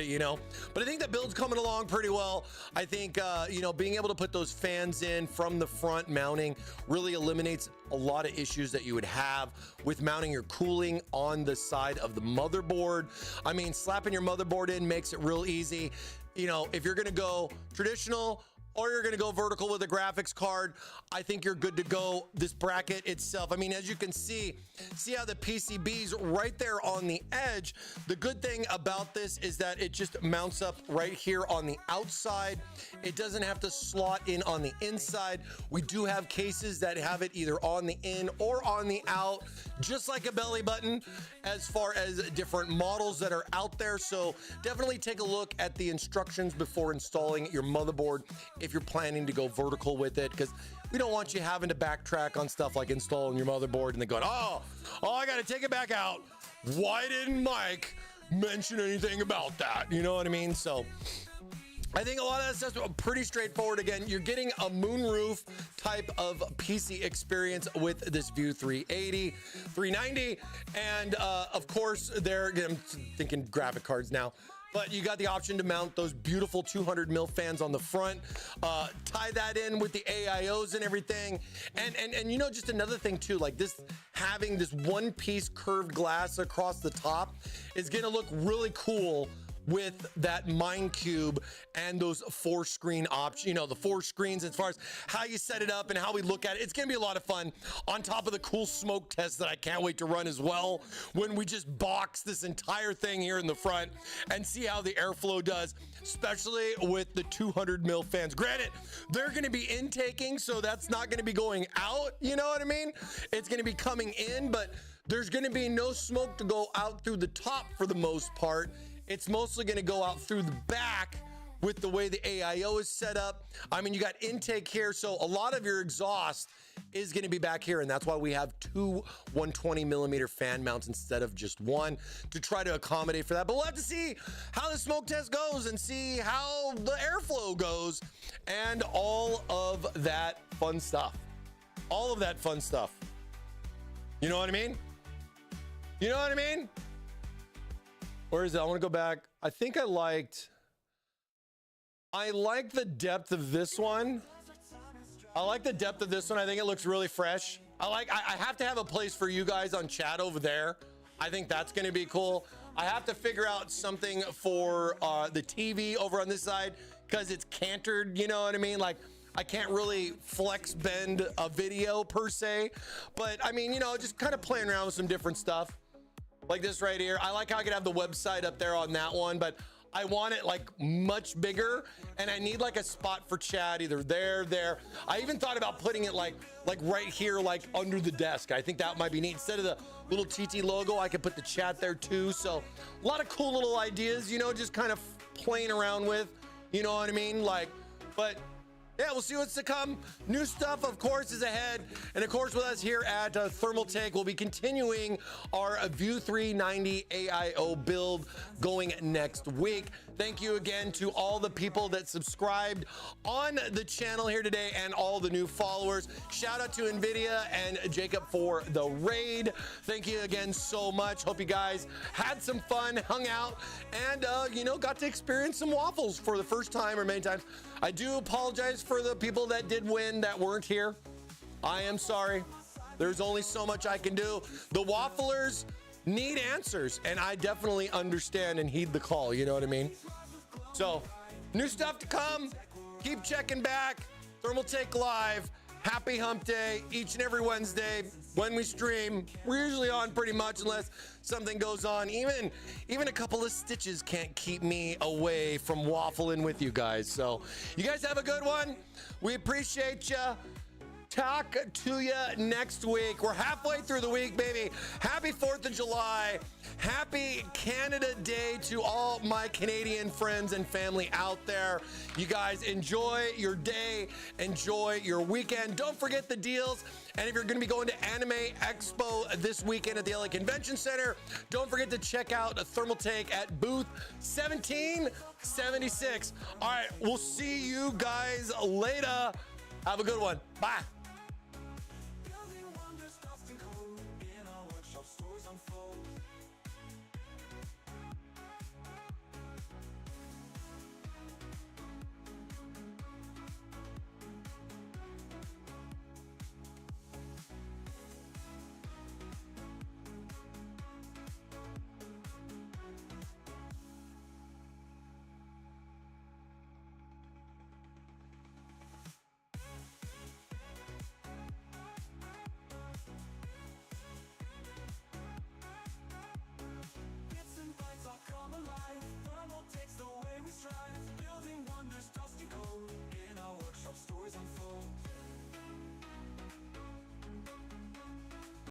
You know, but I think that build's coming along pretty well. I think, you know, being able to put those fans in from the front mounting really eliminates a lot of issues that you would have with mounting your cooling on the side of the motherboard. I mean, slapping your motherboard in makes it real easy. You know, if you're going to go traditional or you're going to go vertical with a graphics card, I think you're good to go. This bracket itself, I mean, as you can see how the PCB's right there on the edge. The good thing about this is that it just mounts up right here on the outside. It doesn't have to slot in on the inside. We do have cases that have it either on the in or on the out, just like a belly button, as far as different models that are out there. So definitely take a look at the instructions before installing your motherboard if you're planning to go vertical with it, because we don't want you having to backtrack on stuff like installing your motherboard and then going, oh, I got to take it back out. Why didn't Mike mention anything about that? You know what I mean? So I think a lot of that stuff's pretty straightforward. Again, you're getting a moonroof type of PC experience with this View 380, 390, and of course, I'm thinking graphic cards now. But you got the option to mount those beautiful 200 mil fans on the front, tie that in with the AIOs and everything. And you know, just another thing too, like this, having this one piece curved glass across the top is gonna look really cool with that Minecube and those 4-screen options, you know, the 4 screens as far as how you set it up and how we look at it. It's gonna be a lot of fun on top of the cool smoke test that I can't wait to run as well, when we just box this entire thing here in the front and see how the airflow does, especially with the 200 mil fans. Granted, they're gonna be intaking, so that's not gonna be going out, you know what I mean? It's gonna be coming in, but there's gonna be no smoke to go out through the top for the most part. It's mostly gonna go out through the back with the way the AIO is set up. I mean, you got intake here, so a lot of your exhaust is gonna be back here, and that's why we have 2 120 millimeter fan mounts instead of just one, to try to accommodate for that. But we'll have to see how the smoke test goes and see how the airflow goes and all of that fun stuff. All of that fun stuff. You know what I mean? You know what I mean? Where is it? I want to go back. I think I like the depth of this one. I like the depth of this one. I think it looks really fresh. I have to have a place for you guys on chat over there. I think that's going to be cool. I have to figure out something for the TV over on this side, because it's cantered, you know what I mean? Like, I can't really flex bend a video per se, but I mean, you know, just kind of playing around with some different stuff like this right here. I like how I could have the website up there on that one, but I want it like much bigger, and I need like a spot for chat, either there. I even thought about putting it like right here, like under the desk. I think that might be neat. Instead of the little TT logo, I could put the chat there too. So a lot of cool little ideas, you know, just kind of playing around with, you know what I mean? Like, but yeah, we'll see what's to come. New stuff, of course, is ahead. And of course, with us here at Thermaltake, we'll be continuing our View 390 AIO build going next week. Thank you again to all the people that subscribed on the channel here today and all the new followers. Shout out to NVIDIA and Jacob for the raid. Thank you again so much. Hope you guys had some fun, hung out, and, you know, got to experience some waffles for the first time or many times. I do apologize for the people that did win that weren't here. I am sorry. There's only so much I can do. The wafflers need answers, and I definitely understand and heed the call. You know what I mean? So, new stuff to come. Keep checking back. Thermaltake Live. Happy Hump Day each and every Wednesday when we stream. We're usually on pretty much unless something goes on. Even a couple of stitches can't keep me away from waffling with you guys. So you guys have a good one. We appreciate you. Talk to you next week. We're halfway through the week, baby. Happy 4th of July. Happy Canada Day to all my Canadian friends and family out there. You guys enjoy your day. Enjoy your weekend. Don't forget the deals. And if you're going to be going to Anime Expo this weekend at the LA Convention Center, don't forget to check out Thermaltake at booth 1776. All right, we'll see you guys later. Have a good one. Bye.